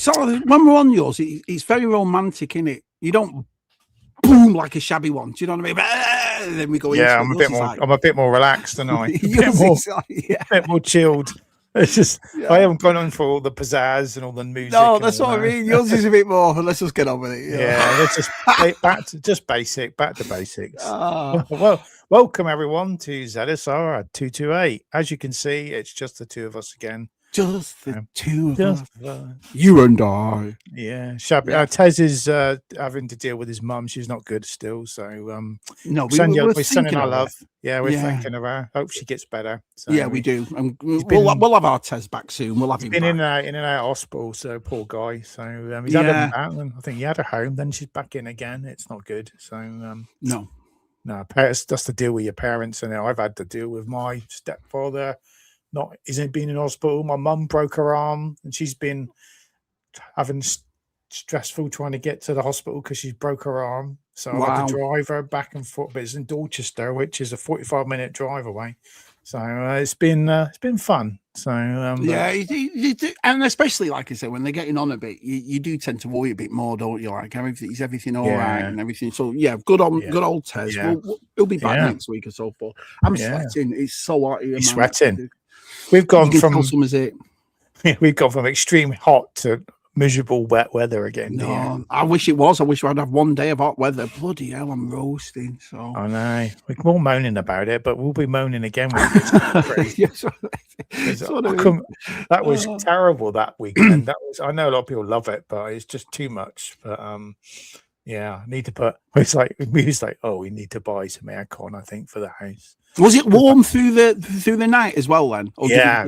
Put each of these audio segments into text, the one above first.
sort of, when we're on yours, it's very romantic, isn't it? You don't boom like a shabby one. Do you know what I mean? And then we go into it. I'm a bit more relaxed than I. A bit more chilled. It's just I haven't gone on for all the pizzazz and all the music. No, that's what I mean. Yours is a bit more. Let's just get on with it. Yeah, let's just back to basics. Well, welcome everyone to ZSR 228. As you can see, it's just the two of us again. Just the two of us. You and I. Yeah, shabby. Tez is having to deal with his mum. She's not good still. So no, we're sending our love. Yeah, we're thinking of her. Hope she gets better. So, yeah, we do. And we'll have our Tez back soon. We'll have him been in and out of hospital. So poor guy. So he's had her out, and I think he had her home. Then she's back in again. It's not good. So no, that's the deal with your parents. And I've had to deal with my stepfather. Isn't been in hospital. My mum broke her arm, and she's been having stressful trying to get to the hospital because she's broke her arm. So I had to drive her back and forth. But it's in Dorchester, which is a 45-minute drive away. So it's been fun. So you do, and especially like I said, when they're getting on a bit, you do tend to worry a bit more, don't you? Like is everything all right and everything? So good old Tez. Yeah. We'll be back next week or so. But I'm sweating. It's so hot here. He's sweating. We've gone from extreme hot to miserable wet weather again. No, I wish it was. I wish I'd have one day of hot weather. Bloody hell, I'm roasting. So I know we're more moaning about it, but we'll be moaning again when it's that was terrible that weekend. I know a lot of people love it, but it's just too much. But I need to put. It's like we need to buy some aircon. I think for the house. Was it warm through the night as well then? Or yeah,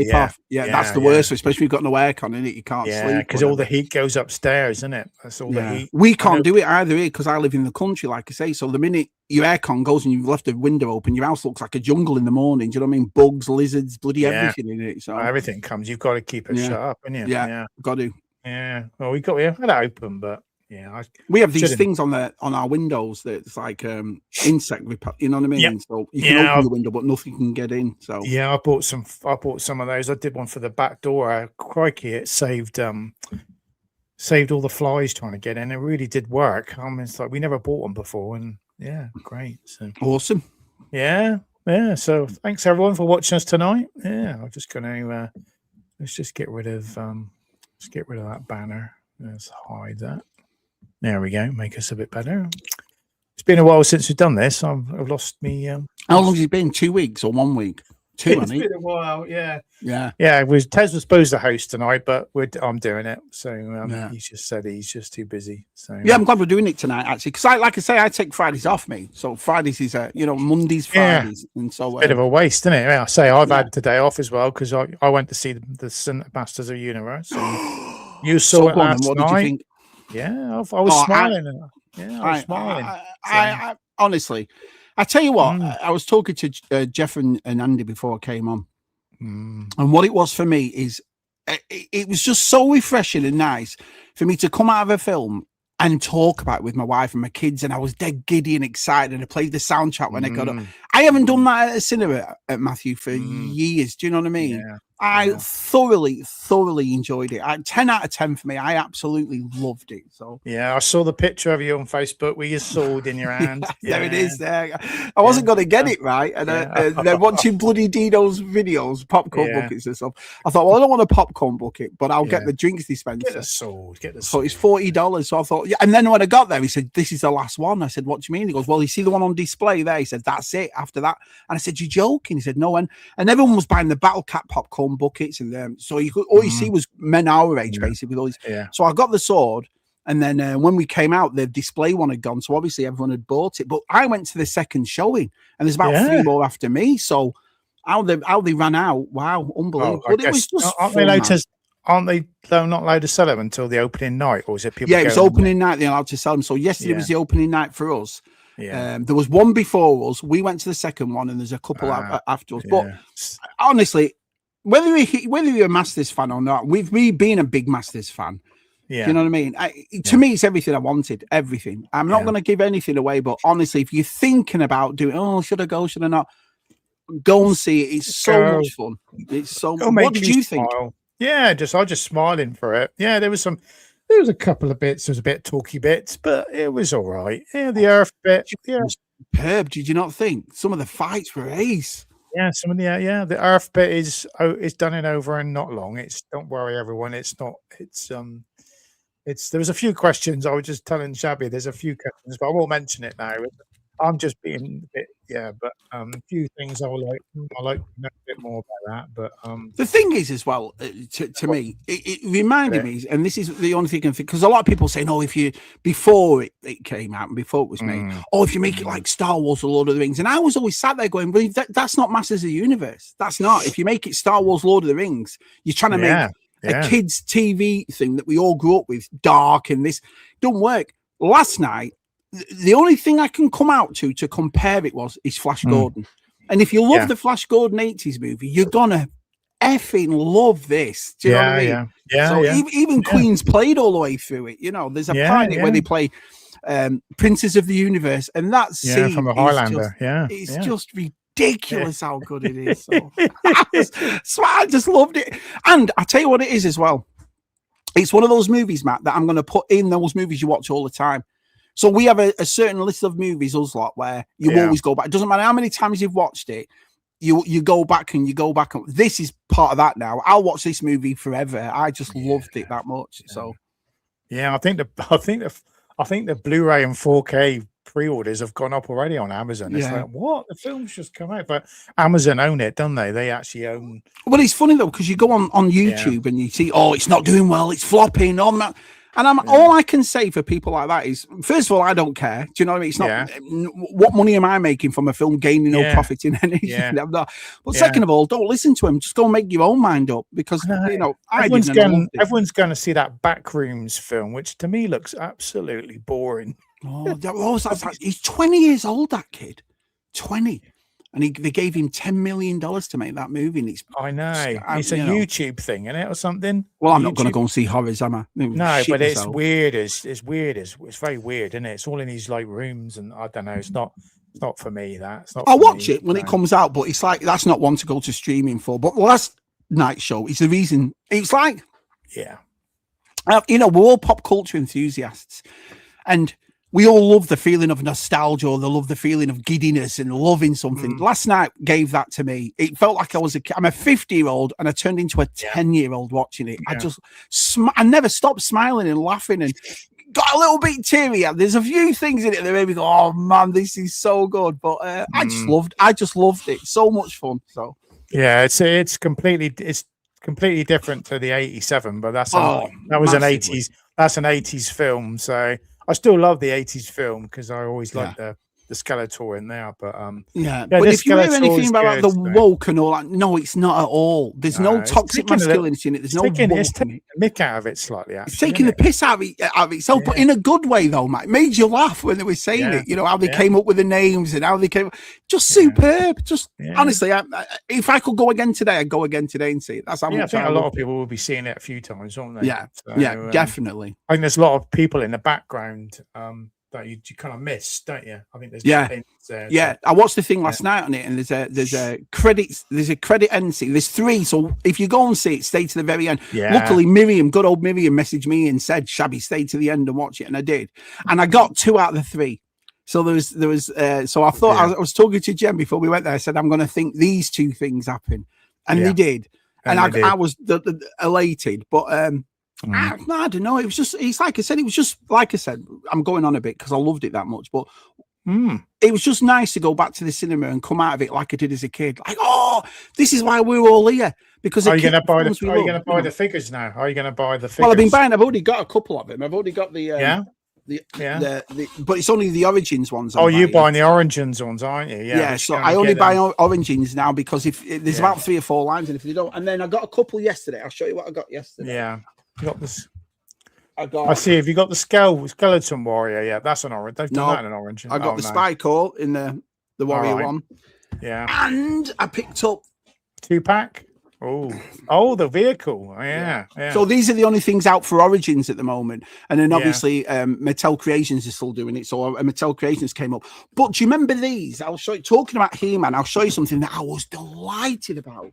that's the worst, especially if you've got no aircon in it. You can't sleep. Because all the heat goes upstairs, isn't it? That's all the heat. We can't do it either here because I live in the country, like I say. So the minute your aircon goes and you've left the window open, your house looks like a jungle in the morning. Do you know what I mean? Bugs, lizards, bloody everything in it. So everything comes. You've got to keep it shut up, haven't you? Yeah, got to. Yeah. Well, we had it open, but. Yeah, we have these things on our windows that's like insect repel. You know what I mean? Yep. So you can open the window, but nothing can get in. So I bought some of those. I did one for the back door. Crikey, it saved all the flies trying to get in. It really did work. It's like we never bought them before, and great. So awesome. Yeah. So thanks everyone for watching us tonight. Yeah, I'm just gonna let's just get rid of that banner. Let's hide that. There we go. Make us a bit better. It's been a while since we've done this. I've lost me. How long has it been? 2 weeks or 1 week? It's been a while. Yeah. Tez was supposed to host tonight, but I'm doing it. So he just said he's just too busy. So I'm glad we're doing it tonight actually, because like I say, I take Fridays off me. So Fridays is Mondays, Fridays, and so bit of a waste, isn't it? I say I've had today off as well because I went to see the Masters of the Universe. You saw it last night. What did you think? Yeah, I was smiling. I was smiling. I honestly, I tell you what, I was talking to Jeff and Andy before I came on, and what it was for me is it was just so refreshing and nice for me to come out of a film and talk about it with my wife and my kids, and I was dead giddy and excited, and I played the soundtrack when I got up. I haven't done that at a cinema at Matthew for years. Do you know what I mean? Yeah. I thoroughly enjoyed it. 10 out of 10 for me. I absolutely loved it. So I saw the picture of you on Facebook with your sword in your hand. There it is. There, I wasn't going to get it right, and then watching bloody Dino's videos, popcorn buckets and stuff. I thought, well, I don't want a popcorn bucket, but I'll get the drinks dispenser. Get the sword. So it's $40. So I thought, and then when I got there, he said, "This is the last one." I said, "What do you mean?" He goes, "Well, you see the one on display there?" He said, "That's it. After that," and I said, "You're joking?" He said, "No," and everyone was buying the Battle Cat popcorn buckets, and so you could all you see was men our age basically with all these. So I got the sword, and then when we came out, the display one had gone, so obviously everyone had bought it. But I went to the second showing, and there's about 3 more after me. So how they ran out? Wow, unbelievable! But it was just aren't they not allowed to sell them until the opening night, or is it people? Yeah, it was opening night. They're allowed to sell them. So yesterday was the opening night for us. There was one before us. We went to the second one, and there's a couple after us. But honestly, whether you're a Masters fan or not, with me being a big Masters fan, you know what I mean? To me, it's everything I wanted. Everything. I'm not going to give anything away, but honestly, if you're thinking about doing, should I go? Should I not? Go and see it. It's so much fun. It's so. What did you think? Yeah, I was just smiling for it. Yeah, there was a couple of bits. There was a bit of talky bits, but it was all right. Yeah, the Earth bit. Yeah, Superb. Did you not think some of the fights were ace? yeah. Some of the Earth bit is done in over and not long. Don't worry, everyone. It's not. There was a few questions. I was just telling Shabby. There's a few questions, but I won't mention it now. I'm just being a bit, but a few things I like to know a bit more about that. But The thing is, as well, to me, it reminded me, and this is the only thing I can think, because a lot of people say, no, if you, before it came out and before it was made, if you make it like Star Wars or Lord of the Rings, and I was always sat there going, well, that's not Masters of the Universe. That's not. If you make it Star Wars, Lord of the Rings, you're trying to make a kids' TV thing that we all grew up with, dark, and this don't work. Last night, the only thing I can come out to compare it is Flash Gordon. And if you love the Flash Gordon 80s movie, you're gonna effing love this. Do you know what I mean? So even Queen's played all the way through it. You know, there's a part in it where they play Princes of the Universe, and that scene from the Highlander. It's just ridiculous how good it is. So I just loved it. And I tell you what it is as well. It's one of those movies, Matt, that I'm going to put in those movies you watch all the time. So we have a certain list of movies, us lot, where you always go back. It doesn't matter how many times you've watched it. You go back and you go back. This is part of that now. I'll watch this movie forever. I just loved it that much. So, I think the Blu-ray and 4K pre-orders have gone up already on Amazon. It's like, what? The film's just come out, but Amazon own it, don't they? They actually own. Well, it's funny though, because you go on YouTube and you see, it's not doing well, it's flopping on that. And all I can say for people like that is, first of all, I don't care. Do you know what I mean? It's not what money am I making from a film gaining no profit in anything. But second of all, don't listen to him. Just go and make your own mind up, because everyone's going to see that Backrooms film, which to me looks absolutely boring. He's 20 years old, that kid. 20. And they gave him $10 million to make that movie. And it's a YouTube thing, isn't it, or something? Well, I'm not going to go and see horrors, am I? No, but it's weird. It's weird. It's very weird, isn't it? It's all in these like rooms, and I don't know. It's not for me. I'll watch it when it comes out, but it's like that's not one to go to streaming for. But last night's show is the reason. It's like, we're all pop culture enthusiasts, and we all love the feeling of nostalgia, or love the feeling of giddiness and loving something. Last night gave that to me. It felt like I'm a 50-year-old and I turned into a 10-year-old watching it. I never stopped smiling and laughing and got a little bit teary. There's a few things in it that made me go, oh man, this is so good. But I just loved it. So much fun. So it's completely different to the 87, but that was massively. That's an 80s film. So I still love the 80s film because I always liked the Skeletor in there. But but if you hear anything about the woke and all that, no, it's not at all. There's no toxic masculinity in it. There's it's taking the mick out of it slightly. Actually, it's taking the piss out of itself, but in a good way though, Mate. It made you laugh when they were saying it. You know how they came up with the names and how they came. Just superb. Just honestly, if I could go again today, I'd go again today and see it. That's how much. I think a lot of people will be seeing it a few times, won't they? Yeah, definitely. I think there's a lot of people in the background that you kind of miss, don't you? I think there's I watched the thing last night on it, and there's a credit end scene. There's 3, so if you go and see it, stay to the very end. Luckily, good old Miriam messaged me and said, Shabby, stay to the end and watch it, and I did, and I got 2 out of the 3. So there was so I thought I was talking to Jen before we went there. I said I'm going to think these 2 things happen, and they did, and I was elated, but I don't know. It was just, it's like I said, I'm going on a bit because I loved it that much, but it was just nice to go back to the cinema and come out of it like I did as a kid. Like, this is why we're all here. Because are you going to buy the figures now? Are you going to buy the figures? Well, I've already got a couple of them. I've already got the but it's only the Origins ones. You're buying the Origins ones, aren't you? Yeah. So I only buy Origins now because if there's about 3 or 4 lines, and if they don't, and then I got a couple yesterday. I'll show you what I got yesterday. Yeah. You got this. I see. Have you got the skeleton warrior? Yeah, that's an orange. They've done that in an orange. I got the Spy Core in the warrior one. Yeah, and I picked up 2-pack. Oh, the vehicle. Yeah. So these are the only things out for Origins at the moment, and then obviously Mattel Creations is still doing it. So Mattel Creations came up. But do you remember these? I'll show you. Talking about He-Man, I'll show you something that I was delighted about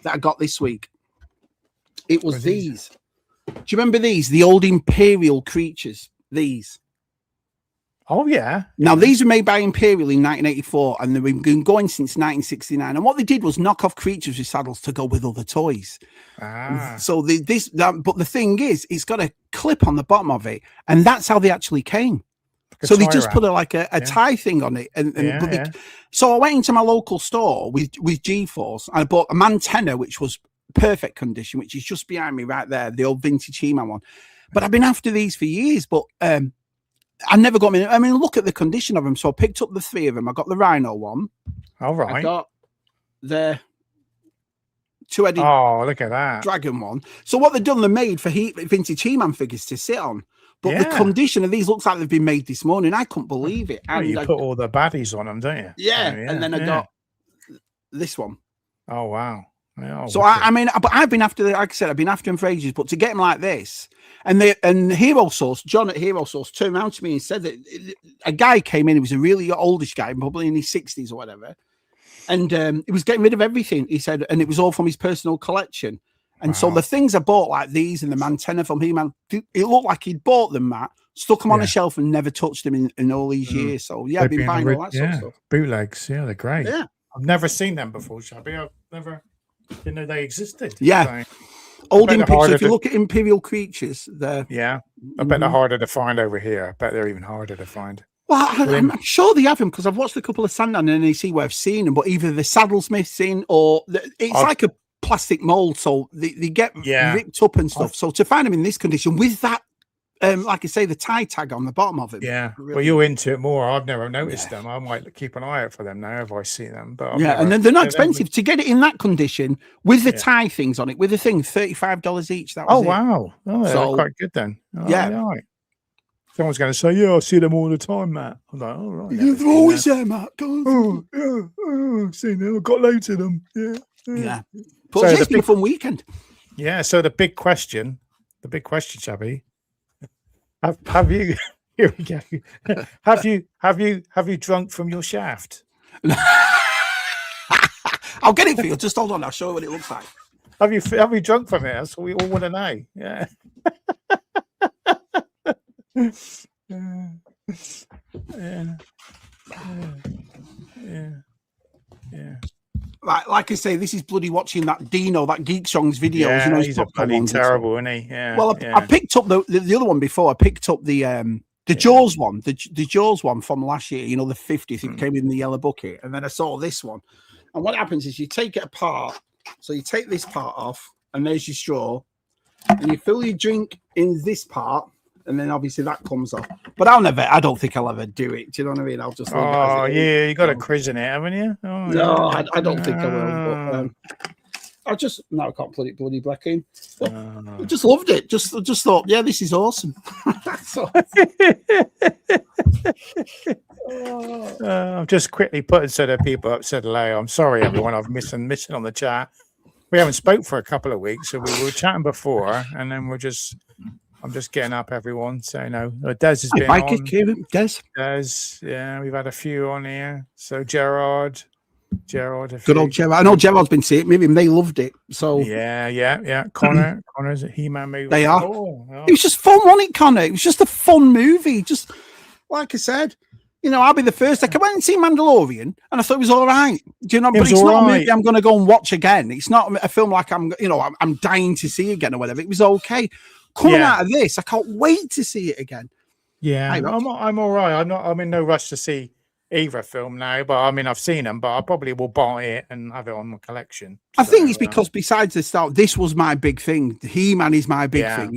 that I got this week. It was these. Do you remember these? The old Imperial creatures. These. Oh, yeah. Now, these were made by Imperial in 1984, and they've been going since 1969. And what they did was knock off creatures with saddles to go with other toys. So but the thing is, it's got a clip on the bottom of it, and that's how they actually came. So they just put a tie thing on it, so I went into my local store with G-Force, and I bought a Mantenna, which was perfect condition, which is just behind me right there, the old vintage He-Man one. But I've been after these for years, but I never got them. I mean, look at the condition of them. So I picked up the 3 of them. I got the Rhino one. All right. I got the 2-headed. Oh, look at that dragon one. So what they've done, they made for vintage He-Man figures to sit on. But the condition of these looks like they've been made this morning. I couldn't believe it. And you put all the baddies on them, don't you? Yeah. And then I got this one. Oh, wow. Yeah, so I mean, but I've been after, like I said, I've been after them for ages. But to get them like this, and Hero Source, John at Hero Source turned around to me and said that a guy came in. He was a really oldish guy, probably in his 60s or whatever, and he was getting rid of everything. He said, and it was all from his personal collection. And so the things I bought, like these and the Mantenna from He-Man, it looked like he'd bought them, Matt, stuck them on a shelf and never touched them in all these years. So yeah, I've been buying all that sort of stuff. Bootlegs, yeah, they're great. Yeah, I've never seen them before, Shabby. I've never didn't know they existed. Yeah. So, old Imperial. So if you look at Imperial creatures, they're I bet they're harder to find over here. I bet they're even harder to find. Well, I'm sure they have them because I've watched a couple of Sandown and NEC where I've seen them, but either the saddle's missing or it's like a plastic mold, so they get ripped up and stuff. So to find them in this condition with that, like I say, the tie tag on the bottom of it. Yeah. Well, you're into it more. I've never noticed them. I might keep an eye out for them now if I see them. But and then they're not expensive to get it in that condition with the tie things on it, with the thing, $35 each. That was wow. Oh, so quite good then. Right. Someone's going to say, "Yeah, I see them all the time, Matt." I'm like, "Oh, right." They're always there, Matt. I've seen them. I've got loads of them. Yeah. But it's been a fun weekend. Yeah. So the big question, Shabby, have you? Here we go. Have you drunk from your shaft? I'll get it for you. Just hold on. I'll show you what it looks like. Have you drunk from it? That's what we all want to know. Yeah. Yeah. Like I say, this is bloody watching that Dino, that Geek Songs videos. Yeah, he's a bloody terrible, isn't he? Yeah. Well, I picked up the other one before. I picked up the Jaws one, the Jaws one from last year. You know, the 50th. It came in the yellow bucket, and then I saw this one. And what happens is you take it apart. So you take this part off, and there's your straw, and you fill your drink in this part. And then obviously that comes off. But I don't think I'll ever do it. Do you know what I mean? I'll just. Oh, yeah. You got a quiz in it, haven't you? Oh, no, I don't think I will. But, I can't put it bloody black in. I just loved it. Just thought, yeah, this is awesome. I'm just quickly putting so that people up said hello. I'm sorry, everyone. I've missing on the chat. We haven't spoke for a couple of weeks, so we were chatting before, and then I'm just getting up, everyone. So, Des has been on. Des, yeah, we've had a few on here. So, Gerard. Good old Gerard. I know Gerard's been seeing it with him. They loved it. So, yeah. Connor's a He-Man movie. They are. Oh. It was just fun, wasn't it, Connor? It was just a fun movie. Just like I said, I'll be the first. I went and see Mandalorian, and I thought it was all right. Do you know? But it's not a movie I'm going to go and watch again. It's not a film like I'm dying to see again or whatever. It was okay. Coming out of this, I can't wait to see it again. Yeah, I'm all right. I'm in no rush to see either film now, but I mean, I've seen them, but I probably will buy it and have it on my collection. I think it's because besides the start, this was my big thing. He-Man is my big thing.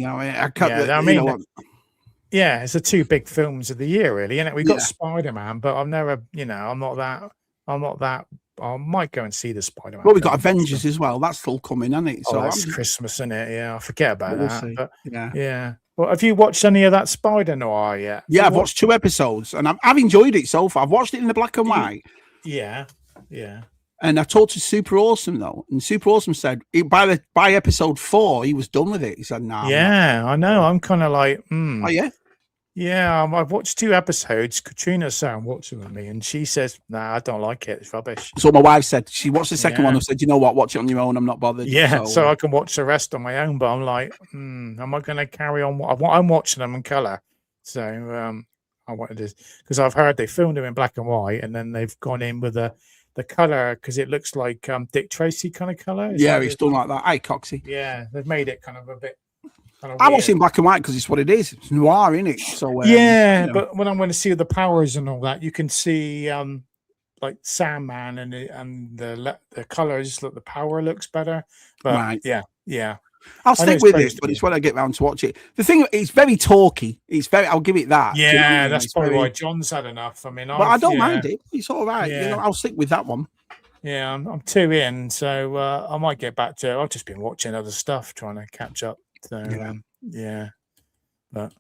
It's the two big films of the year, really. And we got Spider-Man, but I've never, I'm not that. I might go and see the Spider-Man. Well, we've got Avengers as well. That's still coming, isn't it? So that's Christmas, isn't it? Yeah, I forget about that. But, yeah. Well, have you watched any of that Spider Noir yet? Yeah, I've watched 2 episodes, and I've enjoyed it so far. I've watched it in the black and white. Yeah. And I talked to Super Awesome though, and Super Awesome said by episode 4 he was done with it. He said, "Nah." Yeah, I know. I'm kind of like, Oh yeah. Yeah, I've watched 2 episodes. Katrina sat and watched it with me, and she says, "Nah, I don't like it. It's rubbish." So my wife said she watched the second one Yeah, and said, "You know what? Watch it on your own. I'm not bothered." yeah. So So I can watch the rest on my own, but I'm like, am I going to carry on? I'm watching them in color, so I wanted to because I've heard they filmed them in black and white, and then they've gone in with the color because it looks like Dick Tracy kind of color. It's yeah, like it's done like that. Hey, Coxie. yeah, they've made it kind of a bit kind of I watch it weird. in black and white because it's what it is. It's noir, isn't it? So Yeah, you know. but when I'm going to see the powers and all that, you can see like Sandman and the colors, look, the power looks better. But Right. yeah. I'll I know stick it's with supposed it, to but be. it's when I get round to watch it. The thing, it's very talky. It's very. I'll give it that. Do you know what I Yeah, mean? that's It's probably very, why John's had enough. I mean, but I don't mind it. It's all right. You know, Yeah. I'll stick with that one. Yeah, I'm 2 in, so I might get back to it. I've just been watching other stuff, trying to catch up. So yeah. But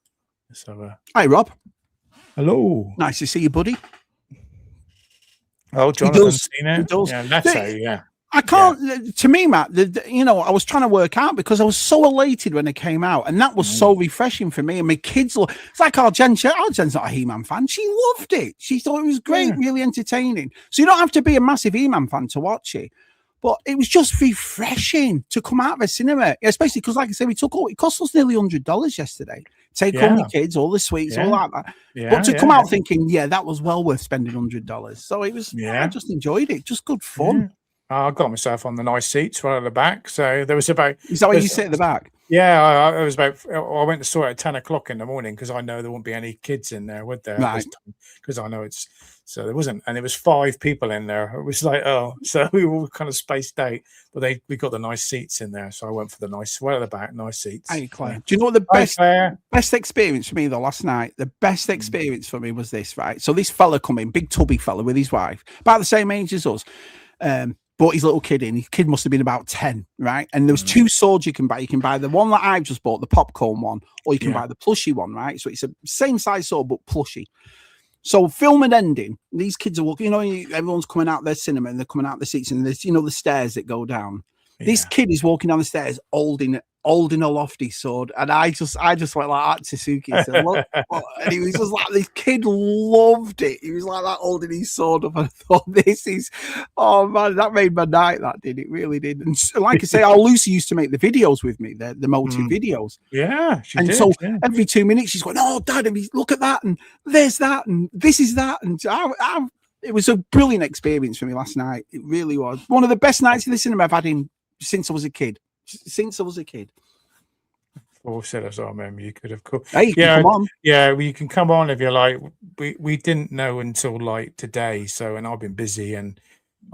so Hi, Rob. hello. Nice to see you, buddy. Oh, He Jonathan's does. seen it. He does. Yeah, let's say, yeah. I can't. To me, Matt, you know, I was trying to work out because I was so elated when it came out, and that was so refreshing for me. And my kids, it's like our Jen's not a He-Man fan. She loved it. She thought it was great, really entertaining. So you don't have to be a massive He-Man fan to watch it. But it was just refreshing to come out of a cinema, especially because, like I said, it cost us nearly $100 yesterday. Take home your kids, all the sweets, all that. But to come out thinking, that was well worth spending $100. So it was. I just enjoyed it. Just good fun. I got myself on the nice seats right at the back. So there was about. Is that where you sit at the back? Yeah, I was about. I went to saw it at 10 o'clock in the morning because I know there won't be any kids in there, would there? Right. Because I know it's. So there wasn't, and it was 5 people in there. It was like, so we were all kind of spaced out, but we got the nice seats in there. So I went for the nice, right at the back, nice seats. Hey, Claire. Do you know what the best experience for me though last night? The best experience for me was this, right? So this fella come in, big tubby fella with his wife, about the same age as us. Brought his little kid in. His kid must have been about 10, right? And there was 2 swords you can buy. You can buy the one that I've just bought, the popcorn one, or you can buy the plushy one, right? So it's a same size sword but plushy. So film and ending, these kids are walking, everyone's coming out their cinema and they're coming out the seats and there's, the stairs that go down. Yeah. This kid is walking down the stairs holding a lofty sword. And I just went like Atsusuki. Said, look, and he was just like, this kid loved it. He was like that holding his sword up. And I thought, oh man, that made my night, that did. It really did. And like I say, our Lucy used to make the videos with me, the motive videos. Yeah, she and did, so every 2 minutes she's going, oh, Dad, look at that. And there's that. And this is that. And it was a brilliant experience for me last night. It really was. One of the best nights in the cinema I've had since I was a kid. Or said as I remember, you could have called. Hey, come on. Yeah, well, you can come on if you like. We didn't know until like today, and I've been busy and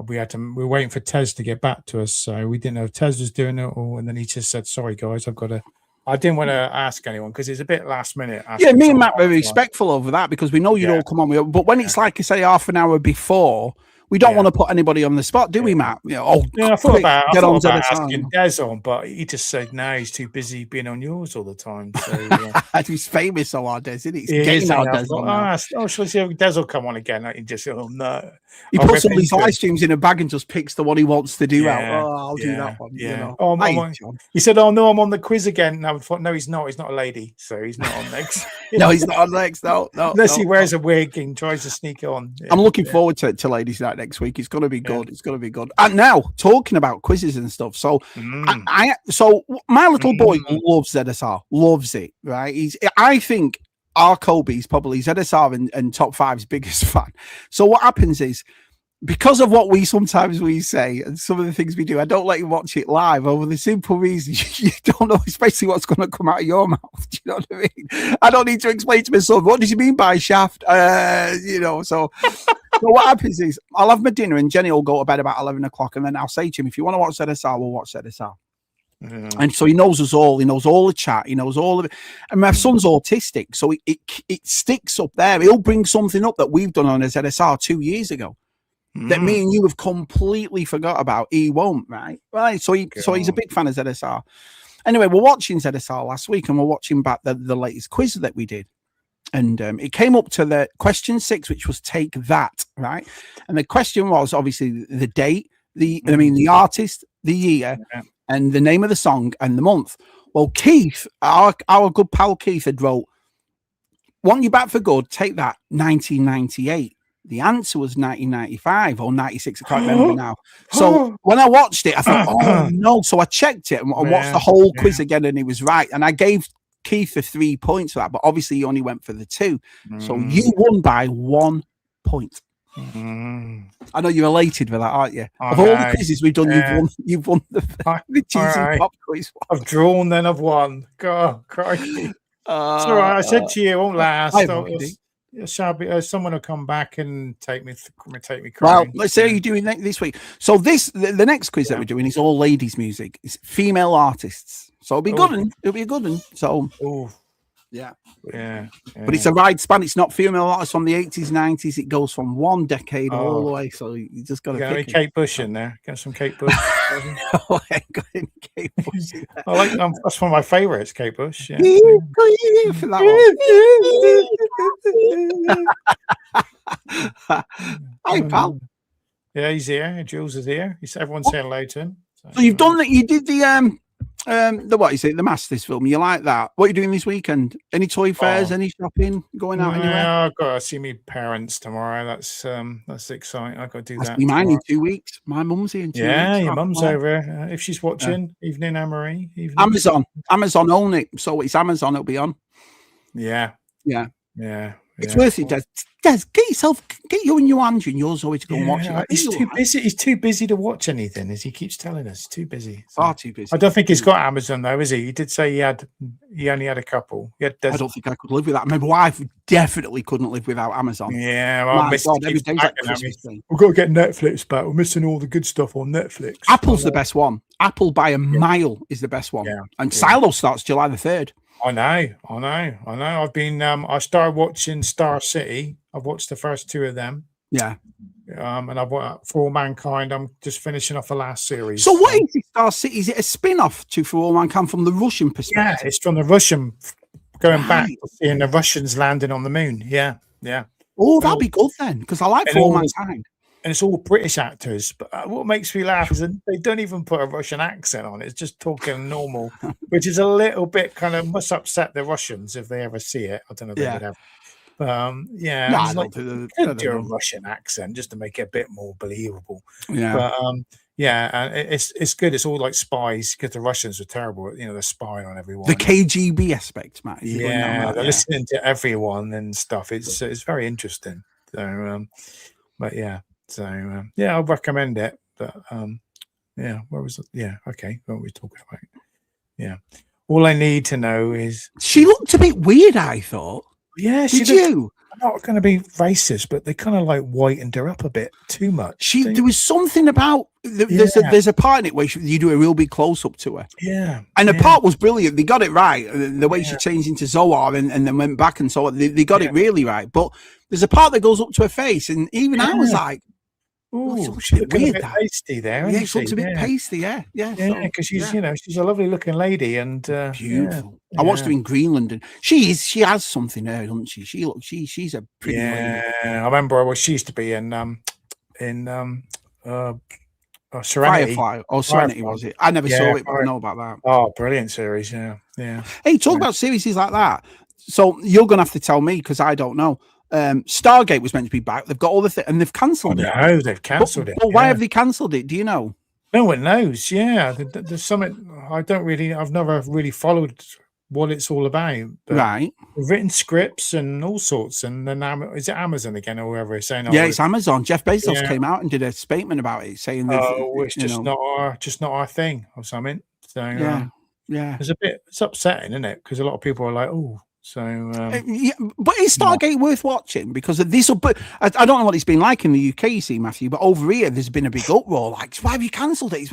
we were waiting for Tez to get back to us, so we didn't know if Tez was doing it all, and then he just said, sorry guys, I didn't want to ask anyone because it's a bit last minute. Yeah, me and Matt were respectful over that because we know you'd all come on. But when it's like I say half an hour before, we don't want to put anybody on the spot, do we, Matt? I thought about asking Des on, but he just said no, he's too busy being on yours all the time. So he's famous a lot, Des, isn't he? He's getting our Des on. Shall we see if Des will come on again? He just no. He puts all these live streams in a bag and just picks the one he wants to do out. Oh, I'll do that one. Yeah. He said, "Oh no, I'm on the quiz again." No, he's not. He's not a lady, so he's not on next. No, he's not on next. No. Unless he wears a wig and tries to sneak on. Yeah, I'm looking forward to Ladies' Night next week. It's going to be good. It's going to be good. And now talking about quizzes and stuff. So, so my little boy loves ZSR. Loves it. Right. I think our Kobe's probably ZSR and top 5's biggest fan. So what happens is, because of what we say and some of the things we do, I don't let you watch it live over the simple reason you don't know especially what's going to come out of your mouth. Do you know what I mean? I don't need to explain to my son, what does he mean by shaft? So what happens is I'll have my dinner and Jenny will go to bed about 11 o'clock and then I'll say to him, if you want to watch ZSR, we'll watch ZSR. And so he knows us all. He knows all the chat. He knows all of it. And my son's autistic, so it sticks up there. He'll bring something up that we've done on a ZSR 2 years ago that me and you have completely forgot about. He won't, right? So he's a big fan of ZSR. Anyway, we're watching ZSR last week, and we're watching back the latest quiz that we did. And it came up to the question 6, which was take that, right? And the question was obviously the date, the artist, the year, and the name of the song and the month. Well, Keith, our good pal Keith, had wrote Want You Back for Good? Take that. 1998. The answer was 1995 or 96. I can't remember now. So when I watched it, I thought, oh no. So I checked it and watched the whole quiz again, and he was right. And I gave Keith the 3 points for that, but obviously he only went for the 2. So you won by 1 point. I know you're elated with that, aren't you? Of all the quizzes we've done, you've won the cheesy pop quiz. I've drawn, then I've won. God, crikey. It's all right. I said to you, it won't last. Shabby, someone will come back and take me crying. Well, let's see how you're doing this week. So the next quiz that we're doing is all ladies' music. It's female artists. So it'll be good one. It'll be a good one. So yeah. But it's a wide span. It's not female artists from the 80s, 90s. It goes from one decade all the way. So you just got to pick it. Kate Bush in there. Get some Kate Bush. No, I ain't got any Kate Bush in there. I like that's one of my favorites, Kate Bush. Yeah. For that one. Hey, pal. Yeah, he's here. Jules is here. Everyone's saying hello to him. So you've done that. You did the what is it? The Masters film. You like that? What are you doing this weekend? Any toy fairs? Any shopping? Going out anywhere? Yeah, I've got to see my parents tomorrow. That's exciting. I've got to do that. Mine in 2 weeks. My mum's here in 2 weeks. Yeah, your mum's over. If she's watching, evening, Anne-Marie. Amazon own it, so it's Amazon. It'll be on. Yeah. It's worth it, Des. Get you and your Andrew and yours always to go and watch it. He's too busy. He's too busy to watch anything, as he keeps telling us. Too busy. Far too busy. I don't think he's got Amazon though, is he? He did say he only had a couple. I don't think I could live without. My wife definitely couldn't live without Amazon. Yeah, well, every day's like Christmas Day. We've got to get Netflix back. We're missing all the good stuff on Netflix. Apple's the best one. Apple by a mile is the best one. Yeah. And Silo starts July the 3rd. I know. I've been I started watching Star City. I've watched the first 2 of them. Yeah. And I've watched For All Mankind. I'm just finishing off the last series. So what is it, Star City? Is it a spin-off to For All Mankind from the Russian perspective? Yeah, it's from the Russian going back to seeing the Russians landing on the moon. Yeah. Oh, that'd be good then, because I like For All Mankind. And it's all British actors, but what makes me laugh is that they don't even put a Russian accent on it. It's just talking normal, which is a little bit kind of must upset the Russians if they ever see it. I don't know if they would have. I don't do a Russian accent just to make it a bit more believable. Yeah, but and it's good. It's all like spies because the Russians are terrible. They're spying on everyone. The KGB aspect, Matt. They're listening to everyone and stuff. It's very interesting. So, but yeah. So I'll recommend it. But where was it? Yeah, okay. What were we talking about? Yeah. All I need to know is she looked a bit weird, I thought. Yeah, did you? I'm not going to be racist, but they kind of like whitened her up a bit too much. There was something about there's a part in it where you do a real big close up to her. Yeah, and the part was brilliant. They got it right. The way she changed into Zoar and then went back and so on. They got it really right. But there's a part that goes up to her face, and even I was like, "Ooh, she's looking a bit pasty there." Yeah, she looks a bit pasty. Yeah, because she's she's a lovely looking lady and beautiful. I watched her in Greenland, and she has something there, doesn't she? She's a pretty lady. I remember she used to be in Serenity. Firefly. Oh, Serenity was it? I never saw it, but I know about that. Oh, brilliant series! Yeah. Hey, talk about series like that. So you're gonna have to tell me because I don't know. Stargate was meant to be back. They've got all the and they've cancelled it. No, they've cancelled it. Well, why have they cancelled it? Do you know? No one knows. Yeah, there's something I've never really followed what it's all about. Right. Written scripts and all sorts, and then is it Amazon again or whoever is saying? It's Amazon. Jeff Bezos came out and did a statement about it, saying that it's just not our thing or something. So yeah, it's upsetting, isn't it? Because a lot of people are like, oh. So, but is Stargate worth watching? Because this will. But I don't know what it's been like in the UK, you see, Matthew. But over here, there's been a big uproar. Like, why have you cancelled it?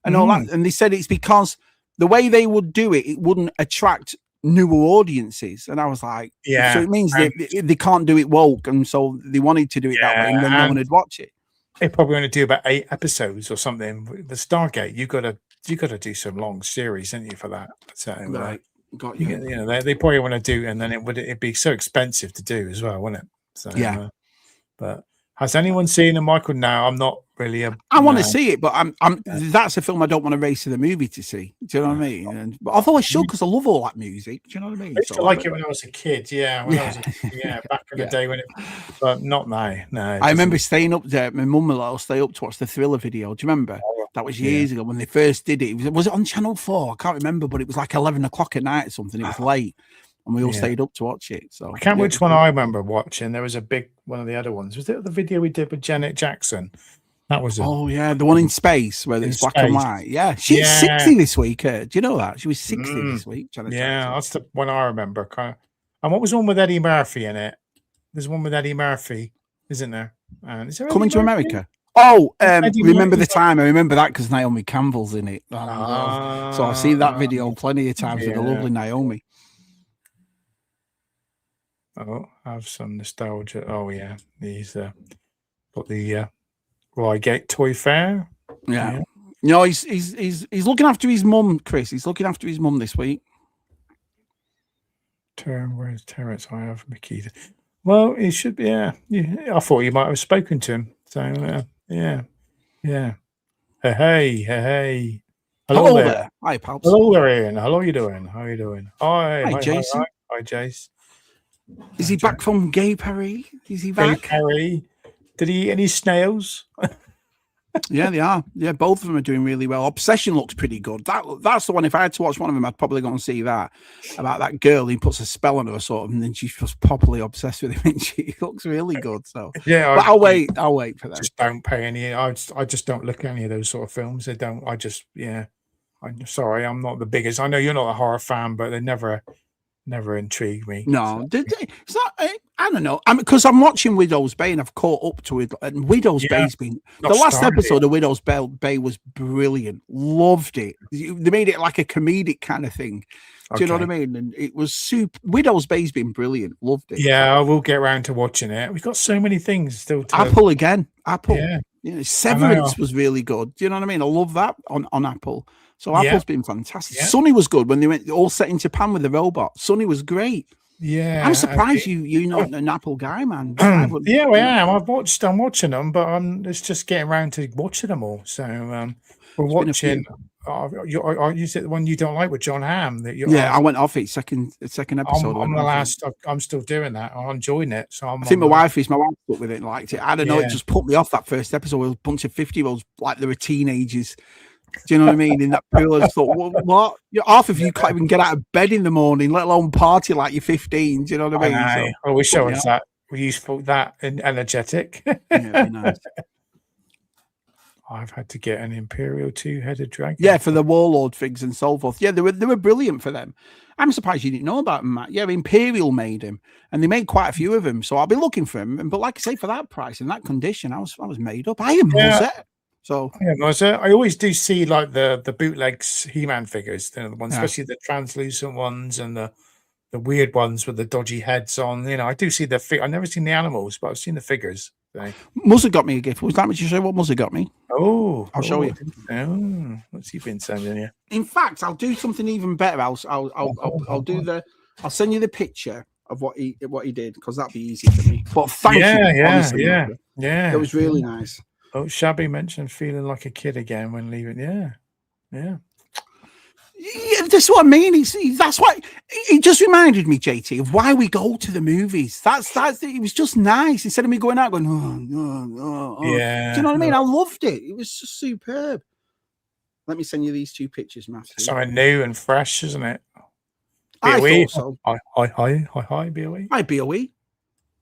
And all that. And they said it's because the way they would do it, it wouldn't attract newer audiences. And I was like, so it means they can't do it woke, and so they wanted to do it that way, and then no one would watch it. They're probably going to do about 8 episodes or something. The Stargate, you got to do some long series, didn't you, for that? So, right. Got you. They probably want to do, and then it'd be so expensive to do as well, wouldn't it? So, Has anyone seen a Michael? No, I'm not really a. I want to No. see it, but that's a film I don't want to race to the movie to see. Do you know what I mean? And but although I should, because I love all that music. Do you know what I mean? I used to like it when I was a kid. Yeah, when I was back in the day when it, but not now. No, I remember staying up there. My mum will stay up to watch the Thriller video. Do you remember? That was years ago when they first did it. Was it on Channel 4? I can't remember, but it was like 11 o'clock at night or something. It was late, and we all stayed up to watch it. So I can't remember which one I remember watching. There was a big one of the other ones. Was it the video we did with Janet Jackson? That was it. Oh yeah, the one in space where it's black and white. Yeah, she's 60 this week. Do you know that she was 60 this week? Janet Jackson. That's the one I remember. Kind of. And what was the one with Eddie Murphy in it? There's one with Eddie Murphy, isn't there? And is there Coming to America? Oh, remember the time? I remember that because Naomi Campbell's in it. So I've seen that video plenty of times with the lovely Naomi. Oh, I have some nostalgia. Oh yeah, he's got the Reigate Toy Fair. Yeah. You know, he's looking after his mum, Chris. He's looking after his mum this week. Where's Terrence? I have Mickey. Well, he should be. Yeah. I thought you might have spoken to him. So yeah. Hey. Hello there. Hi, pals. Hello there, Ian. How are you doing? Hi, Jason. Hi, Jace. Is he back from Gay Paris? Is he back? Gay Paris. Did he eat any snails? Yeah, they are. Yeah, both of them are doing really well. Obsession looks pretty good. That's the one. If I had to watch one of them, I'd probably go and see that about that girl who puts a spell on her sort of, and then she's just properly obsessed with him, and she looks really good. So yeah, but I'll wait for that. Just don't pay any. I just don't look at any of those sort of films. I don't. I'm sorry. I'm not the biggest. I know you're not a horror fan, but they never intrigued me. No, it's not. I don't know. Because I'm watching Widow's Bay and I've caught up to it. And Widow's Bay's been the last episode of Widow's Bay was brilliant. Loved it. They made it like a comedic kind of thing. Do you know what I mean? And it was super. Widow's Bay's been brilliant. Loved it. Yeah, I will get around to watching it. We've got so many things still. Apple again. Apple. Yeah. Severance was really good. Do you know what I mean? I love that on Apple. So Apple's been fantastic. Yeah. Sonny was good when they went all set in Japan with the robot. Sonny was great. Yeah, I'm surprised you're not an Apple guy, man. I am. I'm watching them, but it's just getting around to watching them all. So we're watching. You said the one you don't like with John Hamm. I went off it second episode. I'm the last. I'm still doing that. I'm enjoying it. So I think my wife stuck with it and liked it. I don't know. It just put me off that first episode with a bunch of 50-year-olds like they were teenagers. Do you know what I mean? In that pool, I just thought, what? Half of you can't even get out of bed in the morning, let alone party like you're 15. Do you know what I mean? I wish I was that useful, that energetic. Yeah, it'd be nice. I've had to get an Imperial 2-headed dragon. Yeah, for the Warlord figs and so forth. Yeah, they were brilliant for them. I'm surprised you didn't know about them, Matt. Yeah, Imperial made him, and they made quite a few of them. So I'll be looking for them. But like I say, for that price and that condition, I was made up. I am it. So I always do see like the bootlegs He-Man figures, the ones, especially the translucent ones and the weird ones with the dodgy heads on. I do see I've never seen the animals, but I've seen the figures. So. Muzza got me a gift. Was that what you say? What Muzza got me? Oh, I'll show you. Oh, what's he been sending you? In fact, I'll do something even better. I'll send you the picture of what he did because that'll be easy for me. But thank you. Honestly, yeah. It was really nice. Oh, Shabby mentioned feeling like a kid again when leaving. Yeah. Yeah, that's what I mean. That's why it just reminded me, JT, of why we go to the movies. That's it was just nice instead of me going out going, Yeah. Do you know what I mean? I loved it. It was just superb. Let me send you these two pictures, Matthew. Something new and fresh, isn't it? I thought so. Hi, BOE. Hi, BOE.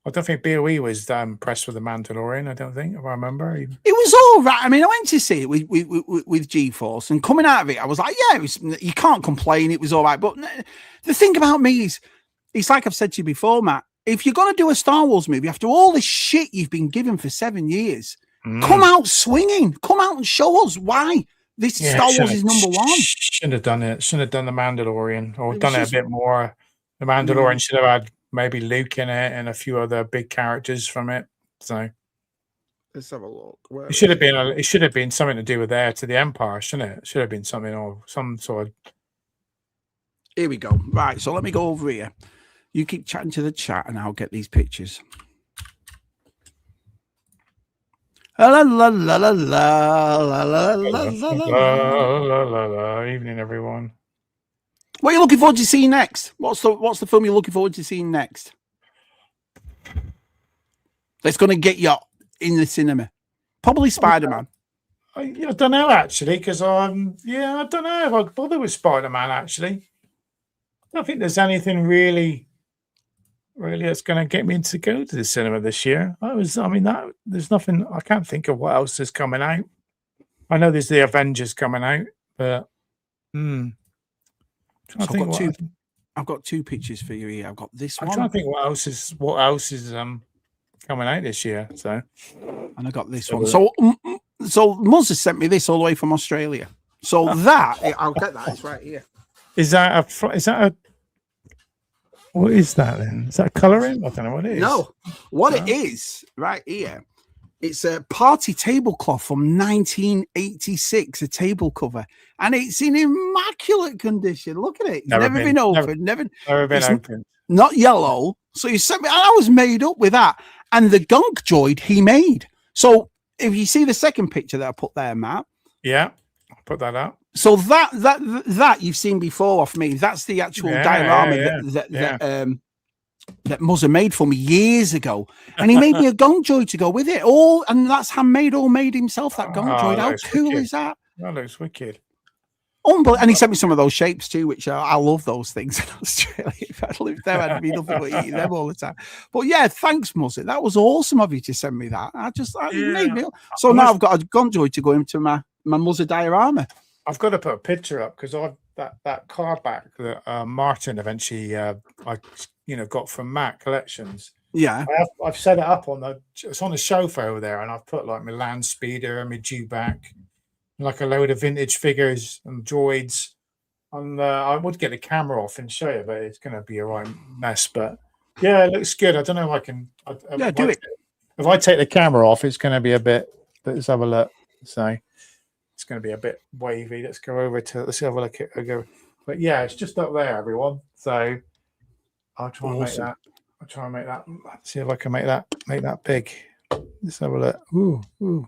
I don't think BOE was impressed with the Mandalorian. I don't think, if I remember. It was all right. I mean, I went to see it with G-Force, and coming out of it, I was like, you can't complain. It was all right. But the thing about me is, it's like I've said to you before, Matt, if you're going to do a Star Wars movie, after all the shit you've been given for 7 years, come out swinging. Come out and show us why this Star Wars is number one. Shouldn't have done it. Shouldn't have done the Mandalorian, or done it a bit more. The Mandalorian should have had maybe Luke in it and a few other big characters from it. So let's have a look. It should have been something to do with Heir to the Empire, shouldn't it? It should have been something or some sort of. Here we go. Right, so let me go over here. You keep chatting to the chat, and I'll get these pictures. La la la la la la la la la. Evening, everyone. What are you looking forward to seeing next? What's the film you're looking forward to seeing next? That's going to get you in the cinema. Probably Spider-Man. I don't know actually, because I don't know if I'd bother with Spider-Man actually. I don't think there's anything really that's going to get me to go to the cinema this year. There's nothing. I can't think of what else is coming out. I know there's the Avengers coming out, but I've got two pictures for you here. I've got this one. I'm trying to think what else is coming out this year. So, and I got this one. So Muzz has sent me this all the way from Australia. So I'll get that. It's right here. Is that a what is that then? Is that colouring? I don't know what it is. No, it is right here. It's a party tablecloth from 1986, a table cover, and it's in immaculate condition. Look at it; it's never been opened, never been opened. Not yellow. So you sent me. I was made up with that, and the gunk droid he made. So if you see the second picture that I put there, Matt. Yeah, I'll put that up. So that you've seen before off me. That's the actual diorama that Muzzer made for me years ago, and he made me a gong droid to go with it. And that's handmade, all made himself. That gong droid. How cool is that? That looks wicked. And he sent me some of those shapes too, which I love those things in Australia. If I'd lived there, I'd be nothing but eating them all the time. But yeah, thanks, Muzzer. That was awesome of you to send me that. Made me. So now I've got a gong droid to go into my Muzzer diorama. I've got to put a picture up because that card back that Martin eventually got from Matt Collections. Yeah, I've set it up it's on the shelf over there, and I've put like my land speeder and my dewback, like a load of vintage figures and droids. And I would get the camera off and show you, but it's going to be a right mess. But yeah, it looks good. I don't know if I can. Do it. If I take the camera off, it's going to be a bit. Let's have a look. So. It's going to be a bit wavy. Let's go over to. Let's have a look at. But yeah, it's just up there, everyone. So I'll try and make that. I'll try and make that. See if I can make that big. Let's have a look. Ooh.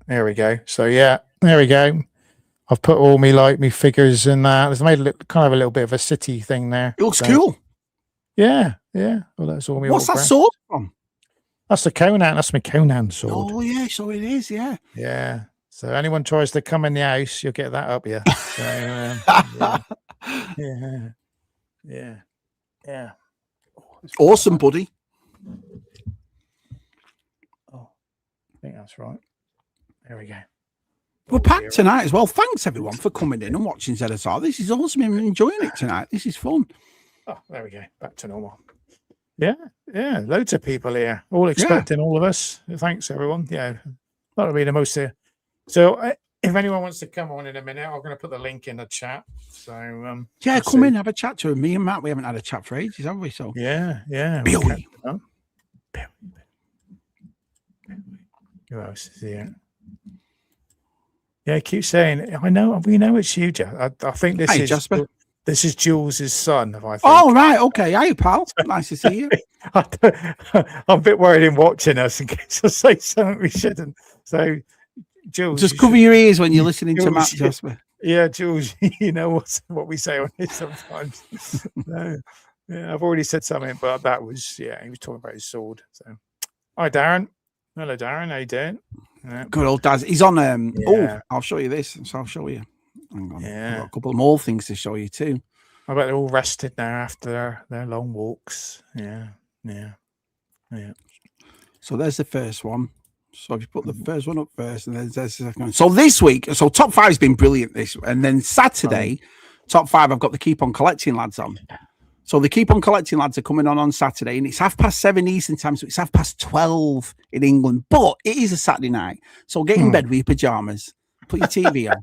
There we go. So yeah, there we go. I've put all me figures in that. It's made kind of a little bit of a city thing there. It looks cool. Yeah. Well, that's all me. What's that sword from? That's the Conan. That's my Conan sword. Oh yeah, so it is. Yeah. Yeah. So anyone tries to come in the house, you'll get that up here. So, yeah. Awesome, buddy. Oh, I think that's right. There we go. We're packed tonight as well. Thanks everyone for coming in and watching ZSR. This is awesome. I'm enjoying it tonight. This is fun. Oh, there we go. Back to normal. Yeah, loads of people here, all expecting all of us. Thanks, everyone. Yeah, that'll be the most. So, if anyone wants to come on in a minute, I'm going to put the link in the chat. So, come in, have a chat to me and Matt. We haven't had a chat for ages, have we? So, yeah. Billy. Who else is here? Yeah, keep saying. We know it's you, Jeff. I think this is Jasper. This is Jules' son, I think. Oh, right. Okay. Hey, pal. Nice to see you. I'm a bit worried in watching us in case I say something we shouldn't. So, Jules. Just cover your ears when you're listening to Matt, Jasper. Yeah, Jules, you know what we say on this sometimes. I've already said something, but that was, he was talking about his sword. So, hi, Darren. Hello, Darren. How you doing? Yeah. Good old Daz. He's on. I'll show you this. So I'll show you. Hang on. I've got a couple of more things to show you too. I bet they're all rested now after their long walks. Yeah. So there's the first one. So if you put the first one up first, and then there's the second one. So this week, top 5's been brilliant and then Saturday, top 5, I've got the Keep On Collecting lads on. So the Keep On Collecting lads are coming on Saturday, and it's 7:30 Eastern time, so it's 12:30 in England. But it is a Saturday night, so get in bed with your pajamas. Put your TV on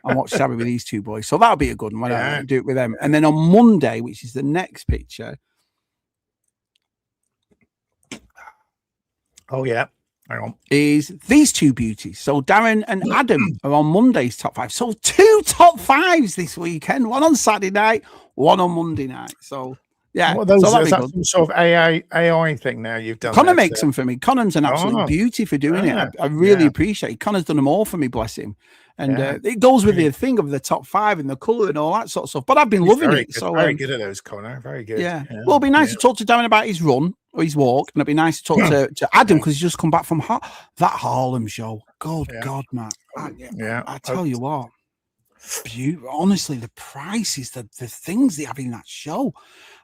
and watch Shabby with these two boys. So that'll be a good one when I do it with them. And then on Monday, which is the next picture. Oh, yeah. Hang on. Is these two beauties. So Darren and Adam are on Monday's top 5. So 2 top 5s this weekend. One on Saturday night, one on Monday night. So Yeah, What are those? so that'd Is be that good. some sort of AI thing now you've done? Connor there makes to- them for me. Connor's an absolute Oh, beauty for doing it. yeah, I really yeah, appreciate it. Connor's done them all for me, bless him. And yeah. it goes with the thing of the top 5 and the colour and all that sort of stuff. But I've been He's loving very it. good, So very good at those, Connor. Very good. yeah. Yeah, Well, it'd be nice yeah. to talk to Darren about his run or his walk. And it'd be nice to talk to Adam because he's just come back from that Harlem show. Good God, Matt. I tell you what. Honestly, the prices, the things they have in that show.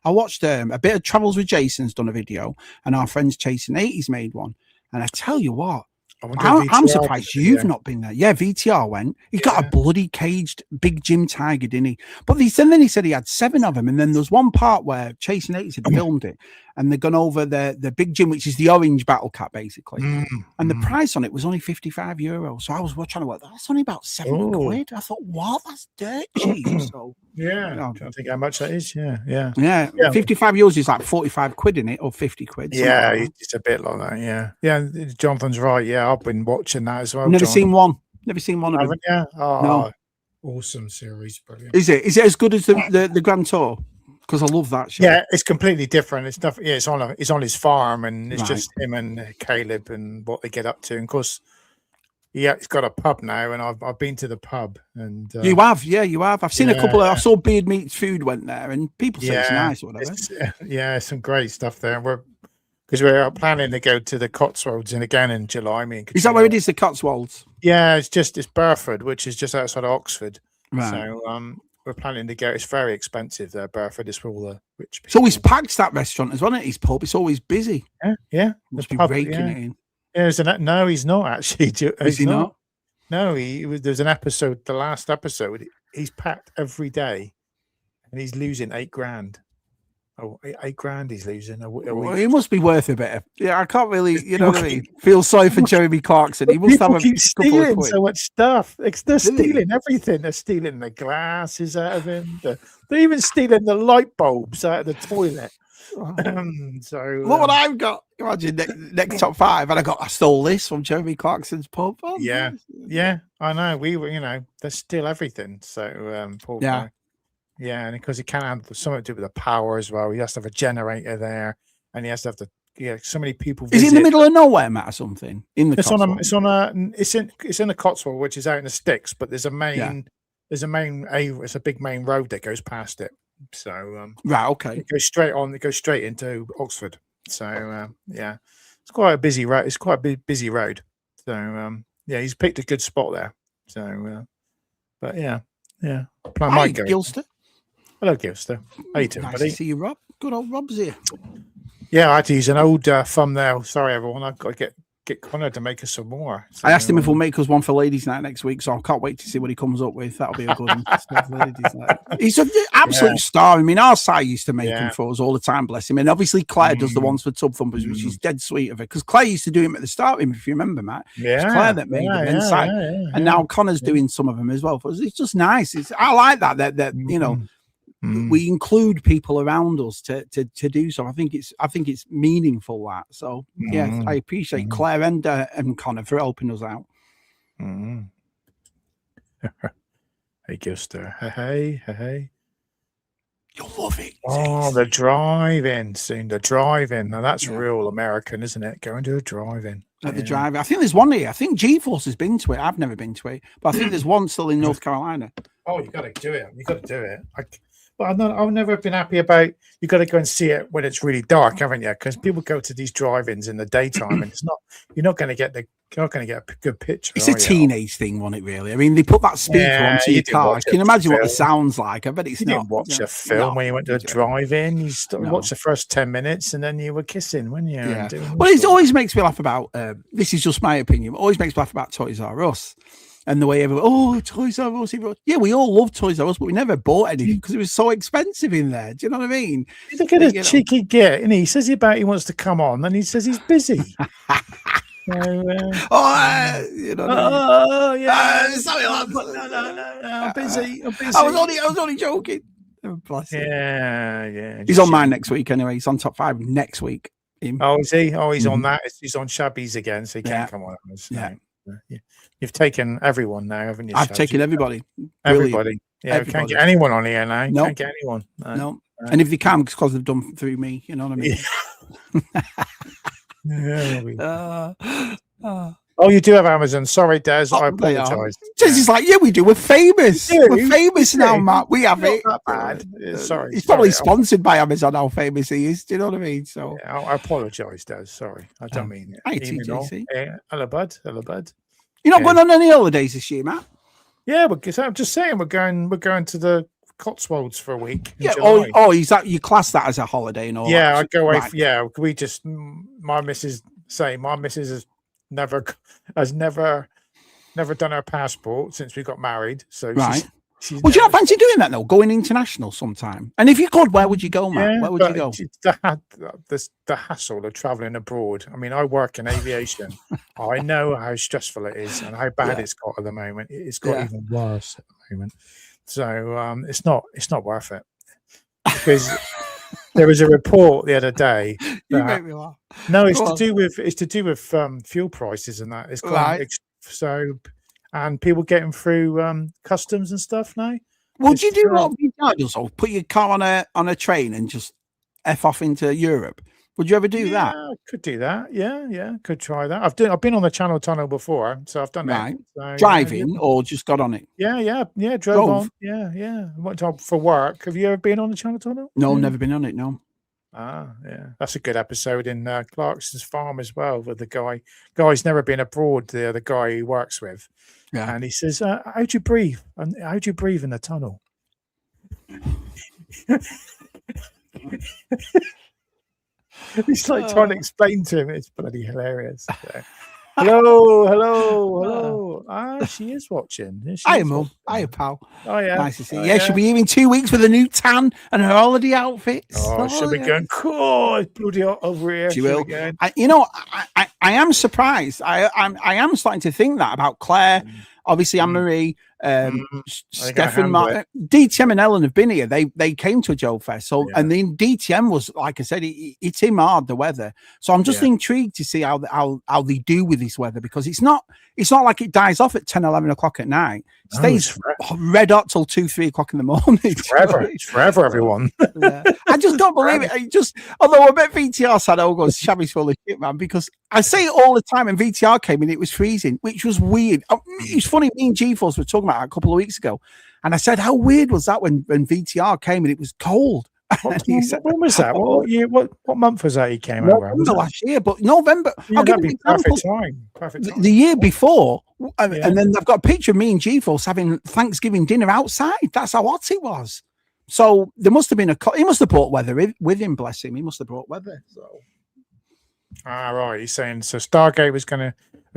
I watched a bit of Travels with Jason's done a video, and our friends Chasing 80s made one. And I tell you what, I'm surprised you've not been there. Yeah, VTR went. He got a bloody caged big Jim Tiger, didn't he? But then he said he had 7 of them. And then there's one part where Chasing 80s had filmed it, and they'd gone over the big Jim, which is the orange battle cat, basically. And the price on it was only €55. So I was trying to work. That's only about £7. I thought, what? That's dirt cheap. So I don't think how much that is. Yeah. €55 is like 45 quid in it, or 50 quid. Yeah, it's a bit like that. Yeah. Jonathan's right. Yeah, I've been watching that as well. Never seen one of them. Yeah. Oh, no. Awesome series, brilliant. Is it as good as the Grand Tour? Because I love that show. Yeah, it's completely different. It's nothing. Yeah, it's on his farm, and it's just him and Caleb and what they get up to. And of course, he's got a pub now, and I've been to the pub. And you have. I've seen a couple. I saw Beard Meats Food went there, and people say it's nice or whatever. Some great stuff there. We're planning to go to the Cotswolds again in July. Is that where it is, the Cotswolds? Yeah, it's Burford, which is just outside of Oxford. Right. So we're planning to go. It's very expensive there, Burford. It's for all the rich people. It's always packed, that restaurant, as well, isn't it? His pub. It's always busy. Yeah. Must be raking it in. Yeah, no, he's not actually. Is he not? No, there's an episode. The last episode, he's packed every day, and he's losing $8,000. Oh, $8,000 he's losing. Well, he must be worth a bit. I can't really, what I mean? Feel sorry for Jeremy Clarkson. He must have keep stealing so much stuff. They're stealing everything. They're stealing the glasses out of him. They're even stealing the light bulbs out of the toilet. So look what I've got. Imagine next top 5, and I stole this from Jeremy Clarkson's pub. Oh, yeah, I know. We were, they steal everything. So poor guy. Yeah, and because he can't handle something to do with the power as well. He has to have a generator there, and he has to have so many people. Is it in the middle of nowhere, Matt, or something? It's in the Cotswold, which is out in the sticks. But there's a big main road that goes past it. So right, okay, it goes straight on. It goes straight into Oxford. So it's quite a busy road. It's quite a busy road. So he's picked a good spot there. So but yeah. Hi, Gilster. Hello, Gilster. How you doing, nice buddy? To see you, Rob. Good old Rob's here. Yeah, I had to use an old thumbnail. Sorry, everyone. I've got to get Connor to make us some more. So, I asked him if we'll make us one for Ladies' Night next week, so I can't wait to see what he comes up with. That'll be a good one. Ladies' Night. He's an absolute star. I mean, our side used to make him for us all the time, bless him. And obviously, Claire does the ones for Tub Thumpers, which is dead sweet of her. Because Claire used to do him at the start of him, if you remember, Matt. Yeah. It's Claire that made them inside. And now Connor's doing some of them as well. It's just nice. I like that we include people around us to do so. I think it's meaningful, that. So I appreciate Claire and Connor for helping us out. Hey, Gilster. Hey. You'll love it. Oh, the drive-in soon. The drive-in. Now that's real American, isn't it? Going to a drive-in. At the drive-in. I think there's one here. I think G-Force has been to it. I've never been to it, but I think there's one still in North Carolina. Oh, you got to do it. But I've never been happy about. You got to go and see it when it's really dark, haven't you? Because people go to these drive-ins in the daytime, and you're not going to get a good picture. It's a teenage thing, wasn't it? Really? I mean, they put that speaker onto your car. Can you imagine what it sounds like? I bet it's not. You didn't watch a film when you went to a drive-in. You watched the first 10 minutes, and then you were kissing, weren't you? Yeah. Well, it always makes me laugh about. This is just my opinion. It always makes me laugh about Toys R Us. And the way everyone, Toys R Us. Yeah, we all love Toys R Us, but we never bought anything because it was so expensive in there. Do you know what I mean? Look at a cheeky git, and he says he wants to come on, and he says he's busy. Sorry, lads. No, I'm busy. I was only joking. Yeah. He's on mine next week anyway. He's on top 5 next week. Oh, is he? Oh, he's on that. He's on Shabby's again, so he can't come on. Yeah. You've taken everyone now, haven't you? I've taken everybody. Everybody. Yeah, we can't get anyone on here now. Nope. Can't get anyone. No. And if they can, it's because they've done through me. You know what I mean? Oh, you do have Amazon. Sorry, Des. I apologise. It's like, yeah, we do. We're famous. We're famous now, Matt. We have it. Not that bad. Sorry. He's probably sponsored by Amazon. How famous he is. Do you know what I mean? So I apologise, Des. Sorry, I don't mean it. Hi, TJC. Hello, bud. Hello, bud. You're not going on any holidays this year, Matt? Yeah, because I'm just saying we're going to the Cotswolds for a week. Yeah. Is that you class that as a holiday and all? Yeah, that? I go away. Yeah, we just my missus has never done her passport since we got married. So she's would you not fancy doing that though? Going international sometime? And if you could, where would you go, Matt? Where would you go? The hassle of traveling abroad. I mean, I work in aviation. I know how stressful it is and how bad it's got at the moment. It's got even worse at the moment. So it's not worth it, because there was a report the other day. You make me laugh. No, it's to do with fuel prices and that. It's gone so, and people getting through customs and stuff now. Would you do what VTR does? Or put your car on a train and just F off into Europe? Would you ever do that? I could do that. Yeah, could try that. I've been on the Channel Tunnel before, so I've done that. So, driving or just got on it? Yeah. Drove on. Yeah. What job for work? Have you ever been on the Channel Tunnel? No, never been on it. No. Yeah, that's a good episode in Clarkson's Farm as well, with the guy's never been abroad. The guy he works with, and he says, "How do you breathe? And how do you breathe in the tunnel?" He's like trying to explain to him. It's bloody hilarious. Hello. She is watching. Hi, Mum. Hi, pal. Oh, yeah. Nice to see you. Yeah, she'll be here in 2 weeks with a new tan and her holiday outfits. She'll be going, cool, bloody hot over here. She will. I am surprised. I am starting to think that about Claire. Obviously, Anne-Marie, Stefan, Martin, DTM and Ellen have been here. They came to a Joe Fest. So, and then DTM was, like I said, it's him hard, the weather. So I'm just intrigued to see how they do with this weather, because it's not like it dies off at 10, 11 o'clock at night. It stays red hot till 2, 3 o'clock in the morning. It's forever, everyone. I just don't believe it. Although I bet VTR said, God, Shabby's full of shit, man, because I say it all the time, and VTR came in, it was freezing, which was weird. It was funny, me and G-Force were talking about it a couple of weeks ago, and I said, how weird was that when VTR came and it was cold? When was that? What year? What month was that he came over? November last year, but November. I'll give you an example. Perfect time. The year before, and then I've got a picture of me and G-Force having Thanksgiving dinner outside. That's how hot it was. So there must have been he must have brought weather with him. Bless him. He must have brought weather. So. Right. He's saying so. Stargate was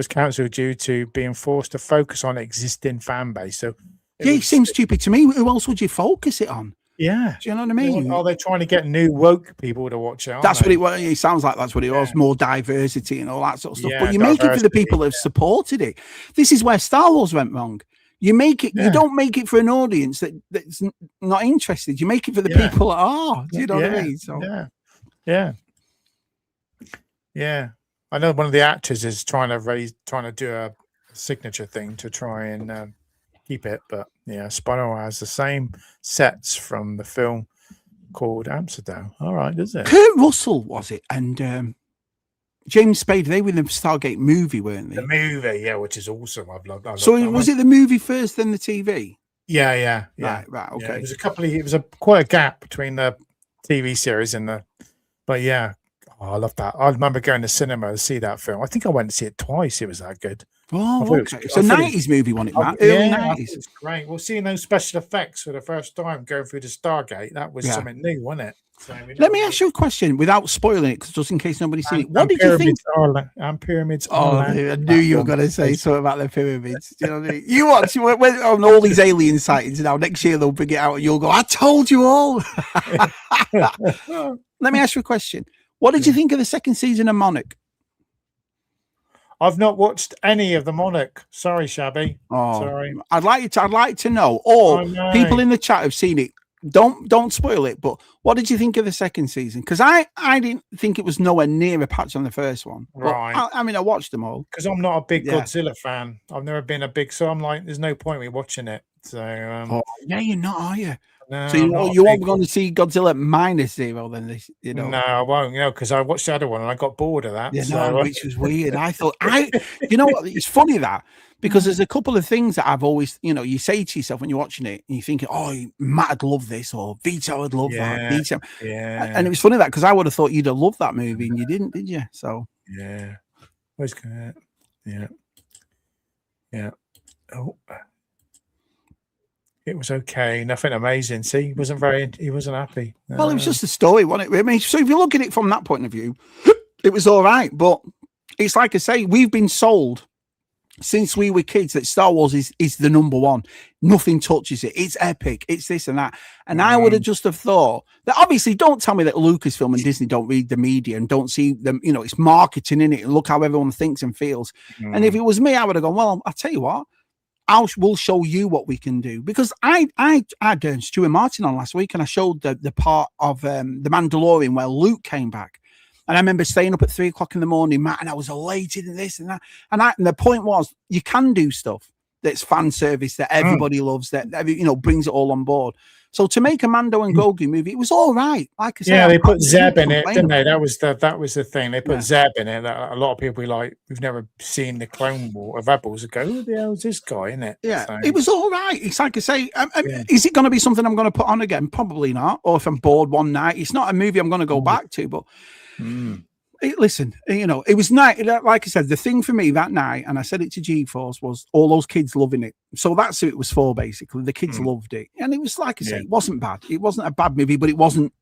cancelled due to being forced to focus on existing fan base. So it seems stupid to me. Who else would you focus it on? Yeah. Do you know what I mean? Are they trying to get new woke people to watch it? That's what it was. It sounds like that's what it was. More diversity and all that sort of stuff. But you make it for the people that have supported it. This is where Star Wars went wrong. You make it. You don't make it for an audience that's not interested. You make it for the people that are. Do you know what I mean? So. Yeah. I know one of the actors is trying to do a signature thing to try and keep it, but Spino has the same sets from the film called Amsterdam. All right, does it? Kurt Russell was it, and James Spader. They were in the Stargate movie, weren't they? The movie, which is awesome. I love so was it the movie first, then the TV? Yeah. Right. Okay. Yeah, it was quite a gap between the TV series and the, but yeah. Oh, I love that. I remember going to cinema to see that film. I think I went to see it twice. It was that good. Oh, okay. It's a 90s movie, wasn't it, Matt? Early 90s. It's great. Well, seeing those special effects for the first time going through the Stargate, that was something new, wasn't it? So, let me ask you a question without spoiling it, just in case nobody's seen it. What did you think? Pyramids. I knew you were going to say something about the pyramids. Do you know what I mean? You watch on all these alien sightings now. Next year they'll bring it out, and you'll go, "I told you all." Let me ask you a question. What did you think of the second season of Monarch? I've not watched any of the Monarch. Sorry, Shabby. Oh, sorry. I'd like to know. Or people in the chat have seen it. Don't spoil it. But what did you think of the second season? Because I didn't think it was nowhere near a patch on the first one. Right. I mean, I watched them all. Because I'm not a big Godzilla fan. I've never been a big. So I'm like, there's no point in me watching it. So yeah, you're not, are you? No, So I'm not a you big. won't going to see Godzilla -0 then, this, No, I won't. Because I watched the other one and I got bored of that. Yeah, So no, which was weird. I thought you know what? It's funny that because there's a couple of things that I've always, you say to yourself when you're watching it, and you think, oh, Matt would love this, or Vito would love that, yeah, Vito. yeah, And it was funny that because I would have thought you'd have loved that movie, and you didn't, did you? So yeah. Where's that? Yeah, yeah. Oh, it was okay. Nothing amazing. See, he wasn't happy. well, it was just a story, wasn't it? I mean, so if you look at it from that point of view, it was all right. But it's like I say, we've been sold since we were kids that Star Wars is the number one. Nothing touches it. It's epic. It's this and that. And I would have just have thought that obviously don't tell me that Lucasfilm and Disney don't read the media and don't see them, it's marketing in it and look how everyone thinks and feels. And if it was me, I would have gone, well, I'll tell you what, we'll show you what we can do. Because I had Stuart Martin on last week and I showed the part of The Mandalorian where Luke came back. And I remember staying up at 3 o'clock in the morning, Matt, and I was elated and this and that. And the point was, you can do stuff that's fan service that everybody loves, that brings it all on board. So to make a Mando and Grogu movie, it was all right. Like I said, yeah, they put Zeb in it, didn't they? That was the thing. They put Zeb in it. That a lot of people like. We've never seen the Clone War of Rebels. Go, who the hell's this guy? Isn't it? Yeah, so, it was all right. It's like I say, is it going to be something I'm going to put on again? Probably not. Or if I'm bored one night, it's not a movie I'm going to go back to. But listen, it was night. Like I said, the thing for me that night, and I said it to G-Force, was all those kids loving it. So that's who it was for, basically. The kids loved it. And it was, like I say, it wasn't bad. It wasn't a bad movie, but it wasn't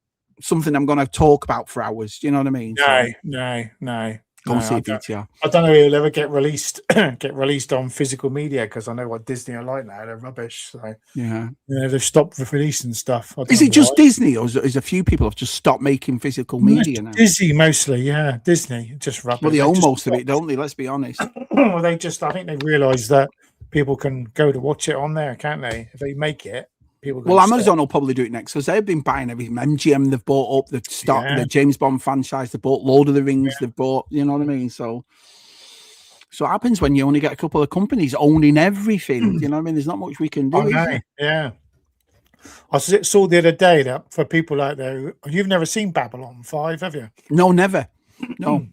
something I'm going to talk about for hours. Do you know what I mean? No. Go and see it, VTR. I don't know if it'll ever get released on physical media because I know what Disney are like now. They're rubbish. So yeah, they've stopped releasing stuff. Is it just Disney, or is a few people have just stopped making physical media now? Disney mostly, yeah. Disney just rubbish. Well, they own most of it, don't they? Let's be honest. Well, I think they realise that people can go to watch it on there, can't they? If they make it. Well, Amazon will probably do it next because they've been buying everything. MGM they've bought up, the James Bond franchise, they've bought Lord of the Rings, they've bought, you know what I mean? So it happens when you only get a couple of companies owning everything. You know what I mean? There's not much we can do. Yeah. I saw the other day that for people out there, you've never seen Babylon 5, have you? No, never. No.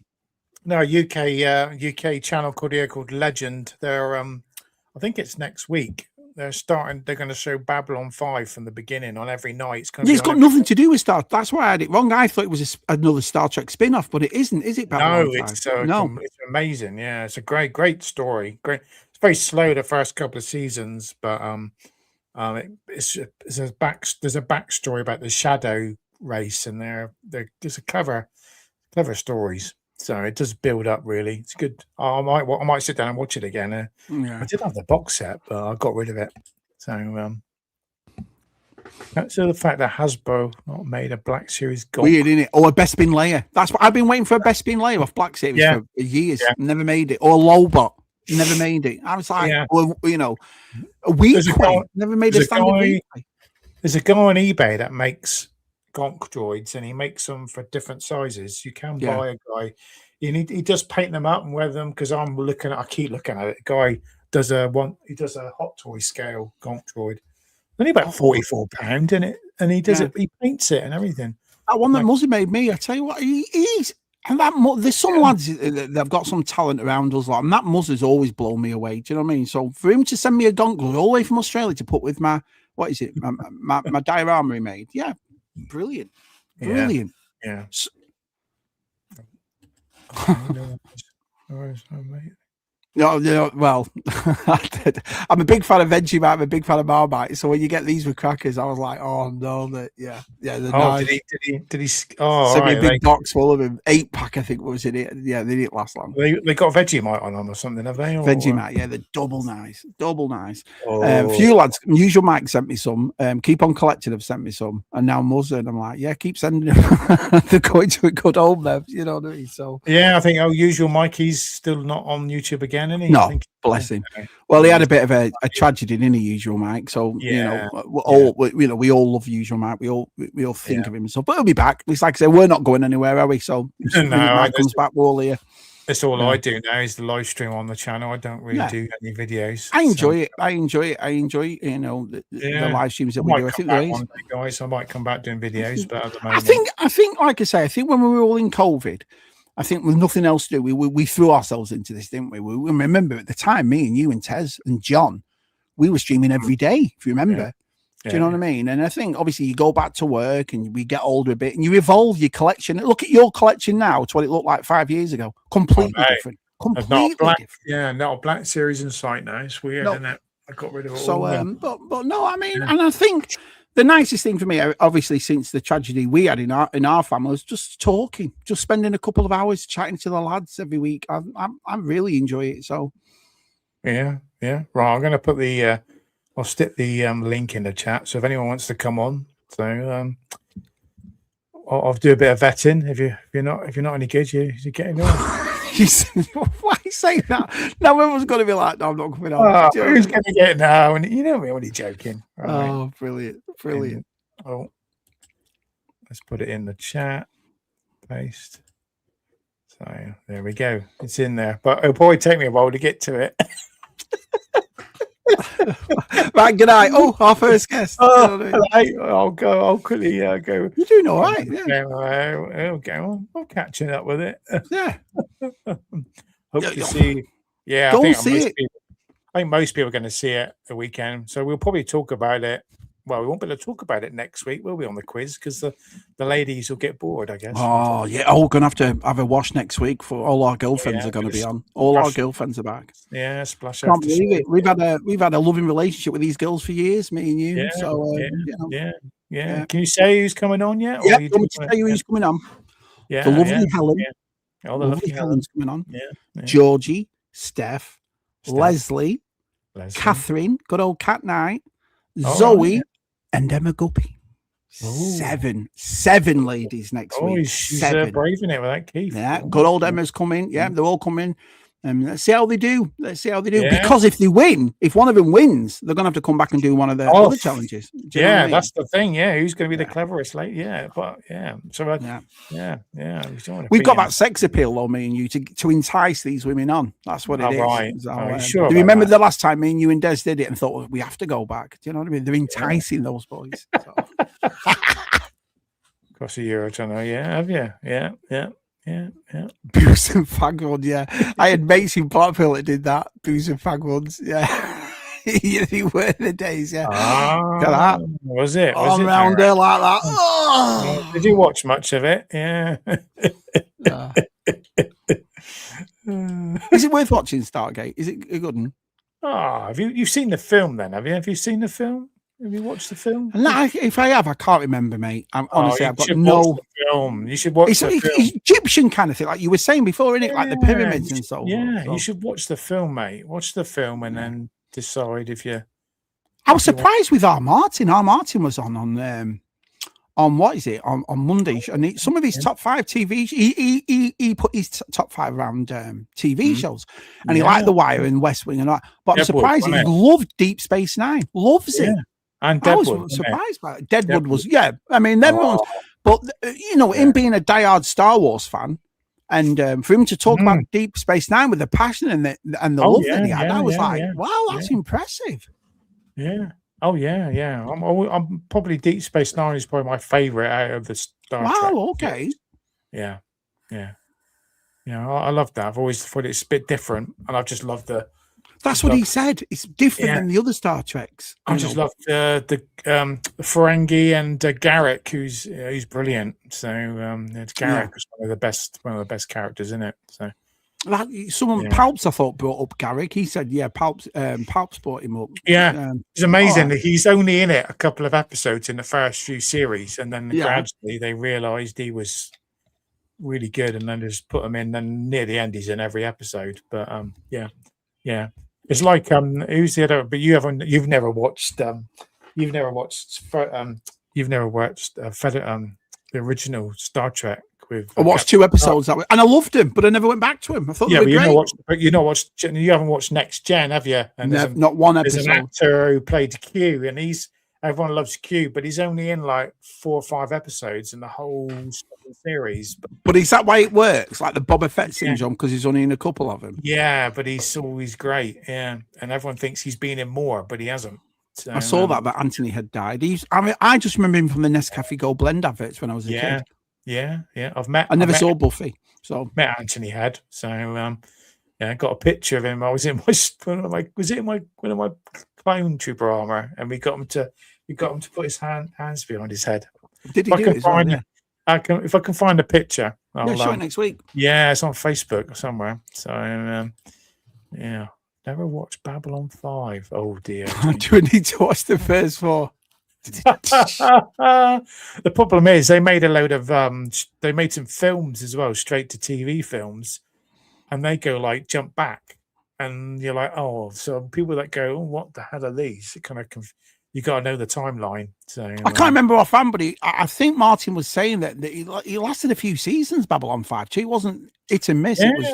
No, UK channel called Legend. They're I think it's next week. They're going to show Babylon 5 from the beginning on every night. It's got nothing to do with Star. That's why I had it wrong. I thought it was another Star Trek spin-off, but it isn't, is it? Babylon 5? No, it's amazing. Yeah, it's a great story. Great. It's very slow the first couple of seasons, but there's a backstory about the Shadow race, and there's a clever stories. So it does build up really. It's good. I might sit down and watch it again. I did have the box set, but I got rid of it. So that's the fact that Hasbro not made a Black Series Gold. Weird, isn't it? Or a Bespin Layer. That's what I've been waiting for, a Bespin Layer off Black Series for years. Never made it. Or a Lobot. Never made it. I was like, a week. Never made a standard. There's a guy on eBay that makes gonk droids, and he makes them for different sizes. You can buy a guy, and he does paint them up and wear them. Because I keep looking at it. A guy does a hot toy scale gonk droid, only about £44 in it, and he does it. He paints it and everything. That one that Muzzy made me, I tell you what, he's and there's some lads that've got some talent around us, like, and that Muzzy's always blown me away. Do you know what I mean? So for him to send me a gonk droid all the way from Australia to put with my my diorama he made, brilliant. Yeah. No, well, I'm a big fan of Vegemite. I'm a big fan of Marmite. So when you get these with crackers, I was like, oh no, they're nice. Did he? Sent me a big box full of them, 8-pack, I think was in it. Yeah, they didn't last long. They got Vegemite on them or something, have they? Vegemite, they're double nice. A few lads, Usual Mike sent me some. Keep on Collecting have sent me some, and now Muzzer, and I'm like, keep sending them. They're going to a good home, there. You know what I mean? So I think Usual Mikey's still not on YouTube again, isn't he? No, bless him. Well, he had a bit of a tragedy in Usual Mike. So we all love Usual Mike. We all think of him and stuff. But he'll be back. It's like I say, we're not going anywhere, are we? So when Mike comes back, we're all here. That's all Yeah. I do now is the live stream on the channel. I don't really do any videos. I enjoy it. I enjoy you know, the live streams that we do. I think there is. One day, guys. I might come back doing videos, but at the moment, I think, like I say, I think when we were all in COVID, I think with nothing else to do, we threw ourselves into this, didn't we? We remember at the time, me and you and Tez and John, we were streaming every day, if you remember. Do you know what I mean? And I think obviously you go back to work and we get older a bit and you evolve your collection. Look at your collection now to what it looked like 5 years ago. Completely different. Completely different. Yeah, not a black series in sight now. It's weird, isn't it? I got rid of it so, all. But no, I mean, and I think the nicest thing for me, obviously, since the tragedy we had in our family, was just talking, just spending a couple of hours chatting to the lads every week. I really enjoy it. So, yeah. Right, I'm going to put the. I'll stick the link in the chat. So if anyone wants to come on, so I'll do a bit of vetting. If you're not any good, you're getting on. Why say that? Now everyone's going to be like, "No, I'm not coming on." Oh, who's going to get now? And you know me, only joking. Right. Oh, brilliant! Oh, let's put it in the chat. Paste. So there we go. It's in there, but it'll probably take me a while to get to it. Right, good night. Oh, our first guest. I'll go. I'll quickly go. You're doing all right. Yeah. Okay, I'm catching up with it. Yeah. Hope to see. Yeah, Go see it. I think most people are going to see it the weekend, so we'll probably talk about it. Well, we won't be able to talk about it next week. We'll be on the quiz because the ladies will get bored, I guess. Oh, yeah. Oh, we're going to have a wash next week for all our girlfriends are going to be on. All our girlfriends are back. Yeah, splash. Can't believe it. We've had a loving relationship with these girls for years, me and you. Yeah, so, yeah. Can you say who's coming on yet? Yeah, I'm going to tell you who's coming on. Yeah, the lovely Helen. Yeah. The lovely Helen's coming on. Yeah. Georgie, Steph, Leslie, Catherine, good old Cat Night, Zoe, and Emma Guppy. Ooh. Seven ladies next week. She's braving it with that Keith. Yeah, good old Emma's coming. Yeah, they're all coming. Let's see how they do. Yeah. Because if they win, if one of them wins, they're going to have to come back and do one of the other challenges. Yeah, that's the thing. Yeah, who's going to be the cleverest? Like, but so we've got that sex appeal, though, me and you, to entice these women on. That's what it is. Right. So, sure. Do you remember the last time me and you and Des did it and thought, well, we have to go back? Do you know what I mean? They're enticing those boys. So. Across a year or two now, have you? Yeah. Booze and fag one, yeah. I had mates in Blackpool that did that. Booze and fag ones, yeah. They were the days, yeah. That. Was it? Around there like that. Oh. Did you watch much of it? Yeah. Is it worth watching Stargate? Is it a good one? Have you've seen the film then? Have you seen the film? Have you watched the film? No, if I have, I can't remember, mate. Honestly, I've got no film. You should watch the film. It's Egyptian kind of thing, like you were saying before, isn't it? Like the pyramids and so on. Yeah, you should watch the film, mate. Watch the film and then decide if you. I was surprised with R. Martin. R. Martin was on what is it on Monday, and some of his top 5 TV. He put his top 5 around TV shows, and he liked The Wire and West Wing and all that. But I'm surprised he loved Deep Space Nine. Loves it. And Deadwood, I was surprised by it. Deadwood was, I mean, them ones, but him being a diehard Star Wars fan, and for him to talk about Deep Space Nine with the passion and the love that he had, I was like, wow, that's impressive. Yeah. Oh yeah. I'm probably Deep Space Nine is probably my favorite out of the Star Trek. Wow. Okay. Yeah. I love that. I've always thought it's a bit different, and I've just loved the. That's what he said. It's different than the other Star Treks. I just love the Ferengi and Garrick, who's brilliant. So Garrick was one of the best characters in it. So Palps, I thought, brought up Garrick. He said, Palps brought him up. Yeah, it's amazing that he's only in it a couple of episodes in the first few series, and then gradually they realised he was really good, and then just put him in. And near the end, he's in every episode. But it's like who's the other? But you've never watched the original Star Trek. I watched 2 episodes that way, and I loved him, but I never went back to him. I thought they were great. You haven't watched Next Gen, have you? And not one episode. There's an actor who played Q, and he's everyone loves Q, but he's only in like 4 or 5 episodes in the whole series. But is that why it works? Like the Boba Fett Yeah. syndrome, because he's only in a couple of them. Yeah, but he's always great. Yeah, and everyone thinks he's been in more, but he hasn't. So, I saw that Anthony had died. I just remember him from the Nescafe Gold Blend adverts when I was a kid. Yeah. I never saw Buffy, so met Anthony Head. So yeah, I got a picture of him. I was in one of my clone trooper armor, and we got him to put his hands behind his head. Did he do it as well? Yeah. If I can find a picture, I'll show it next week. Yeah, it's on Facebook somewhere. So yeah. Never watched Babylon 5. Oh dear. Do I need to watch the first 4? The problem is they made a load of they made some films as well, straight to TV films, and they go like jump back, and you're like, oh, so people that go, oh, what the hell are these? It kind of you got to know the timeline. So I can't remember offhand, but I think Martin was saying that he lasted a few seasons. Babylon 5, too. It wasn't hit and miss. Yeah, it was,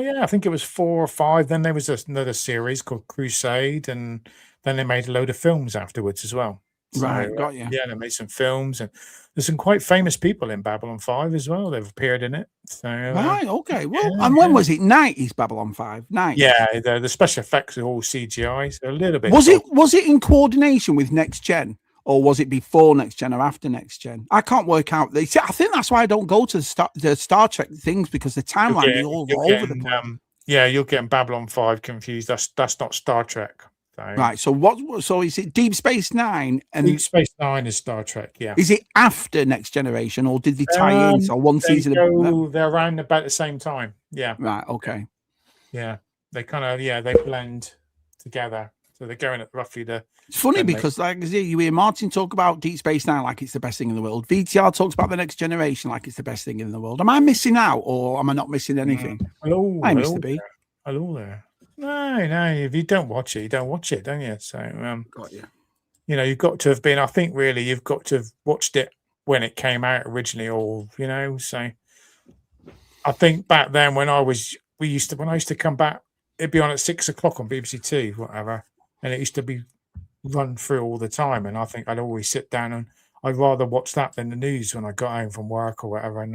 yeah. I think it was 4 or 5. Then there was another series called Crusade, and then they made a load of films afterwards as well. So, right, got you. Yeah, they made some films, and there's some quite famous people in Babylon 5 as well. They've appeared in it. So, right, okay. Well, and when was it? 90s Babylon 5? 90s. Yeah, the special effects are all CGI, so a little bit. Was it in coordination with Next Gen, or was it before Next Gen or after Next Gen? I can't work out. I think that's why I don't go to the Star Trek things, because the timeline is all over the place. Yeah, you're getting Babylon 5 confused. That's not Star Trek. So. Right. So is it Deep Space Nine? And Deep Space Nine is Star Trek. Yeah. Is it after Next Generation, or did they tie in? So one season. They're around about the same time. Yeah. Right. Okay. Yeah. They kind of they blend together. So they're going at roughly the. It's funny because you hear Martin talk about Deep Space Nine like it's the best thing in the world. VTR talks about the Next Generation like it's the best thing in the world. Am I missing out, or am I not missing anything? Hello, Mr. B. Hello there. No. If you don't watch it, you don't watch it, don't you? So, got you. You've got to have been. I think really, you've got to have watched it when it came out originally, or So, I think back then when I used to come back, it'd be on at 6 o'clock on BBC Two, whatever, and it used to be run through all the time. And I think I'd always sit down and I'd rather watch that than the news when I got home from work or whatever. And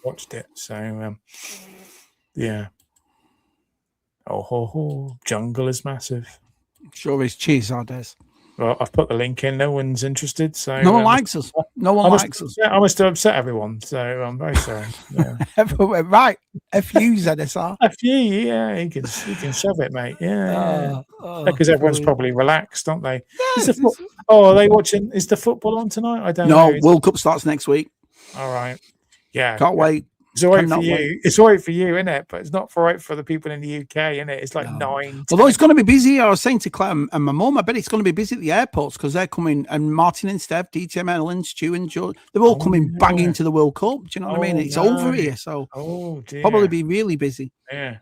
watched it. So, yeah. Oh, jungle is massive. Sure is. Cheers, Ardes. Well, I've put the link in. No one's interested. So no one likes us. No one likes us. I must have upset everyone. So I'm very sorry. Yeah. Right. F.U. ZSR. F.U. Yeah, you can shove it, mate. Yeah. Because everyone's probably relaxed, aren't they? Yeah, are they watching? Is the football on tonight? I don't know. No, World Cup starts next week. All right. Yeah. Can't wait. It's all right for you. It's all right for you, isn't it? But it's not right for the people in the UK, isn't it? It's like 9. Although it's going to be busy. I was saying to Claire and my mum, I bet it's going to be busy at the airports because they're coming. And Martin and Steph, DTM, Ellen, Stu and Joe, they're all coming banging to the World Cup. Do you know what I mean? It's over here, so probably be really busy. Yeah.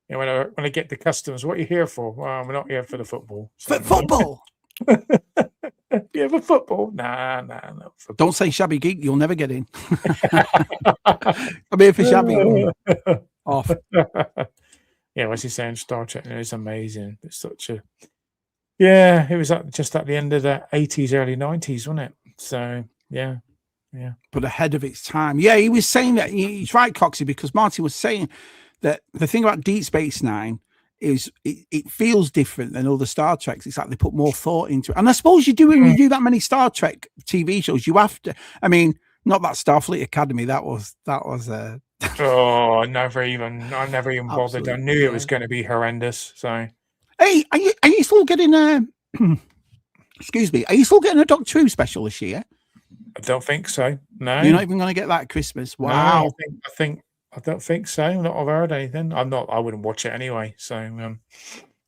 Yeah. When I get the customs, what are you here for? Well, we're not here for the football. So. For football. Yeah, for football. Nah. No, don't say shabby geek. You'll never get in. I'm here for shabby. Off. Yeah, what's he saying? Star Trek is amazing. It's such a. Yeah, it was just at the end of the 80s, early 90s, wasn't it? So yeah. But ahead of its time. Yeah, he was saying that. He's right, Coxie, because Martin was saying that the thing about Deep Space Nine is it feels different than other Star Treks. It's like they put more thought into it. And I suppose you do when you do that many Star Trek TV shows, you have to. I mean, not that Starfleet Academy. That was. Oh, I never even bothered. I knew it was going to be horrendous. So, hey, are you still getting a? Excuse me. Are you still getting a Doctor Who special this year? I don't think so. No, you're not even going to get that at Christmas. Wow. No, I don't think so. Not I've heard anything. I wouldn't watch it anyway. So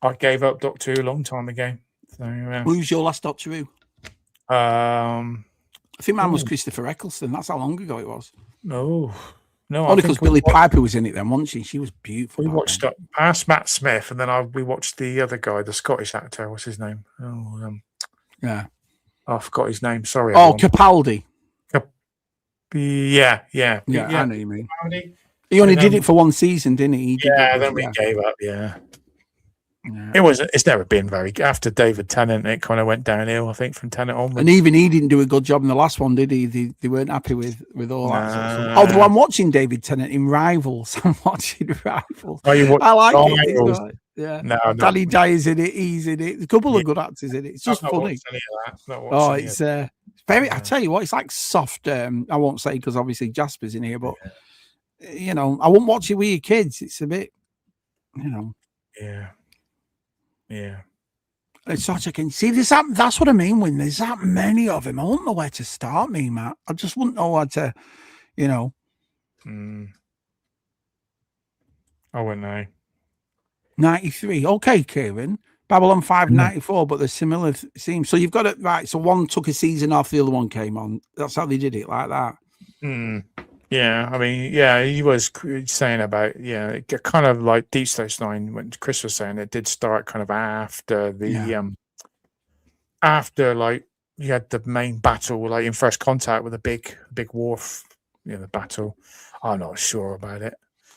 I gave up Doctor Who a long time ago. So who's your last Doctor Who? I think mine was Christopher Eccleston. That's how long ago it was. No. Only because Billie Piper was in it then, wasn't she? She was beautiful. We watched past Matt Smith, and then we watched the other guy, the Scottish actor. What's his name? Yeah. I forgot his name. Sorry. Capaldi. Yeah. I know what you mean. He only did it for one season, didn't he? Then we gave up. Yeah. It wasn't. It's never been very good. After David Tennant, it kind of went downhill. I think from Tennant onwards. And even he didn't do a good job in the last one, did he? They weren't happy with all that sort of stuff. Although I'm watching David Tennant in Rivals. I'm watching Rivals. Oh, you watch I like Rivals? it. Yeah. No, Danny Dyer's in it. He's in it. A couple of good actors in it. It's just funny. It's very. I tell you what, it's like soft. I won't say because obviously Jasper's in here, but you know, I wouldn't watch it with your kids. It's a bit, you know. Yeah. It's such a can see this. That's what I mean when there's that many of them. I wouldn't know where to start, me, Matt. I just wouldn't know how to, you know. I wouldn't know. 93. Okay, Kieran. Babylon 5, 94, but there's similar themes. So you've got it right. So one took a season off, the other one came on. That's how they did it, like that. Yeah, I mean, he was saying about, it kind of like Deep Space Nine, when Chris was saying it did start kind of after the, after like you had the main battle, like in First Contact with a big wharf, the battle. I'm not sure about it.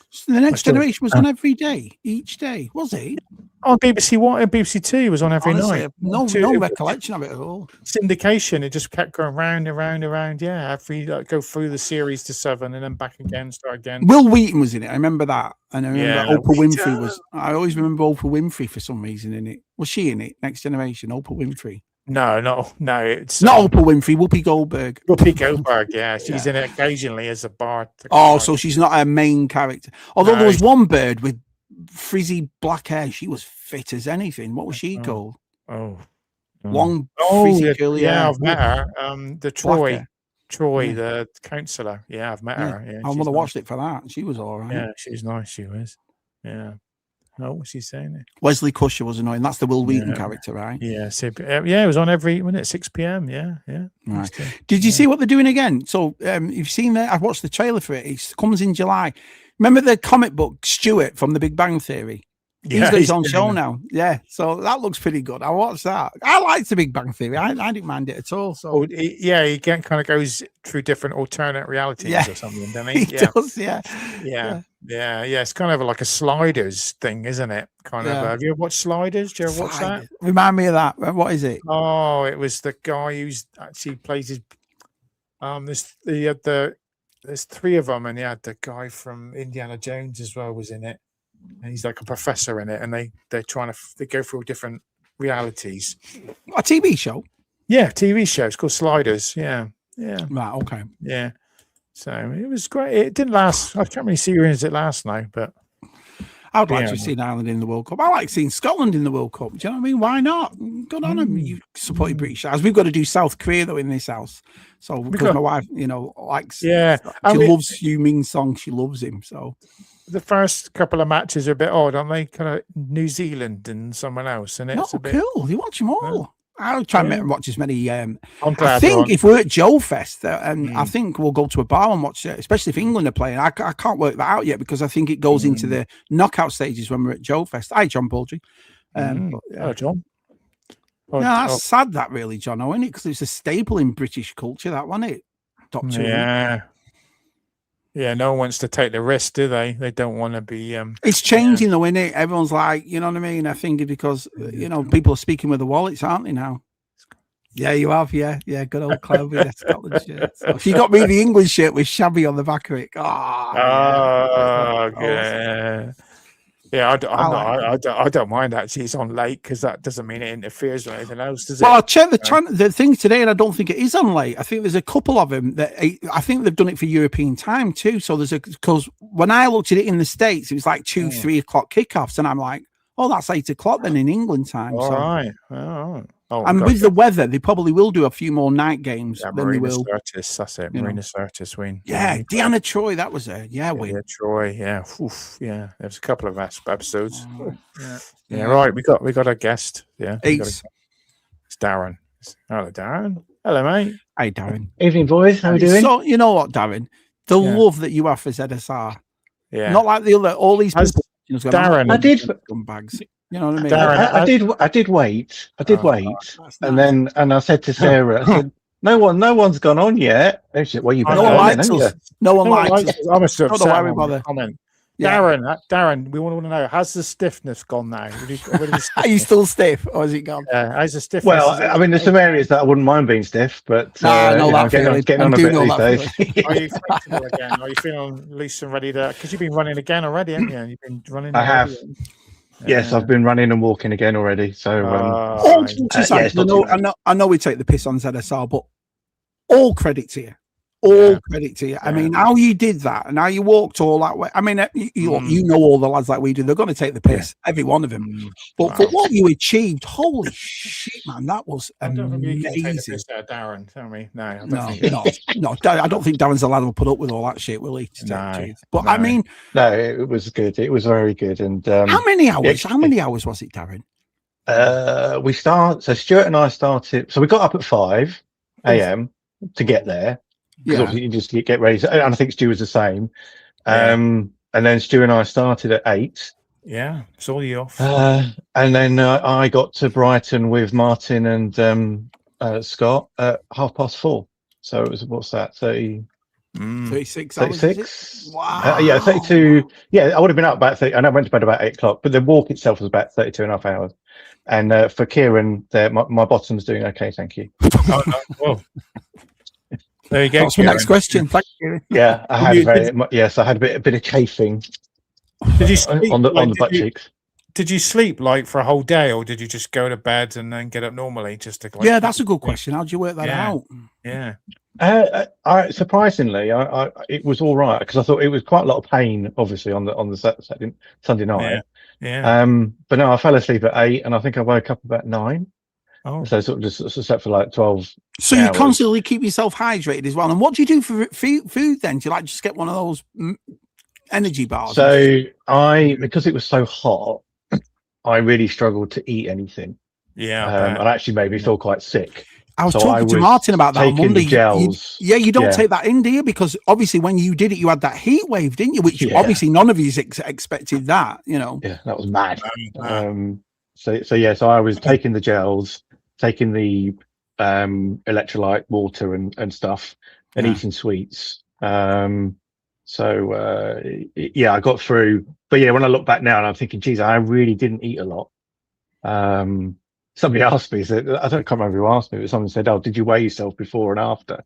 So the Next Generation was on every day, each day, was it? On BBC One and BBC Two was on every night. No recollection of it at all. Syndication, it just kept going round and round and round. Yeah, every go through the series to 7 and then back again, start again. Will Wheaton was in it. I remember that, and I remember Oprah Winfrey was. I always remember Oprah Winfrey for some reason in it. Was she in it? Next Generation, Oprah Winfrey. No, it's not Oprah Winfrey. Whoopi Goldberg. Whoopi Goldberg, yeah, she's in it occasionally as a bar. So she's not a main character. Although there was one bird with frizzy black hair. She was fit as anything. What was she called? Long frizzy curly hair. Yeah, I've met her. The Troy, the counsellor. Yeah, I've met her. Yeah, I would have watched it for that. She was all right. Yeah, she's nice. She was. Yeah. Oh, what's she saying? Wesley Crusher was annoying. That's the Will Wheaton character, right? Yeah. So, it was on every 6 p.m. Yeah. Right. Did you see what they're doing again? So, you've seen that? I've watched the trailer for it. It comes in July. Remember the comic book Stuart from The Big Bang Theory? He's on show now. Yeah, so that looks pretty good. I watched that. I liked The Big Bang Theory. I didn't mind it at all. So he kind of goes through different alternate realities or something, doesn't he? He does. Yeah. It's kind of like a Sliders thing, isn't it? Kind of. Have you ever watched Sliders? Do you ever watch that? Remind me of that. What is it? Oh, it was the guy who's actually plays his. There's 3 of them, and he had the guy from Indiana Jones as well was in it. And he's like a professor in it, and they're trying to go through different realities. A TV show? Yeah, TV show. It's called Sliders. Yeah. Right. Okay. Yeah. So it was great. It didn't last. I can't really see where it lasts now, but I would like to have seen Ireland in the World Cup. I like seeing Scotland in the World Cup. Do you know what I mean? Why not? Good on them. You support your British house. We've got to do South Korea though in this house. So because my wife, likes. Yeah, she loves Yu Ming Song. She loves him. So the first couple of matches are a bit odd, aren't they? Kind of New Zealand and someone else, and it's a bit cool. You watch them all. I'll try and watch as many. I'm glad I think if we're at Joe Fest, I think we'll go to a bar and watch it, especially if England are playing. I can't work that out yet because I think it goes into the knockout stages when we're at Joe Fest. Hi, John Baldry. Hello, John. That's sad, that really, John, isn't it? Because it's a staple in British culture, that wasn't it? Doctor. Yeah, no one wants to take the risk, do they? They don't want to be. It's changing, though, isn't it? Everyone's like, you know what I mean? I think because, people are speaking with the wallets, aren't they now? Yeah, you have. Yeah. Good old Clover Scotland shirt. So she got me the England shirt with shabby on the back of it. Yeah, I don't mind actually. It's on late because that doesn't mean it interferes with anything else, does it? Well, I checked the things today, and I don't think it is on late. I think there's a couple of them that I think they've done it for European time too. So because when I looked at it in the States, it was like 2-3 o'clock kickoffs, and I'm like, oh, that's 8 o'clock then in England time. All right. And with the weather, they probably will do a few more night games than they will. Marina Sirtis, that's it. Marina Sirtis win. Yeah, Deanna Troi, that was her. Yeah, win. Yeah, Troy. Yeah, there was a couple of episodes. Right. We got a guest. Yeah, it's Darren. Hello, Darren. Hello, mate. Hey, Darren. Evening, boys. How are you doing? So you know what, Darren? The love that you have for ZSR. Yeah. Not like all these people. Darren, I did. Bags. You know what I mean? Darren, I did wait, and then I said to Sarah, I said, no one's gone on yet. She said, well, you've been no one likes us. No one likes us. I must have don't worry about the comment. Darren, we want to know, has the stiffness gone now? Are you still stiff, or is it gone? How's the stiffness? Well, I mean, there's some areas that I wouldn't mind being stiff, but I'm getting on a bit these days. Are you flexible again? Are you feeling loose and ready to? Because you've been running again already, haven't you? You've been running. I have. Yes, I've been running and walking again already. So, I know we take the piss on ZSR, but all credit to you. All credit to you. I mean, how you did that and how you walked all that way. I mean, you know all the lads like we do. They're going to take the piss, every one of them. But for what you achieved, holy shit, man, that was amazing. Darren, tell me. No, I don't think Darren's allowed to put up with all that shit, will he? But I mean, no, it was good. It was very good. And how many hours? How many hours was it, Darren? So Stuart and I started. So we got up at 5 a.m. to get there. Because you just get ready. And I think Stu was the same. And then Stu and I started at 8. Yeah, saw you off. And then I got to Brighton with Martin and Scott at 4:30. So it was, what's that, 36 36? Wow. 32. Yeah, I would have been up about 30. And I went to bed about 8 o'clock. But the walk itself was about 32 and a half hours. And for Kieran, my bottom's doing okay, thank you. There you go. That's the next question. Thank you. Yeah, I had a bit of chafing. Did you sleep on the butt cheeks? Did you sleep like for a whole day, or did you just go to bed and then get up normally? Just to that's a good question. How did you work that out? Yeah. I surprisingly, it was all right because I thought it was quite a lot of pain, obviously on the Sunday night. Yeah. But no, I fell asleep at 8, and I think I woke up about 9. Oh. So sort of just slept for like 12. So you constantly keep yourself hydrated as well. And what do you do for food then? Do you like just get one of those energy bars? So because it was so hot, I really struggled to eat anything. Yeah. And actually made me feel quite sick. I was talking to Martin about that on Monday. Gels. You don't take that in, do you? Because obviously when you did it, you had that heat wave, didn't you? Which obviously none of you expected that, you know. Yeah, that was mad. So I was taking the gels, taking the electrolyte water and stuff, and eating sweets. I got through. But yeah, when I look back now and I'm thinking, geez, I really didn't eat a lot. Somebody asked me, I can't remember who asked me, but someone said, "Oh, did you weigh yourself before and after?"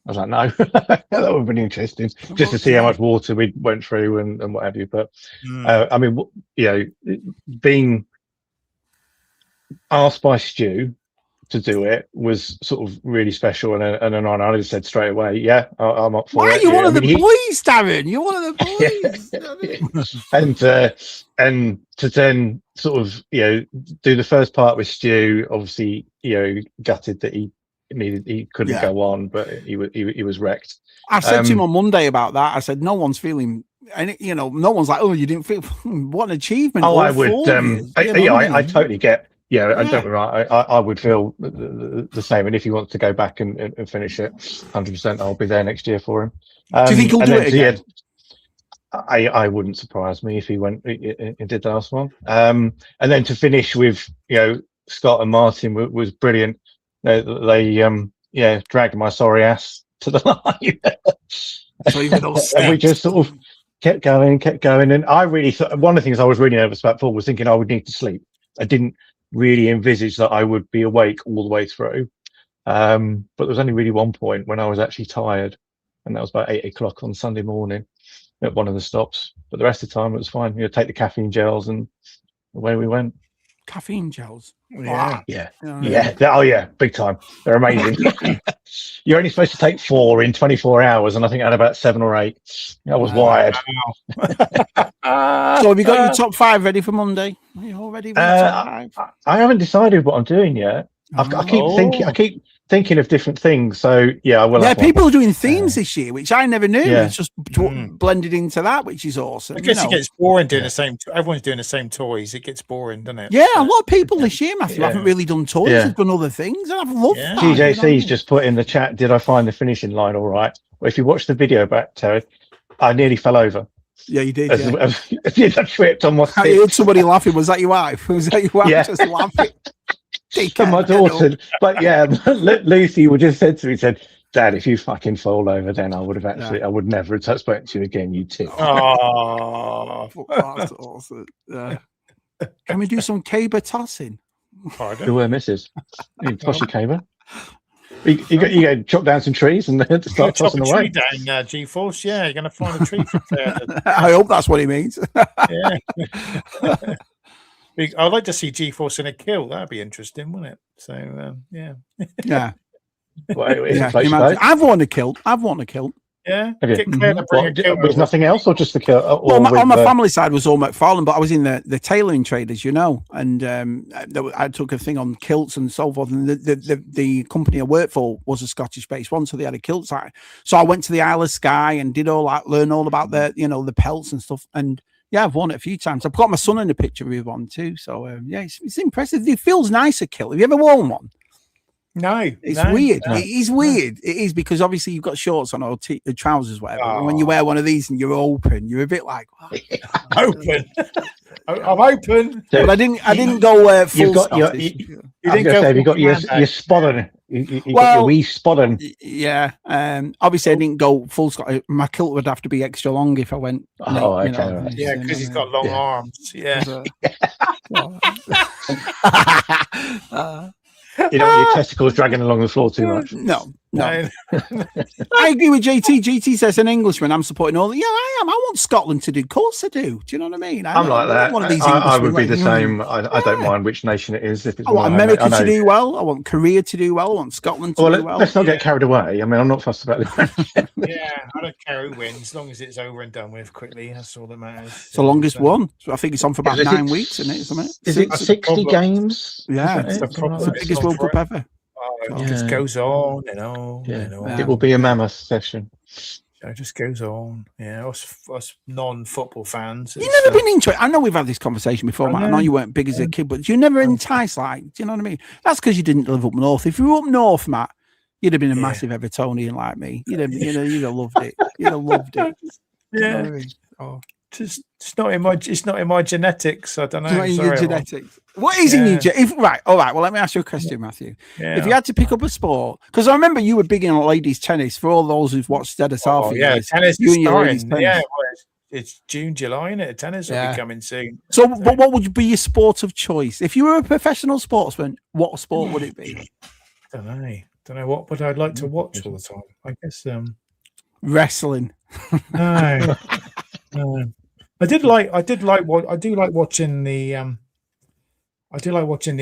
I was like, "No." That would have been interesting, just to see how much water we went through and what have you. But I mean, being asked by Stu to do it was sort of really special, and an honor. I just said straight away, "Yeah, I'm up for it." Why are you one of the boys, Darren? You're one of the boys. And to then sort of do the first part with Stu, obviously gutted that he couldn't go on, but he was wrecked. I said to him on Monday about that. I said no one's feeling. And no one's like, "Oh, you didn't feel." What an achievement! Oh, I would. I totally get. Yeah, I don't. I would feel the same. And if he wants to go back and finish it, 100%, I'll be there next year for him. Do you think he'll do it again? I wouldn't surprise me if he went and did the last one. And then to finish with, Scott and Martin was brilliant. They dragged my sorry ass to the line. And we just sort of kept going. And I really thought, one of the things I was really nervous about was thinking I would need to sleep. I didn't really envisage that I would be awake all the way through. But there was only really one point when I was actually tired, and that was about 8 o'clock on Sunday morning at one of the stops. But the rest of the time it was fine. Take the caffeine gels, and away we went. Caffeine gels? Wow. Yeah. Oh yeah, big time. They're amazing. You're only supposed to take 4 in 24 hours, and I think I had about 7 or 8. I was wired. So have you got your top 5 ready for Monday? Are you all ready for top 5? I haven't decided what I'm doing yet. I keep thinking of different things. So I will. Yeah, people are doing themes this year, which I never knew. It's just blended into that, which is awesome. I guess it gets boring doing the same. Everyone's doing the same toys. It gets boring, doesn't it? Yeah, a lot of people this year, Matthew, haven't really done toys. They've done other things, and I've loved that. GJC's just put in the chat, did I find the finishing line all right? Well, if you watch the video back, Terry, I nearly fell over. Yeah, you did. I tripped on my stick. I heard somebody laughing. Was that your wife? Was that your wife just laughing? For my daughter, but Lucy just said to me, Dad, if you fucking fall over, then I would have I would never have spoken to you again, you tit. Oh, That's awesome. Can we do some caber tossing? Who were misses? You toss your caber. You go chop down some trees and then start tossing away. Tree down, G-Force. Yeah, you're going to find a tree from there. I hope that's what he means. Yeah. I'd like to see G-Force in a kill. That'd be interesting, wouldn't it? So, yeah. Yeah. Well, I've won a kilt. Yeah. With nothing else, or just the kilt? Well, on my family side was all McFarlane, but I was in the tailoring trade, as you know, and I took a thing on kilts and so forth. And the company I worked for was a Scottish-based one, so they had a kilt side. So I went to the Isle of Skye and did all that, learn all about the pelts and stuff. And yeah, I've worn it a few times. I've got my son in a picture with one too. So yeah, it's impressive. It feels nice, a kilt. Have you ever worn one? No, it's weird. No. It is weird. It is, because obviously you've got shorts on or trousers, whatever. And when you wear one of these and you're open, you're a bit like open. I'm open, but I didn't go full. You've got your spot on. You got your wee spot on. Yeah. Obviously I didn't go full Scott. My kilt would have to be extra long if I went. Okay. Yeah, because he's got long arms. Yeah. You don't want your testicles dragging along the floor too much. No. I agree with JT. JT says, an Englishman, I'm supporting all. Yeah, I am. I want Scotland to do. Of course I do. Do you know what I mean? I'm like that. One of these I would be the same. I don't mind which nation it is. If it's I want America to do well. I want Korea to do well. I want Scotland to do well. Let's not get carried away. I mean, I'm not fussed about the Yeah, I don't care who wins, as long as it's over and done with quickly. That's all that matters. It's the longest one. So I think it's on for about 9 weeks, isn't it? Is it 60 games? Yeah, it's the biggest World Cup ever. It just goes on and on and on. It will be a mammoth session. It just goes on. Yeah, us non-football fans. You've never been into it. I know we've had this conversation before, Matt. I know you weren't big as a kid, but you never enticed, like, do you know what I mean? That's because you didn't live up north. If you were up north, Matt, you'd have been a massive Evertonian like me. You'd have loved it. You'd have loved it. Yeah. You know what I mean? It's not in my genetics. I don't know. It's not in your genetics. What is in your genetics? Right. All right. Well, let me ask you a question, Matthew. Yeah. If you had to pick up a sport, because I remember you were big in ladies tennis. For all those who've watched ZSR, tennis is starting. Yeah, it's June, July, isn't it? Tennis will be coming soon. So, but what would be your sport of choice if you were a professional sportsman? What sport would it be? Don't know what, but I'd like to watch all the time. I guess wrestling. No. I do like watching the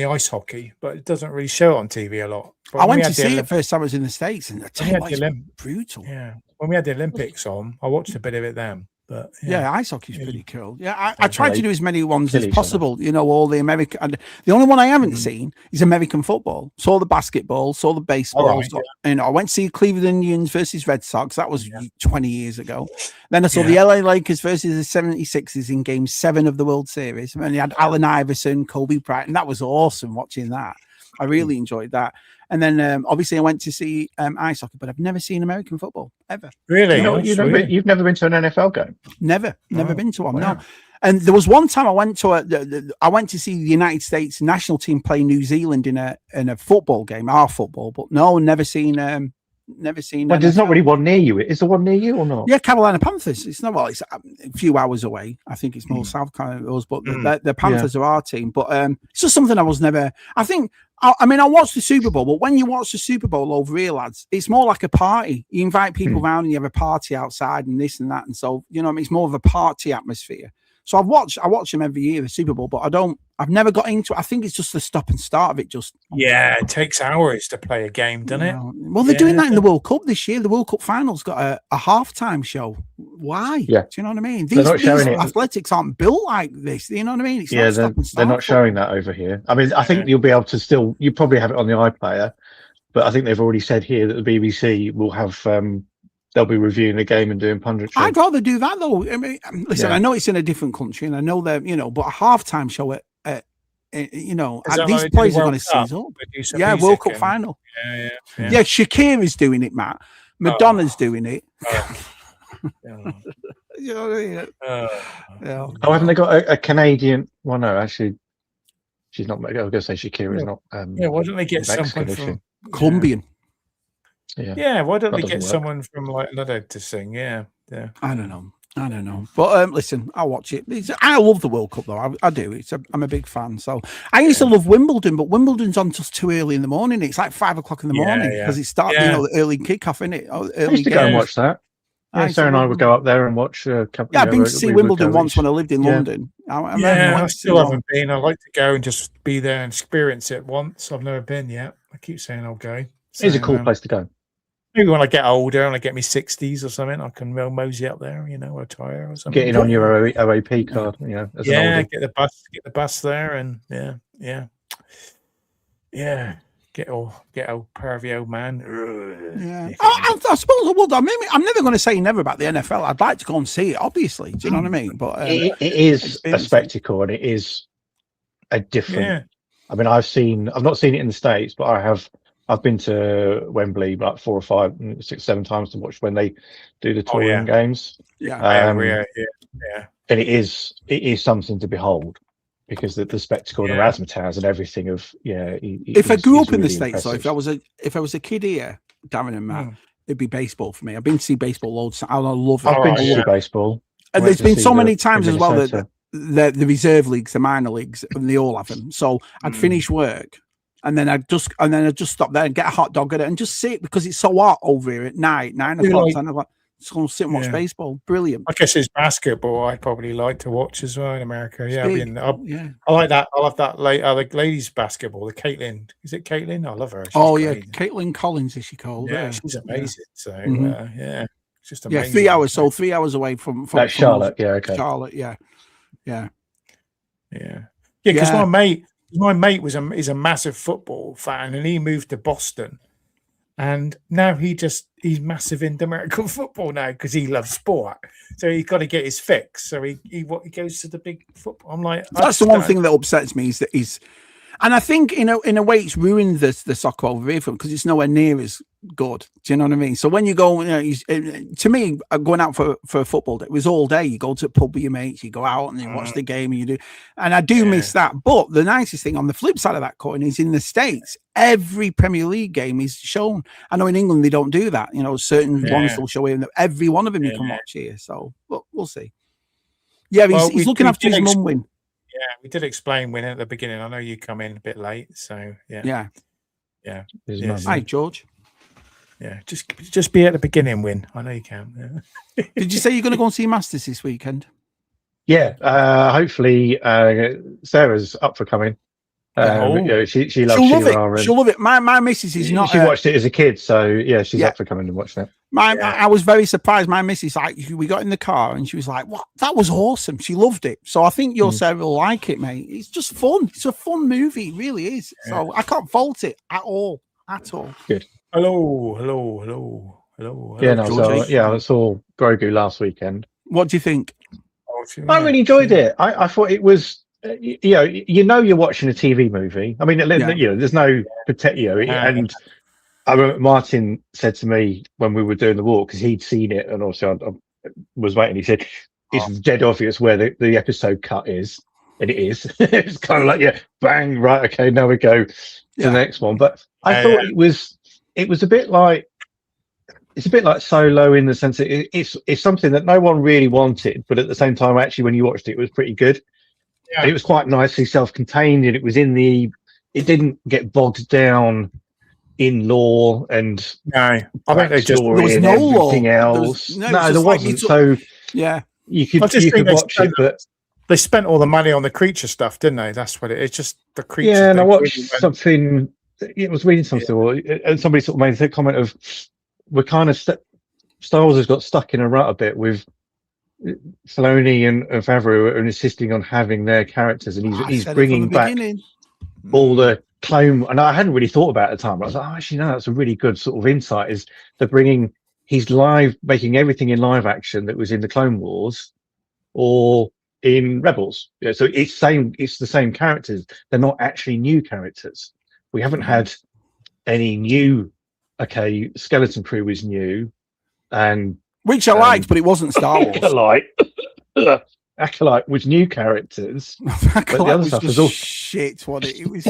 ice hockey, but it doesn't really show on TV a lot. But I went to see it first time I was in the States, and it's brutal. Yeah, when we had the Olympics on, I watched a bit of it then. But ice hockey's pretty cool. Yeah, I tried to do as many ones as possible. You know, all the American. And the only one I haven't seen is American football. Saw the basketball, saw the baseball. I went to see Cleveland Indians versus Red Sox. That was 20 years ago. Then I saw the LA Lakers versus the 76ers in Game 7 of the World Series. And you had Allen Iverson, Kobe Bryant, and that was awesome watching that. I really enjoyed that. And then obviously I went to see ice hockey, but I've never seen American football ever. Really? You've never been to an NFL game? Never been to one. Wow. No. And there was one time I went to see the United States national team play New Zealand in a football game, our football. But no, never seen. Well, there's not really one near you. Is there one near you or not? Yeah, Carolina Panthers. It's not. Well, it's a few hours away. I think it's more South Carolina, but the Panthers are our team. But it's just something I was never. I mean, I watched the Super Bowl, but when you watch the Super Bowl over here, lads, it's more like a party. You invite people around and you have a party outside and this and that. And so, you know, it's more of a party atmosphere. So I watch them every year, the Super Bowl, but I've never got into it. I think it's just the stop and start of it. It takes hours to play a game, doesn't it? Well, they're doing that in the World Cup this year. The World Cup final's got a halftime show. Why? Yeah. Do you know what I mean? These athletics aren't built like this. You know what I mean? It's they're not showing that over here. I mean, I think you'll be able to you probably have it on the iPlayer, but I think they've already said here that the BBC will have they'll be reviewing the game and doing punditry. I'd rather do that though. I mean, listen, I know it's in a different country, and I know that but a halftime show at these players are going to seize up. Yeah, World Cup final. Yeah, Shakira's doing it, Matt. Madonna's doing it. You know what I mean? Oh, haven't they got a Canadian? Well, no, actually, she's not. I was going to say Shakira's not. Why don't they get someone from Colombian? Yeah, why don't That they doesn't get work. someone from like Ludlow to sing? Yeah. I don't know. But listen, I'll watch it. I love the World Cup though. I do. I'm a big fan. So I used to love Wimbledon, but Wimbledon's on just too early in the morning. It's like 5 o'clock in the morning because it starts, the early kickoff, isn't it? I used to go and watch that. Yeah, Sarah and I would go up there and watch a couple. Yeah, I've been to see Wimbledon once when I lived in London. I still haven't been. I'd like to go and just be there and experience it once. I've never been yet. I keep saying I'll go. So, it's a cool place to go. Maybe when I get older and I get me 60s or something, I can mosey up there, retire or something. Get in on your OAP card, as an get the bus there, and get old pervy old man. Yeah, I suppose I would. I'm never going to say never about the NFL. I'd like to go and see it, obviously. Do you know what I mean? But it is a spectacle, and it is a different. Yeah. I mean, I've not seen it in the States, but I've been to Wembley like 4 or 5, 6, 7 times to watch when they do the touring games. Yeah. And it is something to behold because the spectacle and the razzmatazz and everything of If I grew up in the States, so if I was a kid here, Darren and Matt, it'd be baseball for me. I've been to see baseball loads. I love it. I've been to see baseball. And there's been so many times as well that the reserve leagues, the minor leagues, and they all have them. So I'd finish work. And then I'd just stop there and get a hot dog at it and just sit because it's so hot over here at night, 9 o'clock. And I'm like, just going to sit and watch baseball. Brilliant. I guess it's basketball I'd probably like to watch as well in America. Yeah, I like that. I love that the ladies basketball. The Caitlin, is it Caitlin? I love her. She's great. Caitlin Collins is she called? Yeah, she's amazing. So it's just amazing. Yeah, 3 hours. So 3 hours away from Charlotte. Yeah, okay. Charlotte. Yeah. Because my mate is a massive football fan, and he moved to Boston, and now he's massive into American football now because he loves sport. So he's got to get his fix. So he goes to the big football. I'm like, that's the one thing that upsets me is that and I think in a way it's ruined the soccer over here because it's nowhere near as good. Do you know what I mean? So when you go, to me, going out for a football day, it was all day. You go to a pub with your mates, you go out and you watch the game, and you do. And I do miss that. But the nicest thing on the flip side of that coin is in the States, every Premier League game is shown. I know in England they don't do that. Certain ones will show in every one of them you can watch here. So we'll see. Yeah, he's looking after his mum win. Yeah, we did explain winning at the beginning. I know you come in a bit late, so yeah. Hi, George. Yeah, just be at the beginning, win. I know you can. Yeah. Did you say you're going to go and see Masters this weekend? Yeah, hopefully Sarah's up for coming. She loves She-Ra. She'll love it. My missus is not. She watched it as a kid, so yeah, she's up for coming and watching it. I was very surprised. My missus, we got in the car and she was like, "What? That was awesome." She loved it. So I think your Sarah will like it, mate. It's just fun. It's a fun movie, it really is. Yeah. So I can't fault it at all. Good. Hello. Yeah, I saw Grogu last weekend. What do you think? I really enjoyed it. I thought it was. You're watching a TV movie. I mean, there's no and I remember Martin said to me when we were doing the walk because he'd seen it, and also I was waiting. He said it's dead obvious where the episode cut is, and it is. It's kind of like bang, right, okay, now we go to the next one. But I thought it was a bit like. It's a bit like Solo in the sense that it's something that no one really wanted, but at the same time, actually, when you watched it, it was pretty good. Yeah. It was quite nicely self-contained, and it was it didn't get bogged down in lore and I think there was no everything else. There wasn't. So you could watch it, but they spent all the money on the creature stuff, didn't they? That's what it's just the creature. Yeah, and I watched something. It was reading something, and somebody sort of made the comment of, "We're kind of Star Wars has got stuck in a rut a bit with." Filoni and Favreau are insisting on having their characters, and he's bringing back all the clone. And I hadn't really thought about it at the time. But I was like, actually, no, that's a really good sort of insight. Is they're he's making everything in live action that was in the Clone Wars or in Rebels. Yeah, so it's the same characters. They're not actually new characters. We haven't had any new. Okay, Skeleton Crew was new, and. Which I liked, but it wasn't Star Wars. Acolyte was new characters. That But the other was stuff just was all shit. What it was.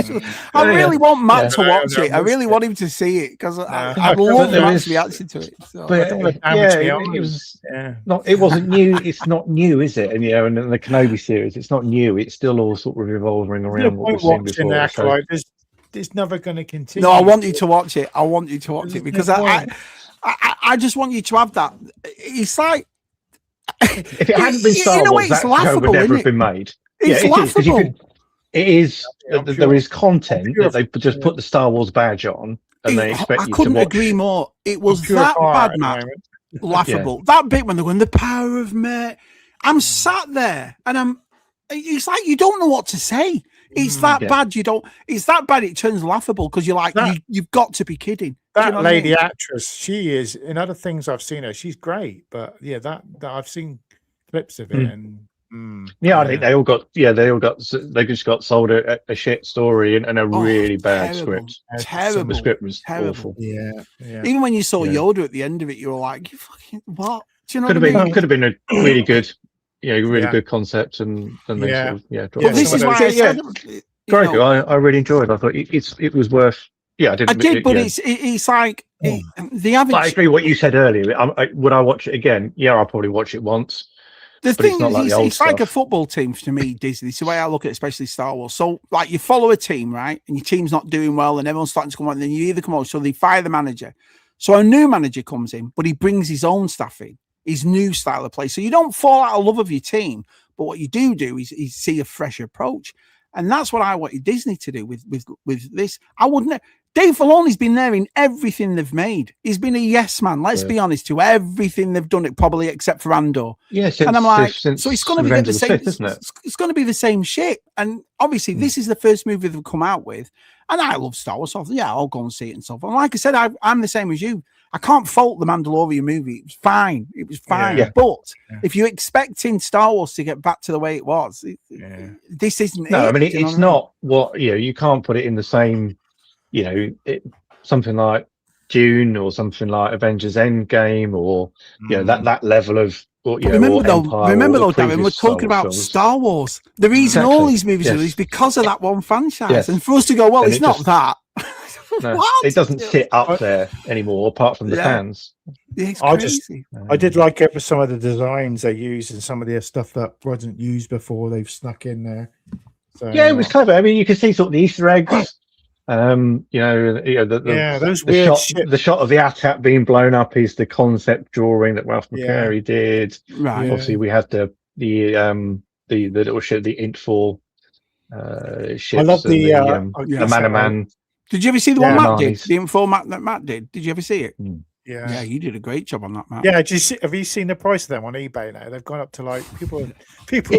I really want Matt to watch it. I really want him to see it because I love Matt's reaction to it. So. But it was not. It wasn't new. It's not new, is it? And and the Kenobi series, it's not new. It's still all sort of revolving around what we've seen before. Acolyte, it's never going to continue. No, I want you to watch it. I want you to watch it because I just want you to have that. It's like if it hadn't been Star Wars, that show would never have been made. It's laughable. It is. There is content that they just put the Star Wars badge on, and they expect you to watch. I couldn't agree more. It was that bad, Matt. Laughable. That bit when they're going, the power of mate. I'm sat there, and it's like you don't know what to say. It's that bad. It's that bad. It turns laughable because you're like, you've got to be kidding. That lady actress, she is in other things I've seen her. She's great, but that I've seen clips of it, and I think they just got sold a shit story and a really bad script. Terrible. The script was terrible. Awful. Yeah. Even when you saw Yoda at the end of it, you were like, you fucking what? Do you know could have been a really good. Good concept, and then they sort of But this is why I said, very good. I really enjoyed it. I thought it was worth. Yeah, I did. But it's like the average. I agree with what you said earlier. Would I watch it again? Yeah, I'll probably watch it once. The thing is, it's like a football team to me, Disney. It's the way I look at it, especially Star Wars. So, like, you follow a team, right? And your team's not doing well, and everyone's starting to come on, and then you either come on, so they fire the manager. So a new manager comes in, but he brings his own stuff in. His new style of play. So you don't fall out of love of your team, but what you do is see a fresh approach. And that's what I wanted Disney to do with this. I wouldn't. Dave Filoni's been there in everything they've made. He's been a yes man. Let's be honest, to everything they've done it, probably except for Andor. Yes, and I'm like, so it's going to be the same, isn't it? It's going to be the same shit. And obviously, this is the first movie they've come out with. And I love Star Wars, so I'll go and see it and so forth. And like I said, I'm the same as you. I can't fault the Mandalorian movie. It was fine. Yeah. But if you're expecting Star Wars to get back to the way it was, this isn't. No, I mean it's not what you can't put it in the same. Something like Dune or something like Avengers Endgame or that level of. Remember though, Darren, we're talking about Star Wars. The reason all these movies are is because of that one franchise, and for us to go, well, it's not that. No, it doesn't sit up there anymore, apart from the fans. It's I did like it for some of the designs they used and some of the stuff that wasn't used before. They've snuck in there. So, it was clever. I mean, you can see sort of the Easter eggs. Those weird the shot of the AT-AT being blown up is the concept drawing that Ralph McQuarrie did. Right. Obviously, we had the little ship, the Int4 ships. I love the Manaman. Did you ever see the one Matt did? The info that Matt did? Did you ever see it? Yeah, you did a great job on that, Matt. Yeah, have you seen the price of them on eBay now? They've gone up to like people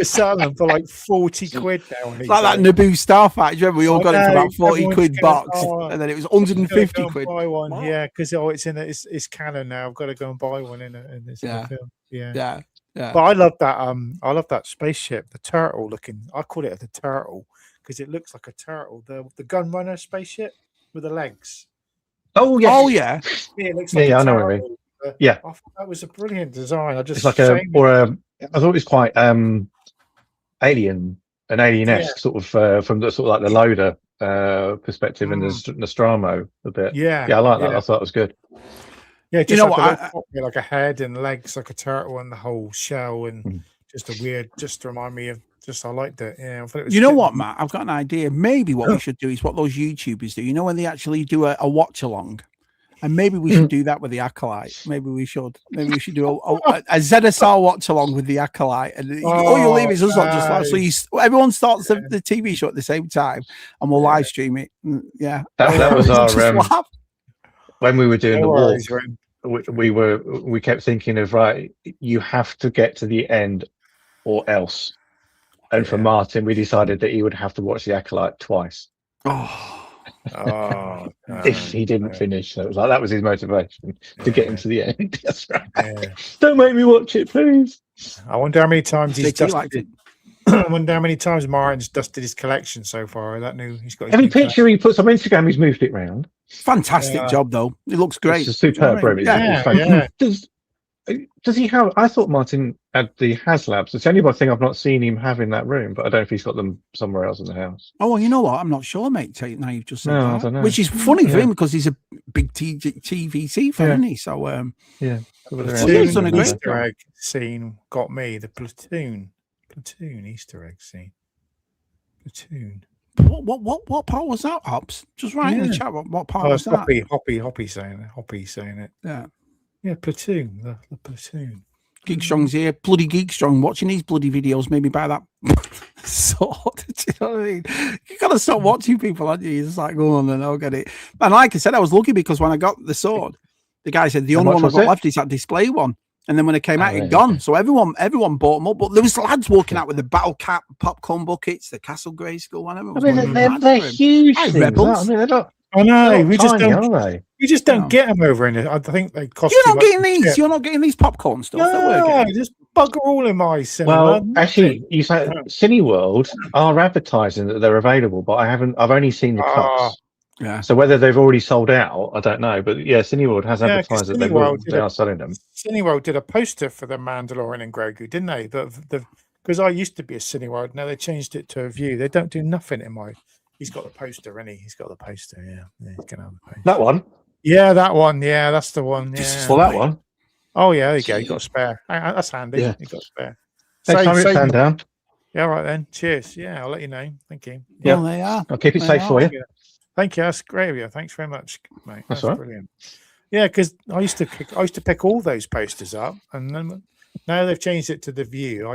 are selling them for like 40 quid now. It's like that Naboo Starfighter. Remember, we all got it for about 40 quid box, and then it was 150 quid. Buy one, because it's canon now. I've got to go and buy one in this film. Yeah. But I love that. I love that spaceship, the turtle looking. I call it the turtle because it looks like a turtle. The gun runner spaceship with the legs. Oh yeah. It looks like I know what I mean. Yeah, I thought that was a brilliant design. It's like I thought it was quite alien-esque sort of from the sort of like the Loader perspective and the Nostromo a bit. Yeah, I like that. I thought it was good. Yeah, just like a head and legs like a turtle and the whole shell and just to remind me of. I liked it. Yeah, I thought it was what, Matt? I've got an idea. Maybe what we should do is what those YouTubers do. When they actually do a watch along, and maybe we should do that with the Acolyte. Maybe we should do a ZSR watch along with the Acolyte, and all you leave is us not just like so. Everyone starts the TV show at the same time, and we'll live stream it. Yeah, that was our when we were doing the walk. We kept thinking of you have to get to the end, or else. And for Martin, we decided that he would have to watch The Acolyte twice. If he didn't finish. So it was like that was his motivation to get him to the end. That's right. Yeah. Don't make me watch it, please. I wonder how many times he's dusted. I wonder how many times Martin's dusted his collection so far. He's got every picture he puts on Instagram, he's moved it round. Fantastic job, though. It looks great. It's a superb. Does he have? I thought Martin had the HasLabs. It's the only thing I've not seen him have in that room, but I don't know if he's got them somewhere else in the house. Oh, well, you know what? I'm not sure, mate. Now you've just said No, that. I don't know. Which is funny for him because he's a big TVC fan, isn't he? So, yeah. Platoon done a great Easter egg scene got me. The platoon Easter egg scene. Platoon. What part was that, Hops? Just write in the chat. What part was that? Hoppy saying it. Yeah, platoon. The platoon. Geek Strong's here. Bloody Geek Strong watching these bloody videos made me buy that sword. Do you know what I mean? You gotta stop watching people, aren't you? You're just like, go on, and I'll get it. And like I said, I was lucky because when I got the sword, the guy said the only one I got left is that display one. And then when it came out, it'd gone. So everyone bought them up. But there was lads walking out with the battle cap popcorn buckets, the Castle Grayskull, whatever. I mean, they're huge things. Rebels. I mean, they're not. I know. We just don't. We just don't get them over in it. I think they cost. You're not getting these. You're not getting these popcorn stuff. No, just bugger all in my cinema. Well, actually, you say Cineworld are advertising that they're available, but I've only seen the tops. Yeah. So whether they've already sold out, I don't know. But yeah, Cineworld has advertised that they are selling them. Cineworld did a poster for the Mandalorian and Grogu, didn't they? Because I used to be a Cineworld. Now they changed it to a View. They don't do nothing in my. He's got the poster, isn't he? He's got the poster. Yeah, he's gonna have the poster. That one. Yeah, that one. Yeah, that's the one. Yeah. Well, that one. Oh yeah, there you go. You got a spare. That's handy. Yeah. You got a spare. Next time you stand down. Yeah, right then. Cheers. Yeah, I'll let you know. Thank you. Yeah, well, they are. I'll keep it safe for you. Yeah. Thank you. That's great of you. Thanks very much, mate. That's right. Brilliant. Yeah, because I used to pick all those posters up, and then now they've changed it to the View.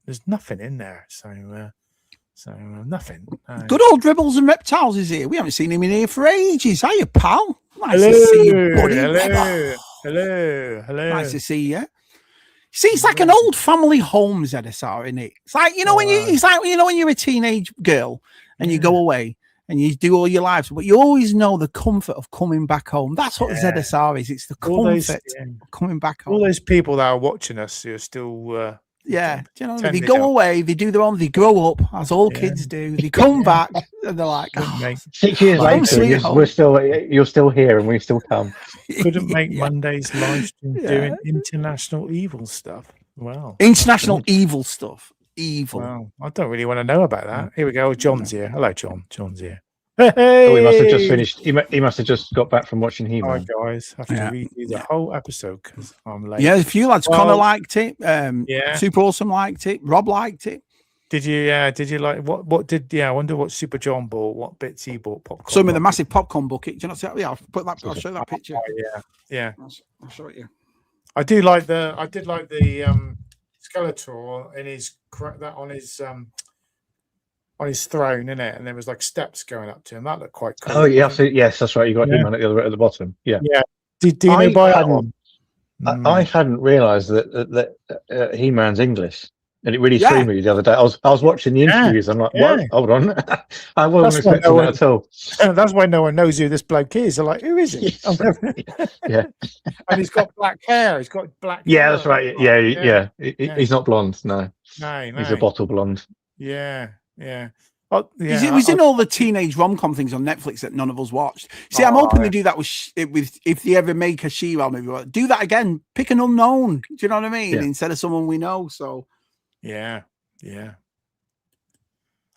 There's nothing in there, so nothing. Good old Dribbles and Reptiles is here. We haven't seen him in here for ages. Hiya, pal. Nice hello, to see you, buddy. Hello. Nice to see you. See, it's like an old family home, ZSR, isn't it? It's like when you're a teenage girl and you go away and you do all your lives, but you always know the comfort of coming back home. That's what ZSR is. It's the comfort of coming back home. All those people that are watching us who are still do you know, they go away, they do their own, they grow up, as all kids do. They come back and they're like, 6 years later, you're still here and we still come. Couldn't make Monday's live stream doing international evil stuff. Wow. International evil stuff. Evil. Wow. I don't really want to know about that. Here we go. John's here. Hello, John. John's here. Hey! Oh, he must have just finished. He must have just got back from watching He-Man. Hi guys, I have to redo the whole episode because I'm late. Yeah, a few lads. Connor liked it. Super Awesome liked it. Rob liked it. Did you? Did you like what did? Yeah, I wonder what Super John bought. What bits he bought? Popcorn. Some of the massive popcorn bucket. Do you not see that? Yeah, I'll show that picture. Yeah. I'll show it you. I did like the Skeletor in his on his throne, innit? And there was like steps going up to him. That looked quite cool. Oh yeah, yes, that's right. You got He-Man at the bottom. Yeah. Yeah. Do you know by that one? I hadn't realised that He-Man's English, and it really threw me the other day. I was watching the interviews. I'm like, what? Hold on, I wasn't expecting that at all. That's why no one knows who this bloke is. They're like, who is he? Yeah. And he's got black hair. He's got black. Yeah, hair. that's right. Yeah. He's not blonde. No. He's a bottle blonde. Yeah. Oh, it was in all the teenage rom-com things on Netflix that none of us watched. See, I'm hoping they do that with if they ever make a She-Ra movie. Do that again. Pick an unknown. Do you know what I mean? Yeah. Instead of someone we know. So, yeah.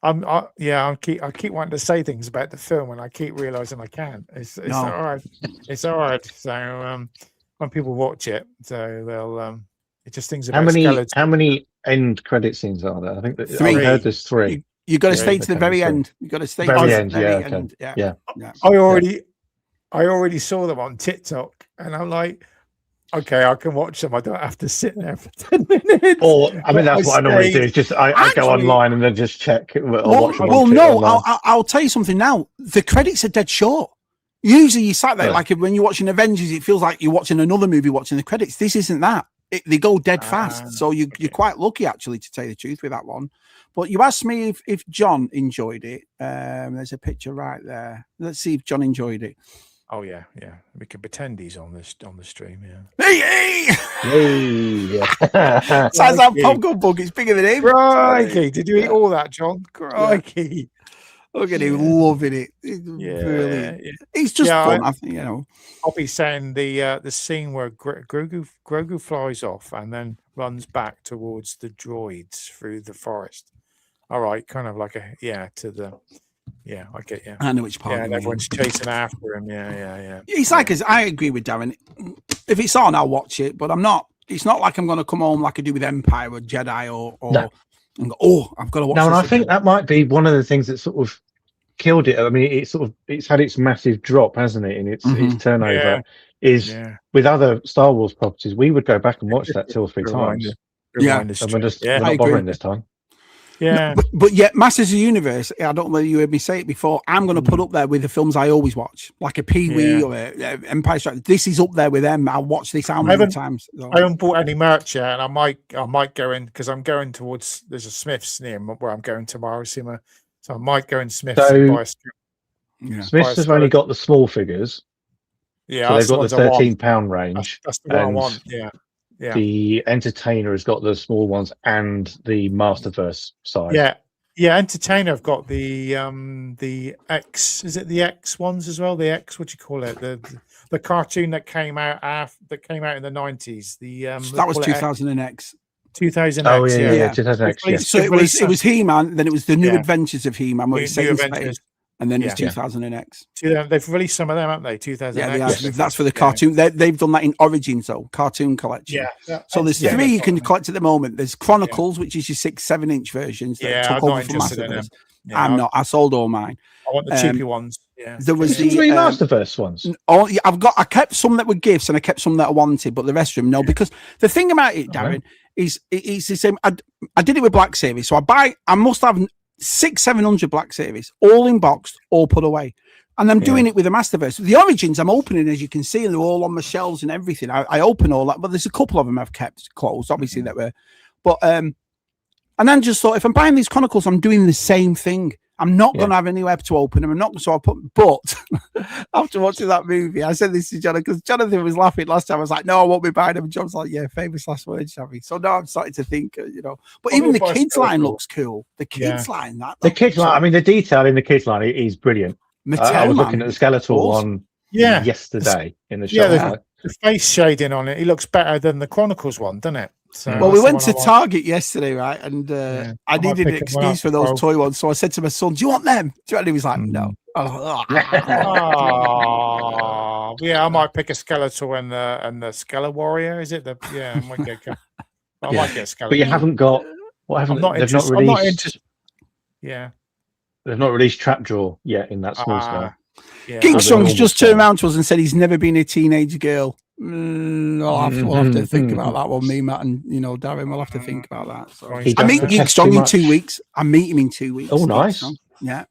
I keep wanting to say things about the film, and I keep realizing I can't. It's all right. It's all right. So when people watch it, so they'll it just things about how many end credit scenes are there? I think that 3. I heard there's 3. You got to stay to the very end. You got to stay to the very end. Yeah. I already saw them on TikTok, and I'm like, okay, I can watch them. I don't have to sit there for 10 minutes. Or that's what I normally do. Is just I go online and then just check or watch them. Well, no, I'll tell you something now. The credits are dead short. Usually you sat there like when you're watching Avengers, it feels like you're watching another movie watching the credits. This isn't that. They go dead fast. So you're quite lucky, actually, to tell you the truth with that one. But you asked me if John enjoyed it. There's a picture right there. Let's see if John enjoyed it. Oh yeah. We can pretend he's on the stream. Yeah. Hey! Yeah. Size that popcorn book. It's bigger than him. Crikey! Did you eat all that, John? Crikey! Look at him loving it. It's brilliant. It's just fun, I think, I'll be saying the scene where Grogu flies off and then runs back towards the droids through the forest. All right, kind of like I get you. I know which part. Yeah, and everyone's chasing after him. Yeah. It's like, I agree with Darren. If it's on, I'll watch it, but I'm not. It's not like I'm going to come home like I do with Empire or Jedi or and go, I've got to watch. No, and I again. think that might be one of the things that sort of killed it. I mean, it's had its massive drop, hasn't it? In its turnover with other Star Wars properties. We would go back and watch that 2 or 3 times. And we're not bothering this time. Yeah, but yet, Masters of the Universe. I don't know whether you heard me say it before. I'm going to put up there with the films I always watch, like a Pee-wee or a Empire Strikes. This is up there with them. I'll watch this how many times. So. I haven't bought any merch yet, and I might go in because I'm going towards. There's a Smiths near where I'm going tomorrow, so I might go in Smiths and buy a strip. Smiths have only got the small figures. Yeah, so they've got the £13 range. That's the one I want. Yeah. The Entertainer has got the small ones and the Masterverse size. Yeah. Entertainer have got the X. Is it the X ones as well? The X. What do you call it? The cartoon that came out in the 90s. That was 2000X. 2000X. Oh yeah, 2000X. Yeah. So it was He-Man. Then it was the New Adventures of He-Man. New Adventures. And then it's 2000X. They've released some of them, haven't they? 2000X. Yeah, that's for the cartoon. They've done that in Origins, though, cartoon collection. Yeah. So there's 3 you can collect at the moment. There's Chronicles, which is your 6-7-inch versions. That took over from Masterverse. I'm not. I sold all mine. I want the cheapy ones. Yeah. There was the 3 Masterverse ones. Oh, yeah, I kept some that were gifts and I kept some that I wanted, but the rest of them, no. Because the thing about it, Darren, is it's the same. I did it with Black Series. So I must have 600-700 Black Series, all in boxed, all put away. And I'm doing it with the Masterverse. The Origins I'm opening, as you can see, and they're all on my shelves and everything. I open all that, but there's a couple of them I've kept closed, obviously, that were. But and then just thought, if I'm buying these Chronicles, I'm doing the same thing. I'm not going to have anywhere to open them. I'm not. So I put. But after watching that movie, I said this to Jonathan because Jonathan was laughing last time. I was like, "No, I won't be buying them." And John's like, "Yeah, famous last words, Shabby." So now I'm starting to think, But even the kids line looks cool. The kids line, the kids line. I mean, the detail in the kids line is brilliant. I was looking at the Skeletor one yesterday in the show. Yeah, the face shading on it. It looks better than the Chronicles one, doesn't it? So well, we went to Target yesterday, right? And I needed an excuse for those toy ones. So I said to my son, "Do you want them?" And he was like, "No." Yeah, I might pick a Skeletor and the Skele Warrior. Is it I might get a Skeletor. But you haven't got they've not released. They've not released Trapjaw yet in that small scale. Geek Strong's just turned around to us and said he's never been a teenage girl. We'll have to think about that one, me, Matt, and Darren. We'll have to think about that. So I meet Geek Strong in 2 weeks. I meet him in 2 weeks. Oh, nice. Yeah.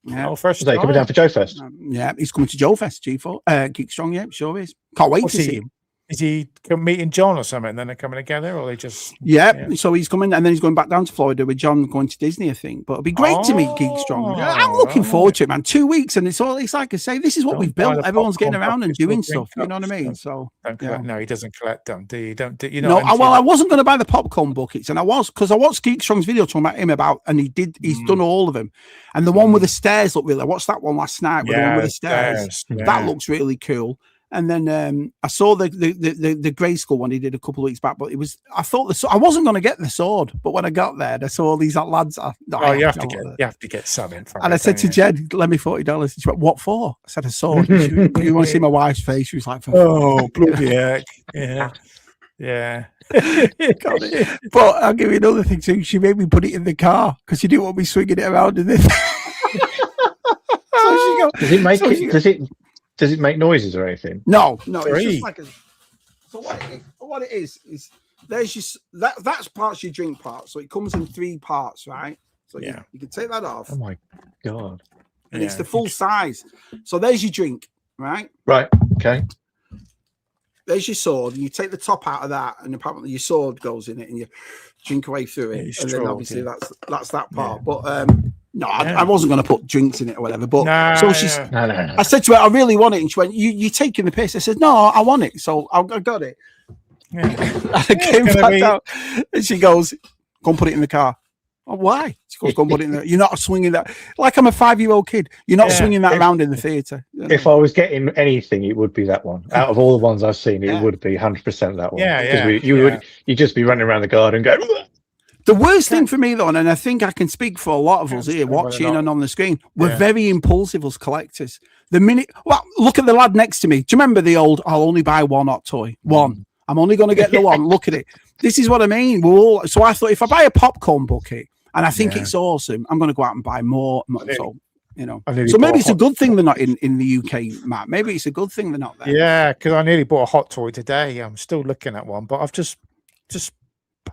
Oh, first day coming down for Joe Fest. Yeah, he's coming to Joe Fest. G4 Geek Strong. Yeah, sure is. Can't wait to see him. Is he meeting John or something? And then they're coming together, or they just? Yeah. So he's coming, and then he's going back down to Florida with John, going to Disney, I think. But it'd be great to meet Geek Strong. I'm looking forward to it, man. 2 weeks, and it's like I say, this is what we've built. Everyone's getting around and doing stuff. You know what I mean? So no, he doesn't collect them. Do you? No. Well, I wasn't going to buy the popcorn buckets, and I was because I watched Geek Strong's video talking about him and he's done all of them, and the one with the stairs looked really. I watched that one last night. The one with the stairs. That looks really cool. And then I saw the grey skull one he did a couple of weeks back, but I thought I wasn't going to get the sword, but when I got there, I saw all these lads. You have to get something from. And I said to Jed, "Lend me $40." She went, "What for?" I said, "A sword." You want to see my wife's face? She was like, "Oh, bloody heck!" Yeah. But I'll give you another thing too. She made me put it in the car because she didn't want me swinging it around in this. Does it make noises or anything? No. It's just like so what it is there's just that's parts your drink part. So it comes in 3 parts, right? So you can take that off. Oh my god! And it's the full size. So there's your drink, right? Right. Okay. There's your sword. And you take the top out of that, and apparently your sword goes in it, and you drink away through it. And then obviously that's that part. But no, I wasn't going to put drinks in it or whatever. But no. I said to her, "I really want it," and she went, "You're taking the piss." I said, "No, I want it." So I got it. I came back out, and she goes, "Go and put it in the car." Oh, why? She goes, go and put it in there. You're not swinging that. Like I'm a 5-year-old kid. You're not swinging that around in the theatre. You know? If I was getting anything, it would be that one. Out of all the ones I've seen, it would be 100% that one. Because you'd just be running around the garden going. The worst thing for me, though, and I think I can speak for a lot of us here watching and on the screen, we're very impulsive as collectors. The minute, look at the lad next to me. Do you remember the old, I'll only buy one hot toy? One. I'm only going to get the one. Look at it. This is what I mean. So I thought if I buy a popcorn bucket and I think it's awesome, I'm going to go out and buy more. So, you know, so maybe it's a good thing they're not in the UK, Matt. Maybe it's a good thing they're not there. Yeah, because I nearly bought a hot toy today. I'm still looking at one, but I've just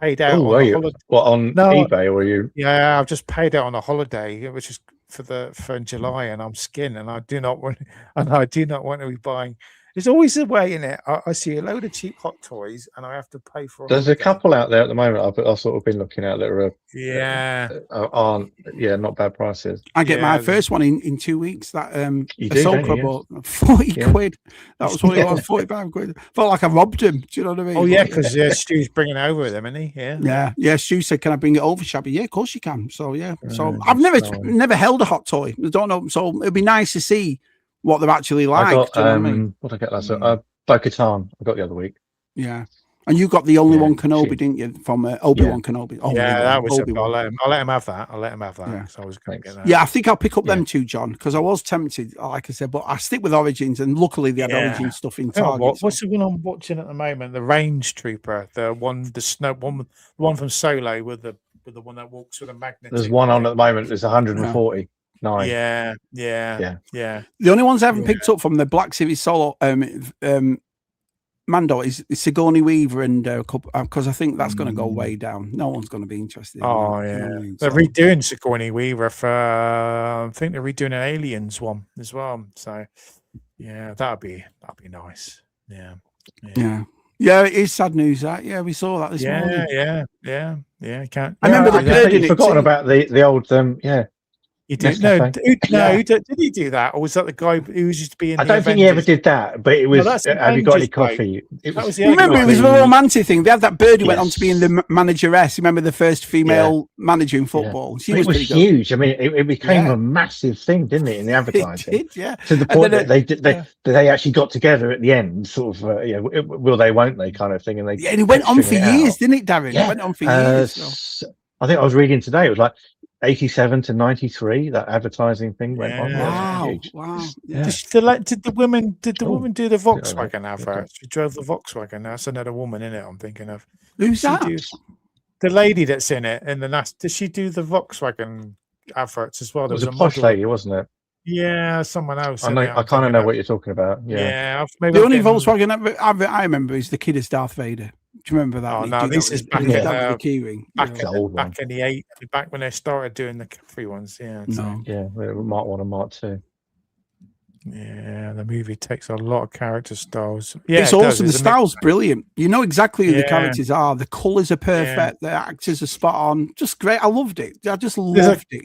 paid out. Oh, are you? What, on eBay or are you? Yeah, I've just paid out on a holiday, which is for July, and I'm skinned, and I do not want to be buying. There's always a way in it. I see a load of cheap hot toys, and I have to pay for. There's a couple out there at the moment. I've sort of been looking at that aren't not bad prices. I get my first one in 2 weeks. That Ahsoka bought 40 quid. That was what it was, 45 quid. Felt like I robbed him. Do you know what I mean? Oh yeah, because Stu's bringing it over with him, isn't he? Yeah. Stu said, "Can I bring it over, Shabby?" Yeah, of course you can. So so I've never held a hot toy. I don't know. So it'd be nice to see what they're actually like. I got, do you know what I mean? What did I get last? Bo-Katan. I got the other week. Yeah, and you got the only one Kenobi, didn't you? From Obi-Wan Kenobi. That was. I'll let him have that. Yeah. I was going to get that. Yeah, I think I'll pick up them too, John, because I was tempted, like I said, but I stick with Origins, and luckily they had Origins stuff in Target. What's the one I'm watching at the moment? The Range Trooper, the one from Solo with the one that walks with a magnet. There's one on at the moment. There's 140. Yeah. The only ones I haven't picked up from the Black Series Solo Mando is Sigourney Weaver and a couple, because I think that's going to go way down. No one's going to be interested. They're redoing Sigourney Weaver for I think they're redoing an Aliens one as well. So yeah, that'd be nice. Yeah. It is sad news. That we saw that this morning. Yeah. Can't. I remember the bird. You've forgotten about the old He did did he do that, or was that the guy who used to be in? I don't think he ever did that, but it was. Have you got any coffee? Remember, it was a romantic thing. They had that bird who went on to be in the manageress. Remember the first female manager in football? She was huge. I mean, it became a massive thing, didn't it, in the advertising? It did, to the point that they actually got together at the end, sort of, will they, won't they, kind of thing, and they. And it went on for years, didn't it, Darren? It went on for years. I think I was reading today. It was like 87 to 93, that advertising thing went on. Wow. Yeah. Did the women do the Volkswagen advert? She drove the Volkswagen. That's another woman in it I'm thinking of. Who's that? The lady that's in it in the last. Did she do the Volkswagen adverts as well? It was a posh lady, wasn't it? Yeah, someone else. I kind of know what you're talking about. Yeah. The only Volkswagen advert I remember is the kid as Darth Vader. Do you remember that? Oh no, this is back the key ring. Back in the back when they started doing the free ones. Yeah. Mark 1 and Mark 2. Yeah, the movie takes a lot of character styles. Yeah, it's awesome. The style's brilliant. You know exactly who the characters are. The colours are perfect. The actors are spot on. Just great. I loved it. I just loved it.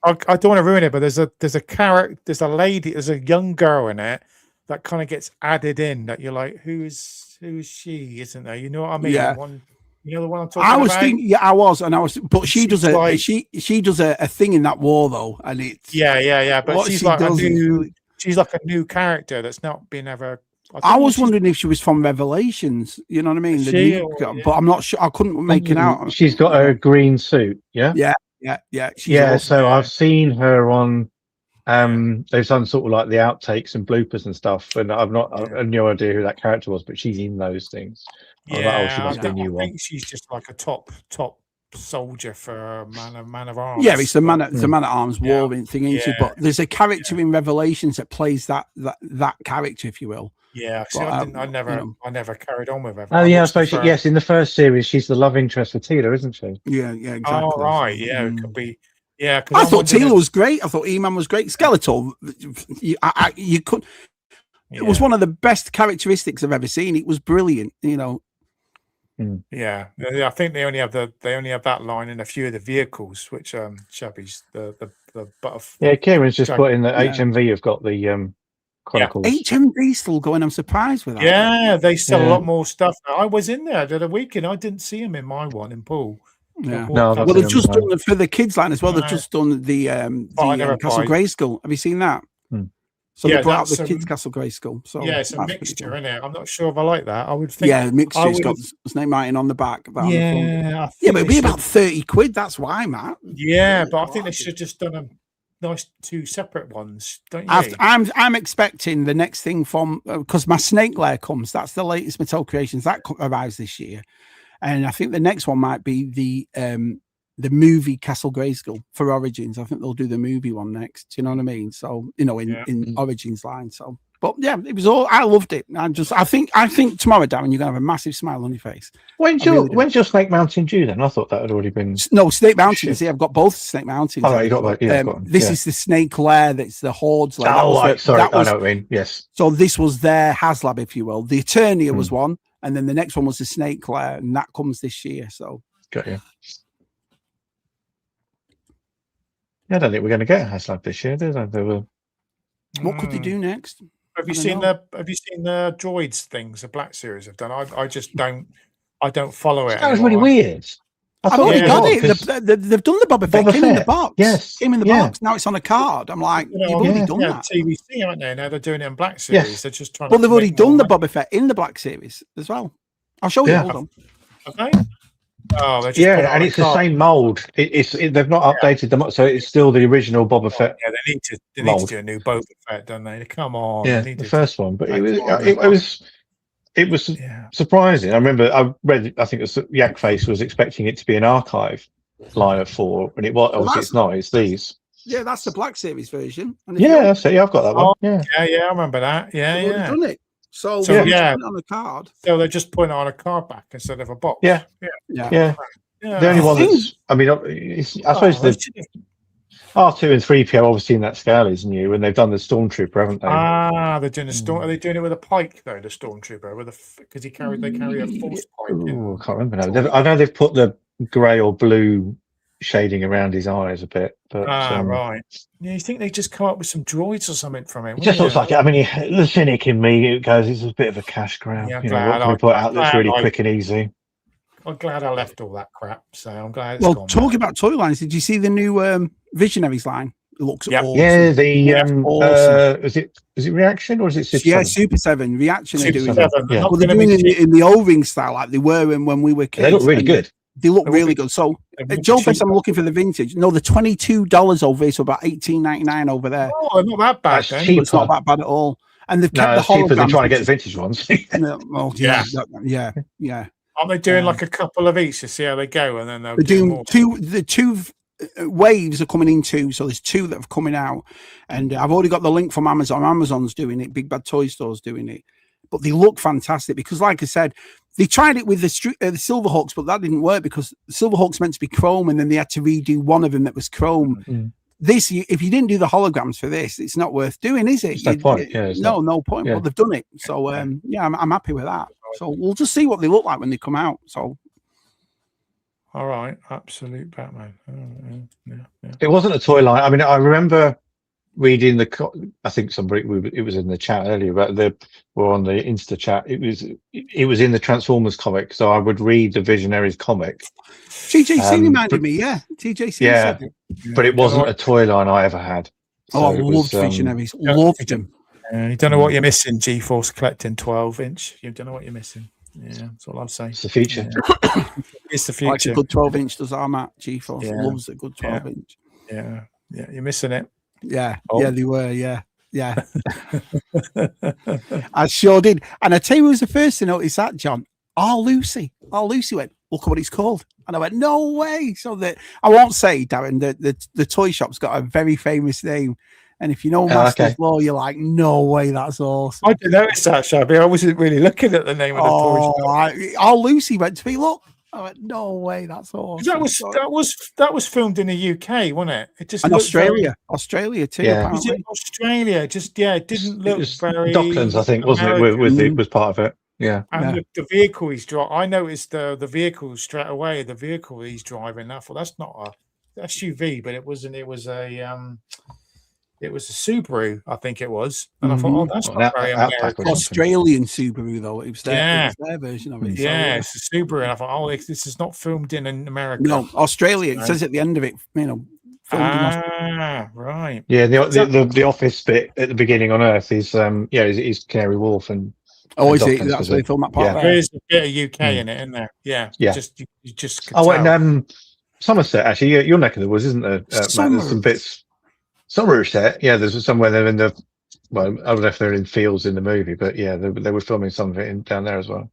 I don't want to ruin it, but there's a character, there's a lady, there's a young girl in it that kind of gets added in that you're like, who's she, isn't there? You know what I mean? Yeah. You know the one I'm talking about? I was thinking, but she does she does a thing in that war though, and it's but she's like a new character that's not been ever. I was wondering if she was from Revelations. You know what I mean? But I'm not sure. I couldn't make it out. She's got a green suit. Yeah. Awesome. So I've seen her on. They've done sort of like the outtakes and bloopers and stuff, and I have no idea who that character was, but she's in those things. Yeah, I think she's just like a top soldier for man of arms. Yeah, it's the man at arms warring thing, isn't it? But there's a character in Revelations that plays that character, if you will. Yeah, I never carried on with her. Oh yeah, I suppose yes. In the first series, she's the love interest for Tila, isn't she? Yeah, exactly. Oh right, yeah, it could be. Yeah, I thought Tila was great. I thought E-Man was great. Skeletor, you could. It was one of the best characteristics I've ever seen. It was brilliant. You know. Yeah, I think they only have that line in a few of the vehicles, which Shabby's the butterfly. Yeah, Kieran's just put in that HMV have got the Chronicles. HMV still going. I'm surprised with that. Yeah, they sell a lot more stuff. I was in there the other week and I didn't see him in my one in Poole. Yeah. No, Well, they've just done it for the kids line as well. They've just done the Castle Grayskull. Have you seen that? So they brought out the kids Castle Grayskull. So yeah, it's a mixture, isn't it? I'm not sure if I like that. I would think. Yeah, mixture. It's got snake writing on the back. Yeah, yeah, but it'd be about 30 quid. That's why, Matt. Yeah, but I think they should have just done a nice 2 separate ones, don't you? I'm expecting the next thing from because my snake lair comes. That's the latest Mattel Creations that arrives this year, and I think the next one might be the movie Castle Grayskull for Origins. I think they'll do the movie one next. You know what I mean? So in Origins line. So, but yeah, it was all. I loved it. I think tomorrow, Darren, you're gonna have a massive smile on your face. When's your Snake Mountain due then? I thought that had already been. No, Snake Mountain. See, I've got both Snake Mountains. Oh, right, you got that. Yeah, this is the Snake Lair. That's the Hordes. Like, right. Sorry, I know what I mean. Yes. So this was their HasLab, if you will. The Eternia was one, and then the next one was the Snake Lair, and that comes this year. So got you. I don't think we're going to get a HasLab this year, do they? What could they do next? Have you seen the droids things the Black Series have done? I just don't. I don't follow it. That was really weird. I've already got it. They've done the Boba Fett. Came in the box. Yes, came in the box. Now it's on a card. I'm like, you've already done that. TVC, aren't they? Now they're doing it in Black Series. Yes. They're just trying. But they've already done the Boba Fett in the Black Series as well. I'll show you. Hold on. Okay. Oh, and it's the same mold. They've not updated them, so it's still the original Boba Fett. Yeah, they need to do a new Boba Fett, don't they? Come on. Yeah, the first one, but it was surprising. I remember I read. I think Yak Face was expecting it to be an archive line of 4, and it was obviously it's not. It's these. Yeah, that's the Black Series version. And that's it. Yeah, I've got that one. Yeah, I remember that. Yeah, done it. So put it on the card. So they're just putting it on a card back instead of a box. Yeah. The only one that's, I mean, I suppose the R2 and 3PO obviously in that scale is new, and they've done the Stormtrooper, haven't they? They're doing the Storm. Are they doing it with a pike though? The Stormtrooper because they carry a force pike. I can't remember now. I know they've put the grey or blue shading around his eyes a bit, but right. Yeah, you think they just come up with some droids or something from it? It just looks like it. I mean, the cynic in me goes, it's a bit of a cash grab. Yeah, what can we put out that's really quick and easy? I'm glad I left all that crap, so I'm glad. Talking about toy lines, did you see the new Visionaries line? It looks awesome. Yeah, awesome. Is it Reaction or is it Super 7? Super 7 Reaction. Super 7. Yeah. Well, they're doing it in the O-ring style like they were when we were kids. They look really good. They look really good. So, Joe thinks I'm looking for the vintage. No, the $22 over here, so about $18.99 over there. Oh, not that bad. That's cheaper. It's not that bad at all. And they've kept the whole. Cheaper than trying to get the vintage ones. Yeah. Aren't they doing like a couple of each to see how they go, and then they're doing more? The two waves are coming in too. So there's 2 that have coming out, and I've already got the link from Amazon. Amazon's doing it. Big Bad Toy Store's doing it. But they look fantastic because, like I said, they tried it with the Silverhawks, but that didn't work because the Silverhawks meant to be chrome, and then they had to redo one of them that was chrome. Mm-hmm. This, if you didn't do the holograms for this, it's not worth doing, is it? No point. No point. But they've done it, so I'm happy with that. So we'll just see what they look like when they come out. So, all right, absolute Batman. Yeah. It wasn't a toy line. I mean, I remember reading I think it was in the chat earlier, but we're on the Insta chat. It was in the Transformers comic, so I would read the Visionaries comic. TJC reminded me, TJC. Yeah, but it wasn't a toy line I ever had. So I loved Visionaries. Loved them. You don't know what you're missing, G-Force collecting 12-inch. You don't know what you're missing. Yeah, that's all I'll say. It's the future. Yeah. It's the future. Like a good 12-inch does our Matt. G-Force loves a good 12-inch. Yeah, you're missing it. Yeah, they were. Yeah. I sure did. And I tell you who was the first to notice that, John? Our Lucy went, look at what it's called. And I went, no way. So that I won't say, Darren, the toy shop's got a very famous name. And if you know Master's Law, you're like, no way, that's awesome. I didn't notice that, Shabby. I wasn't really looking at the name of the toy shop. Our Lucy went to me, look. I went, no way, that's awesome. That was filmed in the UK, wasn't it? It just and Australia too. Yeah. Apparently. Was it Australia? It didn't look very. Docklands, I think, wasn't it? It was part of it. Yeah. And the vehicle he's driving, I noticed the vehicle straight away. The vehicle he's driving, I thought that's not a SUV, but it wasn't. It was a It was a Subaru, I think it was, and I thought, oh, that's not very American. Australian Subaru though. It was their, Yeah. it was their version of it. Yeah, So, it's a Subaru, and I thought, oh, this is not filmed in America. No, Australia. It says at the end of it, filmed in Australia. Right. Yeah, the office bit at the beginning on Earth is is Canary Wharf and. Oh, is it? That's where they film that part. There is a bit of UK in it, isn't there? Yeah. Yeah. You just. And Somerset, actually, your neck of the woods, isn't there? Matt? There's some bits. Somerset, yeah. There's somewhere there in the. Well, I don't know if they're in fields in the movie, but yeah, they were filming some of it down there as well.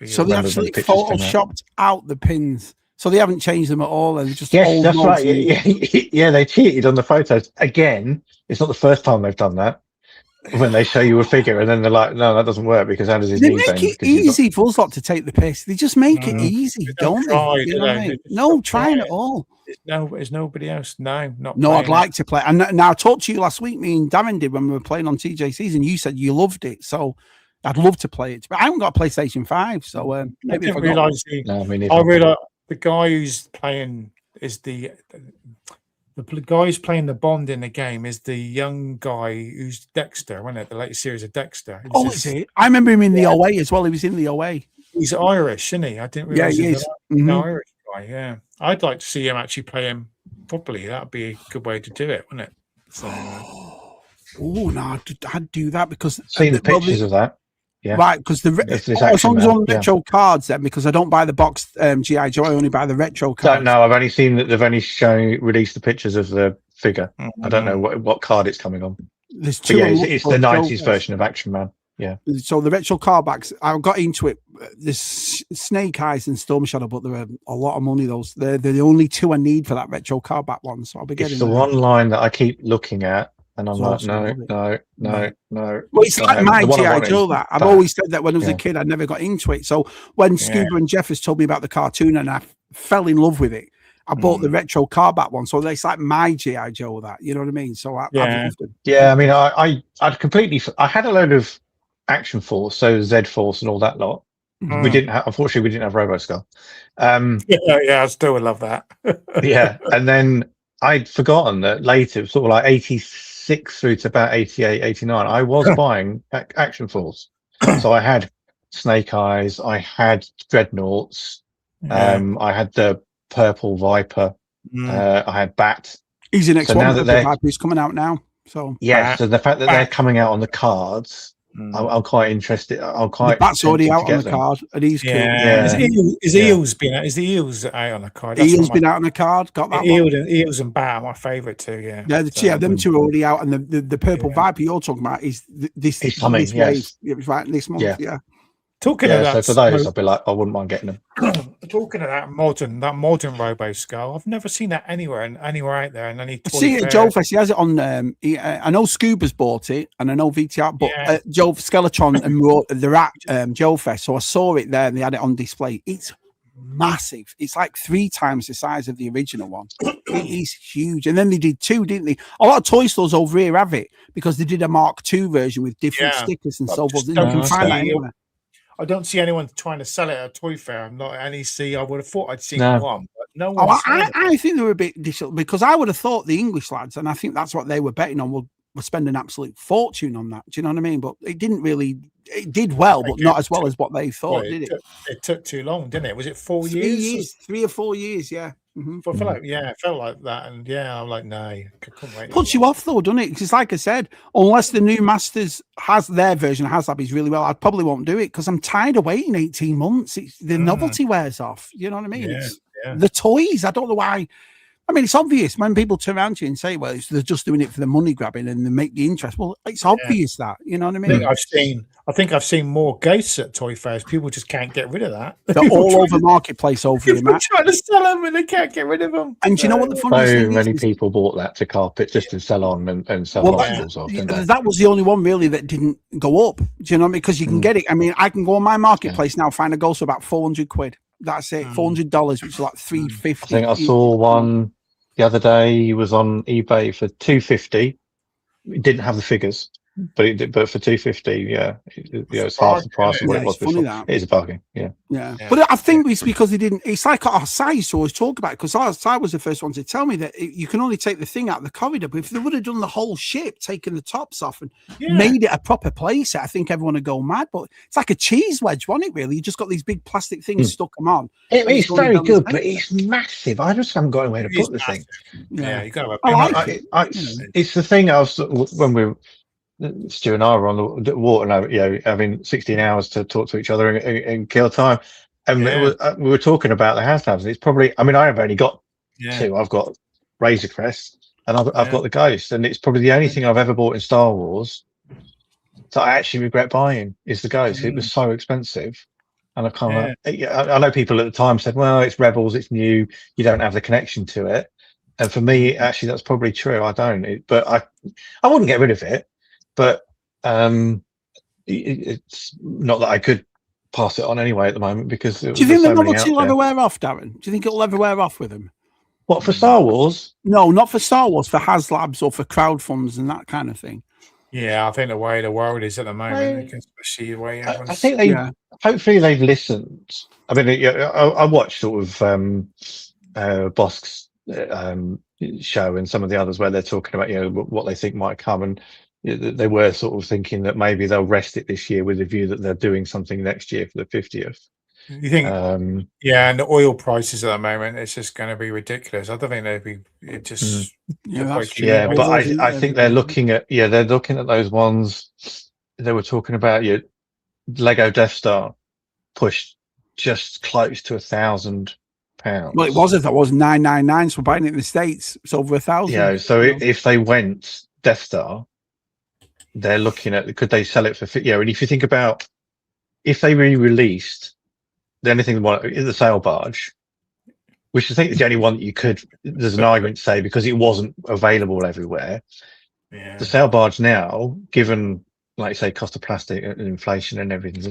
So they actually photoshopped out the pins. So they haven't changed them at all. And just yes, that's right. Yeah, they cheated on the photos again. It's not the first time they've done that. When they show you a figure and then they're like, no, that doesn't work because how does his they knee make bend? it easy for us lot to take the piss. They just make it easy, don't they? You know what I mean? No trying at all. Is nobody else? No, not. No, I'd like to play. And now I talked to you last week. Me and Darren did when we were playing on TJCs, and you said you loved it. So I'd love to play it, but I haven't got a PlayStation 5. So maybe I didn't realise. I realised the guy who's playing is the guy who's playing the Bond in the game is the young guy who's Dexter, wasn't it? The latest series of Dexter. Is it? I remember him in the OA as well. He was in the OA. He's Irish, isn't he? I didn't realise he is. An Irish guy. Yeah, I'd like to see him actually play him properly. That'd be a good way to do it, wouldn't it? So, no, I'd do that because seen the pictures of that. Yeah. Right, because as long as on retro cards, then because I don't buy the boxed G.I.joe, I only buy the retro cards. No, I've only seen that they've only released the pictures of the figure. I don't know what card it's coming on. There's two. It's the 90s version of Action Man. Yeah. So the retro card backs, I got into it. There's Snake Eyes and Storm Shadow, but they're a lot of money. Those they're the only two I need for that retro card back one. So I'll be getting. It's the one line that I keep looking at. And I'm like, no. Well, it's like my G.I.joe that. I've always said that when I was a kid, I never got into it. So when Scuba and Jeffers told me about the cartoon and I fell in love with it, I bought the retro car back one. So it's like my G.I.joe that, you know what I mean? So I mean, I'd completely, I had a load of Action Force, so Z Force and all that lot. We didn't have, unfortunately, we didn't have RoboSkull. I still would love that. Yeah. And then I'd forgotten that later, sort of like 86 through to about 88, 89, I was buying Action Force. So I had Snake Eyes, I had Dreadnoughts, I had the Purple Viper, I had Bat. He's the next one. Viper is coming out now. So so the fact that they're coming out on the cards, I'm quite interested. Bat's already out on the card, and he's cool. Is Eels been out? Is the Eels out on the card? Eels been out on the card. Got that. Eels and Bat are my favourite too. Yeah, them two are already out, and the Purple Viper you're talking about is this. It's coming. This wave. It was right this month. Yeah. Talking of that, so for those, I'd be like, I wouldn't mind getting them. Talking of that modern RoboSkull, I've never seen that anywhere out there. And any see it at Joe Fest, he has it on. I know Scuba's bought it, and I know VTR, but Joe Skeletron and they're at Joe Fest, so I saw it there, and they had it on display. It's massive. It's like 3 times the size of the original one. It is huge. And then they did 2, didn't they? A lot of toy stores over here have it because they did a Mark II version with different stickers and so forth. You can find that anywhere. I don't see anyone trying to sell it at a toy fair. I'm not at NEC. I would have thought I'd seen one, but no one. I think they were a bit difficult because I would have thought the English lads, and I think that's what they were betting on, were spending an absolute fortune on that. Do you know what I mean? But it didn't really. It did well, but not as well as what they thought, did it? It took too long, didn't it? Was it 4 years? 3 years, 3 or 4 years, yeah. I feel like, it felt like that, and I'm like, no, I couldn't wait. Puts you off though, doesn't it? Because like I said, unless the new Masters has their version of HasLab really well, I probably won't do it because I'm tired of waiting 18 months. The novelty wears off. You know what I mean? The toys. I don't know why. I mean, it's obvious when people turn around to you and say, well, they're just doing it for the money grabbing and they make the interest. Well, it's obvious that, you know what I mean? I think I've seen more ghosts at toy fairs. People just can't get rid of that. They're all over marketplace over here, Matt. Trying to sell them and they can't get rid of them. And do you know what the funniest thing is? So many people bought that to carpet just to sell on and sell multiples of. That was the only one really that didn't go up. Do you know what I mean? Because you can get it. I mean, I can go on my marketplace now, find a ghost for about £400. That's it, $400, which is like $350. I think I saw one the other day. He was on eBay for $250. It didn't have the figures. but for 250, yeah, it's half the price of what it was before. It is a bargain, yeah. But I think it's because they didn't. It's like our Si used to always talk about it, because our Si was the first one to tell me that you can only take the thing out of the corridor. But if they would have done the whole ship, taken the tops off and made it a proper playset, I think everyone would go mad. But it's like a cheese wedge, wasn't it? Really, you just got these big plastic things stuck them on. It's very good, but it's massive. I just haven't got anywhere to put the thing. Yeah, you got. I like it. It's the thing. I was when we. Stu and I were on the water, having 16 hours to talk to each other and kill time. And we were talking about the house labs. It's probably, I mean, I have only got two. I've got Razor Crest and I've got the Ghost. And it's probably the only thing I've ever bought in Star Wars that I actually regret buying is the Ghost. It was so expensive. And I kind of, I know people at the time said, well, it's Rebels, it's new, you don't have the connection to it. And for me, actually, that's probably true. I don't, but I wouldn't get rid of it. But it's not that I could pass it on anyway at the moment, because do you think the novelty will ever wear off, Darren? Do you think it'll ever wear off with him? What, for Star Wars? No, not for Star Wars, for HasLabs or for crowdfunds and that kind of thing. Yeah, I think the way the world is at the moment, especially the way I think they hopefully they've listened. I mean, I watched sort of Bosk's show and some of the others where they're talking about what they think might come, and they were sort of thinking that maybe they'll rest it this year with a view that they're doing something next year for the 50th. You think? And the oil prices at the moment, it's just going to be ridiculous. I don't think they'd be just. But I think they're looking at those ones. They were talking about Lego Death Star pushed just close to £1,000. Well, it was $999 for buying it in the States. It's over $1,000. Yeah, so if they went Death Star, they're looking at, could they sell it for and if you think about if they re-released the only thing is the sail barge, which I think is the only one that you could, there's an argument to say, because it wasn't available everywhere. The sail barge now, given like you say cost of plastic and inflation and everything,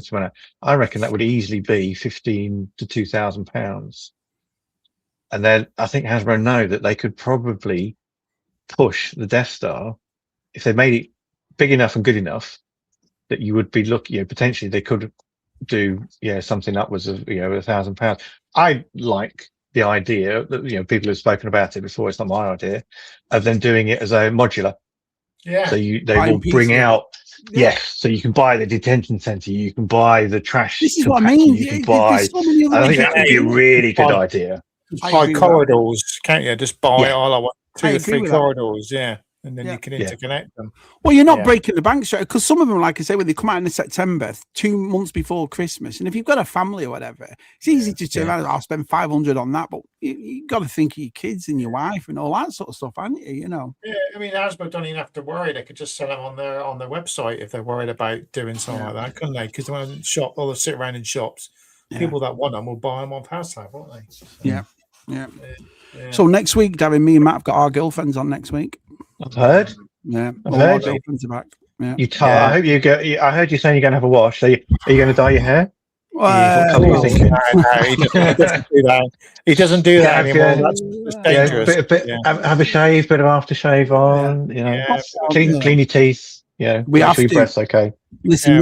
I reckon that would easily be £1,500 to £2,000. And then I think Hasbro know that they could probably push the Death Star if they made it big enough and good enough that you would be looking, potentially they could do, something upwards of, £1,000. I like the idea that, people have spoken about it before. It's not my idea of them doing it as a modular. Yeah. So they will bring out, so you can buy the detention center, you can buy the trash. This is what I mean. You can buy. I think that would be a really good idea. Buy corridors, can't you? Just buy all I want, 2 or 3 corridors, and then you can interconnect them. Well, you're not breaking the bank straight, because some of them, like I say, when they come out in September, 2 months before Christmas, and if you've got a family or whatever, it's easy to say, I'll spend $500 on that, but you got to think of your kids and your wife and all that sort of stuff, haven't you? Yeah, I mean, Hasbro don't even have to worry. They could just sell them on their website if they're worried about doing something like that, couldn't they? Because they want to shop, or they sit around in shops. People that want them will buy them off HasLab, won't they? So, Yeah. So next week, Darren, me and Matt have got our girlfriends on next week. I've heard. Yeah, I've heard. Our girlfriends are back. Yeah. I hope you go. I heard you saying you're going to have a wash. Are you going to dye your hair? No, he doesn't do that. He doesn't do that anymore. That's dangerous. Have a shave, bit of aftershave on. Clean your teeth. We have to. Your breath's okay. Listen,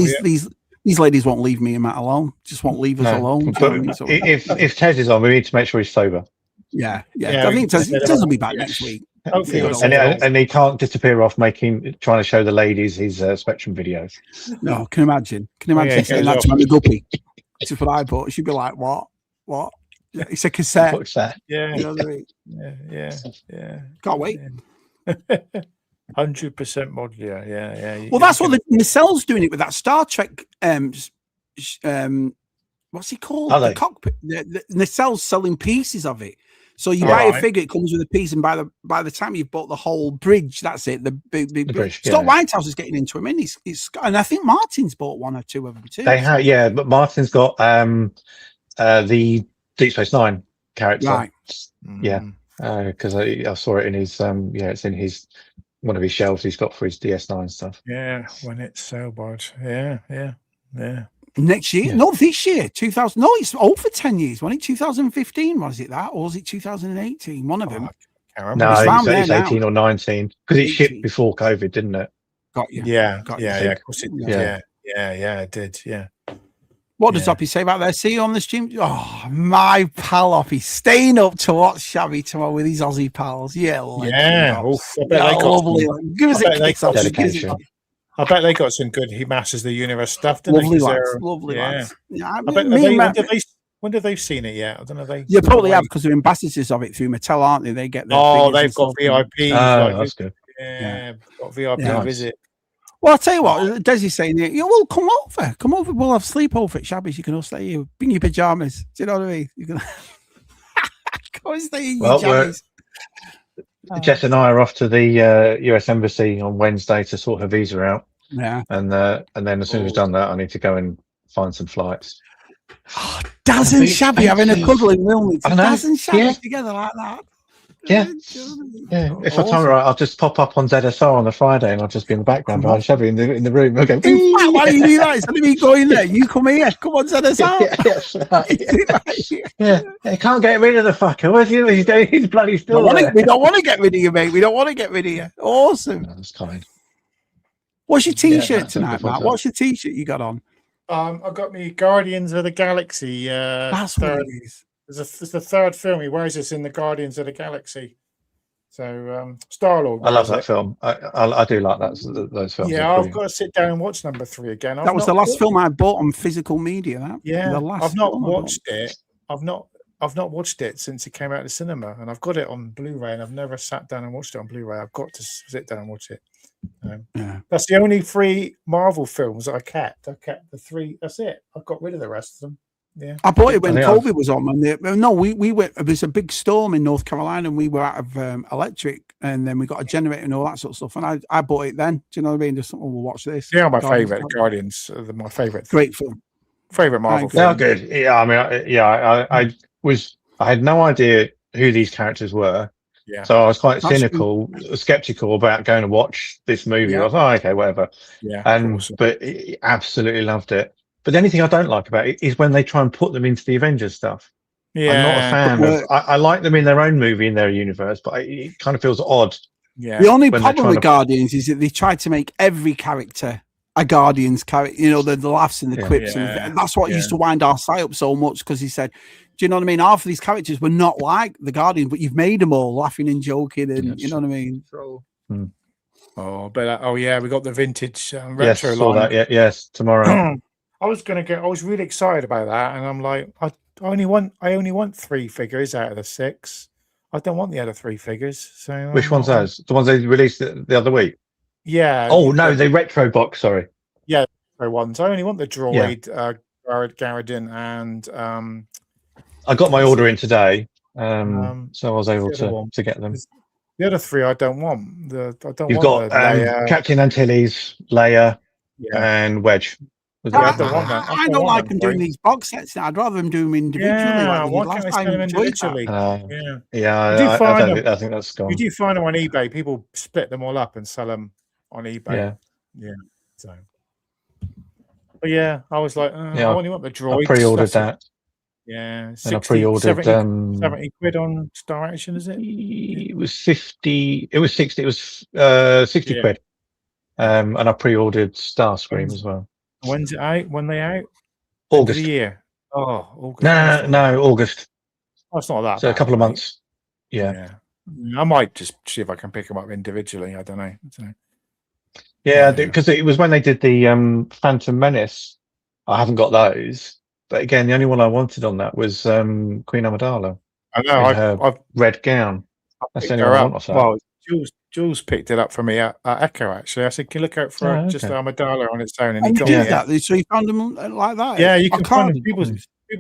these ladies won't leave me and Matt alone. Just won't leave us alone. But if Tez is on, we need to make sure he's sober. Yeah. I think Tez will be back next week. And he can't disappear off trying to show the ladies his Spectrum videos. No, can you imagine saying that to my guppy? Which is what I bought. She'd be like, what? It's a cassette. What's that? Yeah. You know what I mean? Yeah. Can't wait. 100% modular. Yeah. Well, that's what the nacelles doing it with that Star Trek. What's he called? The cockpit. The nacelles selling pieces of it. So you buy a figure, it comes with a piece, and by the time you've bought the whole bridge, that's it. The big bridge. Scott Whitehouse is getting into him, and and I think Martin's bought 1 or 2 of them too. They have, but Martin's got the Deep Space Nine character, right? Yeah, because I saw it in his it's in his one of his shelves he's got for his DS9 stuff. Yeah, when it's sail barge. Yeah. Next year? No, this year. 2000. No, it's over 10 years. Wasn't it 2015? Was it that, or was it 2018? One of them. No, it's 18 or 19 because it shipped before COVID, didn't it? Got you. Yeah, Got yeah, you. yeah. Of course it did. Yeah, it did. Yeah. What does Oppie say about that? See you on the stream? Oh, my pal Oppie, staying up to watch Shabby tomorrow with his Aussie pals. Yeah, yeah. Oof, I bet they got lovely. Give us a kiss, Oppie. dedication. I bet they got some good Masters of the Universe stuff, didn't Lovely they? lads, lovely lads. Yeah, I bet when did they seen it yet? I don't know. They probably have because they're ambassadors of it through Mattel, aren't they? They get their they've got VIPs. That's good. Yeah, got VIP visit. Well, I'll tell you what, Desi's saying, well, come over, we'll have sleepover at Shabby's. You can all stay here, bring your pajamas. Do you know what I mean? You can go and stay in your jammies. Jess and I are off to the US Embassy on Wednesday to sort her visa out. Yeah. And then as soon as we've done that, I need to go and find some flights. Oh, Daz and Shabby having a cuddle in Wilmington. Daz and Shabby together like that. Yeah. If I time right, I'll just pop up on ZSR on a Friday and I'll just be in the background behind Shabby in the room. Okay. In fact, why do you do that? Instead of me going there, you come here. Come on, ZSR. Yeah. I can't get rid of the fucker. Where's he? He's bloody still there. We don't want to get rid of you, mate. We don't want to get rid of you. Awesome. That's kind. What's your t-shirt tonight, Matt? What's your t-shirt you got on? I got me Guardians of the Galaxy. That's what it is. It's the third film he wears this in the Guardians of the Galaxy. So Star-Lord. I love that film. I do like those films. Yeah, I've got to sit down and watch number 3 again. That was the last film I bought on physical media. I've not watched it. I've not watched it since it came out of the cinema, and I've got it on Blu-ray, and I've never sat down and watched it on Blu-ray. I've got to sit down and watch it. That's the only 3 Marvel films that I kept. I kept the 3. That's it. I've got rid of the rest of them. Yeah, I bought it when COVID was on. We went. There was a big storm in North Carolina, and we were out of electric, and then we got a generator and all that sort of stuff. And I bought it then. Do you know what I mean? Just we'll watch this. Yeah, my favorite Guardians. My favorite. Great film. Favorite Marvel. They're good. Yeah, I mean, I had no idea who these characters were. Yeah. So I was quite skeptical about going to watch this movie. I was okay, whatever. Yeah. But absolutely loved it. But the only thing I don't like about it is when they try and put them into the Avengers stuff. Yeah. I'm not a fan of. I like them in their own movie, in their universe, but it kind of feels odd. Yeah. The only problem with Guardians is that they tried to make every character a Guardians character. You know, the laughs and the quips, and that's what used to wind our site up so much because he said, "Do you know what I mean? Half of these characters were not like the Guardians, but you've made them all laughing and joking, and you know what I mean." So. We got the vintage retro line. That. Yes, tomorrow. I was really excited about that, and I'm like, I only want 3 figures out of the 6. I don't want the other 3 figures. So which one's those? The ones they released the other week? Yeah. Oh no, the retro box. Sorry. Yeah, retro ones. I only want the droid, Garradin, and I got my order in today, so I was able to get them. The other 3 I don't want. You've got Captain Antilles, Leia, and Wedge. I don't like them doing these box sets now. I'd rather them do them individually. Yeah, why can't I spend them individually? I think that's gone. You do find them on eBay. People split them all up and sell them on eBay. Yeah. So, but I was like, I only want the droid. I pre-ordered that. Yeah, 60, and I pre-ordered 70 quid on Star Action. Is it? It was 50. It was 60. It was 60 quid. And I pre-ordered Starscream as well. When's it out? When they out? August. The year. Oh, August. No, August. Oh, it's not that. So a couple of months. Yeah. I might just see if I can pick them up individually. I don't know. Yeah, because it was when they did the Phantom Menace. I haven't got those, but again, the only one I wanted on that was Queen Amidala. I know. I've red gown. That's the only one I want off that. Well, Jules picked it up for me at Echo. Actually, I said, "Can you look out for just Amidala on its own?" And he got that. So you found them like that. Yeah, you can find them. People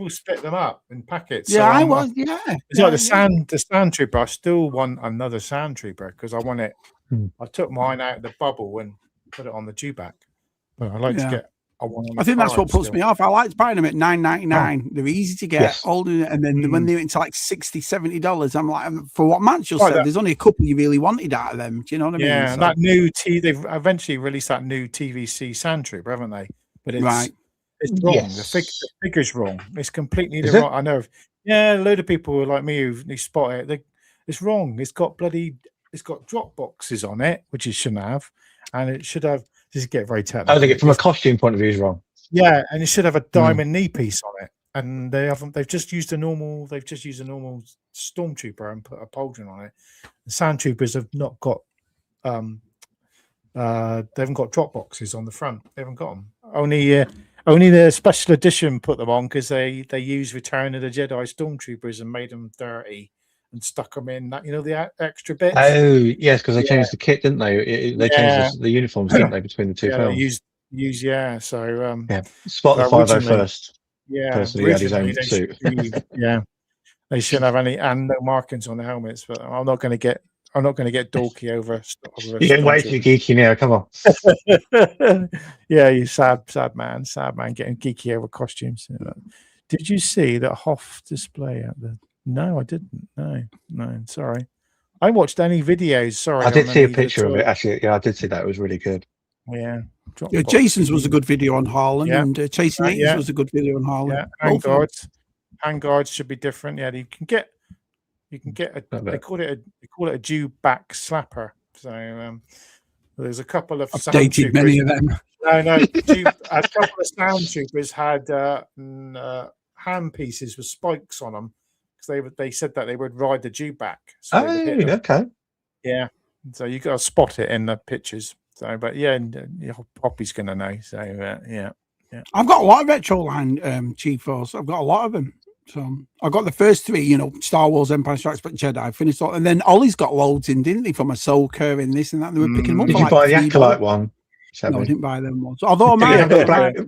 split them up in packets. Yeah, so I was. It's like the sand trooper. I still want another sand trooper because I want it. I took mine out of the bubble and put it on the dewback. But I like to get. I think that's what puts me off. I like buying them at $9.99. They're easy to get, older, and then when they're into like $60, $70, I'm like, for what Matt just said, there's only a couple you really wanted out of them. Do you know what I mean? Yeah, so, that new they've eventually released that new TVC Sand Trooper, haven't they? But it's it's wrong. The figure's wrong. It's completely the wrong. I know. A load of people like me who spot it. It's wrong. It's got drop boxes on it, which it shouldn't have. and it should have. This is get very technical. I think it, from a costume point of view, is wrong. Yeah, and it should have a diamond knee piece on it, and they haven't. They've just used a normal. They've just used a normal stormtrooper and put a pauldron on it. The sandtroopers have not got. They haven't got drop boxes on the front. They haven't got them. Only the special edition put them on because they used Return of the Jedi stormtroopers and made them dirty and stuck them in that, the extra bits. Oh yes, because they changed the kit, didn't they? They changed the uniforms, didn't they, between the two films? They So Spot the 501st. Yeah, personally had his own suit. They shouldn't have any and no markings on the helmets. But I'm not going to get dorky over. You're getting way too geeky now. Come on. Yeah, you sad man, getting geeky over costumes. Did you see that Hoff display at the? No, I didn't. No, sorry. I watched any videos. Sorry, I did see a picture of it. Actually, yeah, I did see that. It was really good. Yeah. Jason's was a good video on Harlan, and Chasing Eaters was a good video on Harlan. Yeah, handguards should be different. Yeah, you can get they call it a Jew back slapper. So there's a couple of I've dated many of them. No, a couple of sound troopers had hand pieces with spikes on them because they said that they would ride the Jew back. So okay. Yeah, so you got to spot it in the pictures. So, but Poppy's gonna know. So yeah. I've got a lot of retro line Chief Force. I've got a lot of them. So I got the first three, Star Wars, Empire Strikes Back, Jedi. I finished all, and then Ollie's got loads in, didn't he? From Ahsoka and this and that. They were picking them up. Did you buy the Acolyte one? Shabby? No, I didn't buy them ones. Although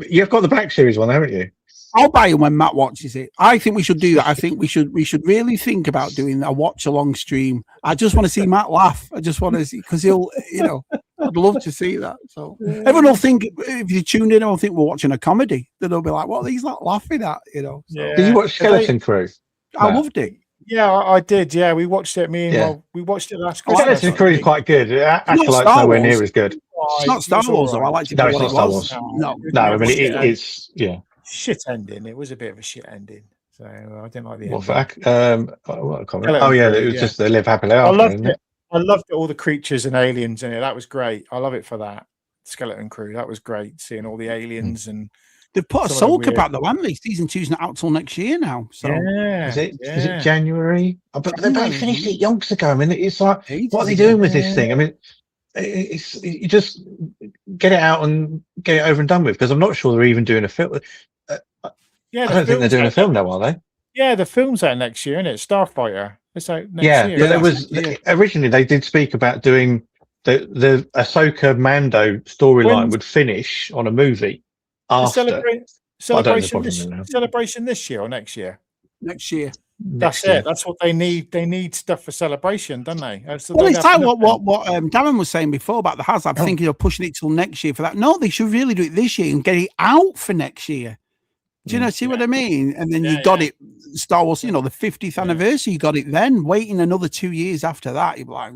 you've got the Black Series one, haven't you? I'll buy it when Matt watches it. I think we should do that. I think we should really think about doing a watch along stream. I just want to see Matt laugh. I just want to see because he'll, I'd love to see that. So everyone will think if you tuned in, they'll think we're watching a comedy. Then they'll be like, "What? He's not laughing at." So. Yeah. Did you watch Skeleton Crew? I loved it. Yeah, I did. Yeah, we watched it. We watched it last Christmas. Skeleton Crew is quite good. Acolyte's nowhere near as good. It's not Star Wars, though. I like to know it's not Star Wars. No. I mean, it's shit ending. It was a bit of a shit ending. So I didn't like the ending. It was just they live happily after. I loved it. All the creatures and aliens in it. That was great. I love it for that. Skeleton Crew. That was great. Seeing all the aliens and they've put Ahsoka back though, haven't they? Season 2's not out till next year now. So is it January? But they finished it yonks ago. I mean, it's like, what are they doing with this thing? I mean, you just get it out and get it over and done with. Because I'm not sure they're even doing a film. I don't think they're doing a film now, are they? Yeah, the film's out next year, isn't it? Starfighter. It's out next year. But there was originally they did speak about doing the Ahsoka Mando storyline would finish on a movie after celebration this year or next year. Next year. That's it. That's what they need. They need stuff for celebration, don't they? Well, it's like what Darren was saying before about the HasLab, thinking of pushing it till next year for that. No, they should really do it this year and get it out for next year. Do you see what I mean? And then you got it, Star Wars, the 50th anniversary, you got it then. Waiting another 2 years after that, you're like,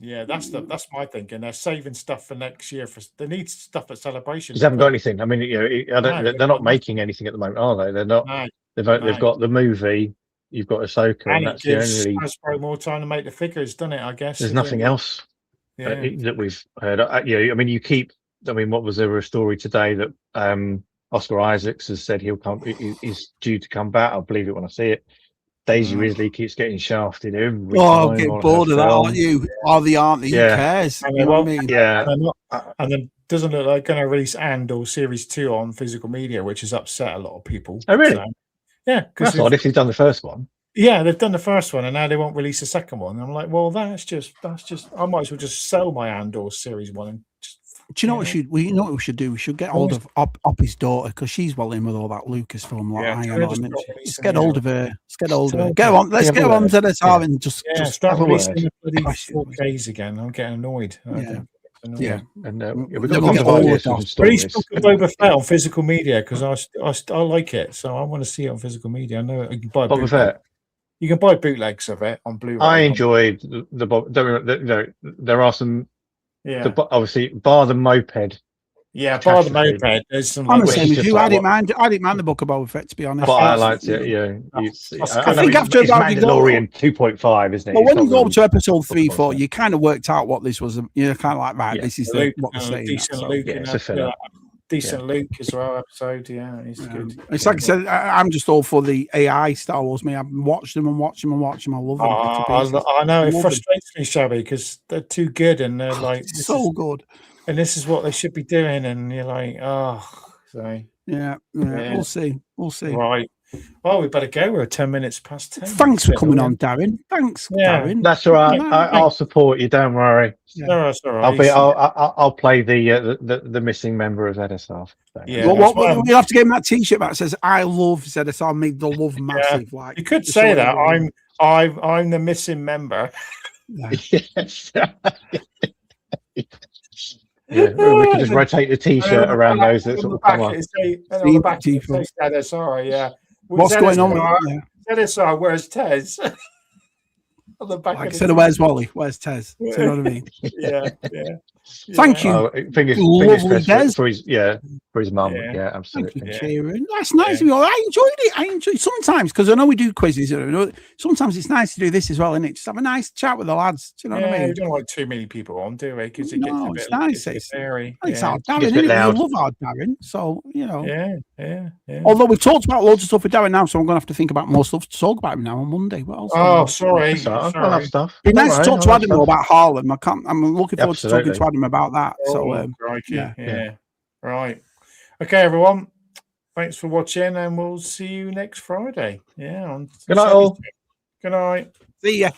that's my thinking. They're saving stuff for next year. They need stuff at celebration. They haven't got anything. I mean, they're not making anything at the moment, are they? They're not. They've got the movie. You've got Ahsoka, and that's the only. Hasbro more time to make the figures, doesn't it? I guess there's nothing else that we've heard. I mean, you keep. I mean, what was there a story today that Oscar Isaacs has said he'll come. He's due to come back. I'll believe it when I see it. Daisy Ridley keeps getting shafted every time. I'm getting bored of that, aren't you? Are they? Who cares? And you know what I mean? Yeah. And then doesn't look like going to release Andor Series 2 on physical media, which has upset a lot of people. Oh, really? So, yeah. That's odd if they've done the first one. Yeah, they've done the first one, and now they won't release the second one. And I'm like, well, that's just. I might as well just sell my Andor Series 1 and just. Do you know what we should do? We should get hold of Oppie's daughter because she's well in with all that Lucasfilm. Let's get hold of her. Let's get hold of her. Get on. Let's get on ZSR and just start releasing the bloody 4Ks again. I'm getting annoyed. And we've got Boba Fett on physical media because I like it, so I want to see it on physical media. I know you can buy Boba Fett. You can buy bootlegs of it on Blu-ray. I enjoyed the there are some. Obviously, bar the moped, Yeah, bar the moped. There's some. I'm the Which same is as just you. like I didn't what- mind. I didn't mind the Book of Boba Fett, to be honest. But I That's- liked it. Yeah, I think after it's about you go- Mandalorian 2.5, isn't it? Well, It's when not you go really up to episode 3, Book of 4, Boba you kind of worked out what this was. You're kind of like, right, Yeah. this is Luke, what they're saying. decent So, Luke Yeah, in it's a that, filler. decent Luke as well episode. Yeah, it's good. It's like I said, I'm just all for the AI Star Wars. Me, I've watched them and watched them and watched them. I love them. I know it Love frustrates me, Shabby, because they're too good and they're like so good. And this is what they should be doing, and you're like, oh, so yeah. We'll see. Right. Well, we better go. We're 10 minutes past 10. Thanks for coming on, Darren. Thanks, Darren. That's all right. I'll support you. Don't worry. Yeah. No, that's all right. I'll play the missing member of ZSR. Yeah. Well, we'll have to give him that T-shirt that says "I love ZSR." Made the love massive. Yeah. Like you could say that. I'm the missing member. Yes. Yeah, we could just rotate the T-shirt around those that sort of come on. On the back, it says ZSR, yeah. What's going on? ZSR, where's Tez? On the back. Like I said, where's Wally? Where's Tez? Do you know what I mean? Yeah. Thank you. Fingers for his mum. Yeah, absolutely. Thank you, Kieran. That's nice of you. I enjoyed it. I enjoy it sometimes because I know we do quizzes. Sometimes it's nice to do this as well, isn't it? Just have a nice chat with the lads. Do you know what I mean? We don't like too many people on, do we? Because it gets a bit, nice. It's very. It's hard, Darren. Isn't it? You love our Darren, so you know. Yeah. Although we've talked about loads of stuff with Darren now, so I'm going to have to think about more stuff to talk about him now on Monday. What else? Oh, sorry. I'll have stuff. Be nice to talk to Adam about Harlem. I'm looking forward to talking to Adam about that. So, right. Okay, everyone. Thanks for watching, and we'll see you next Friday. Yeah. Good night, all. Good night. See ya.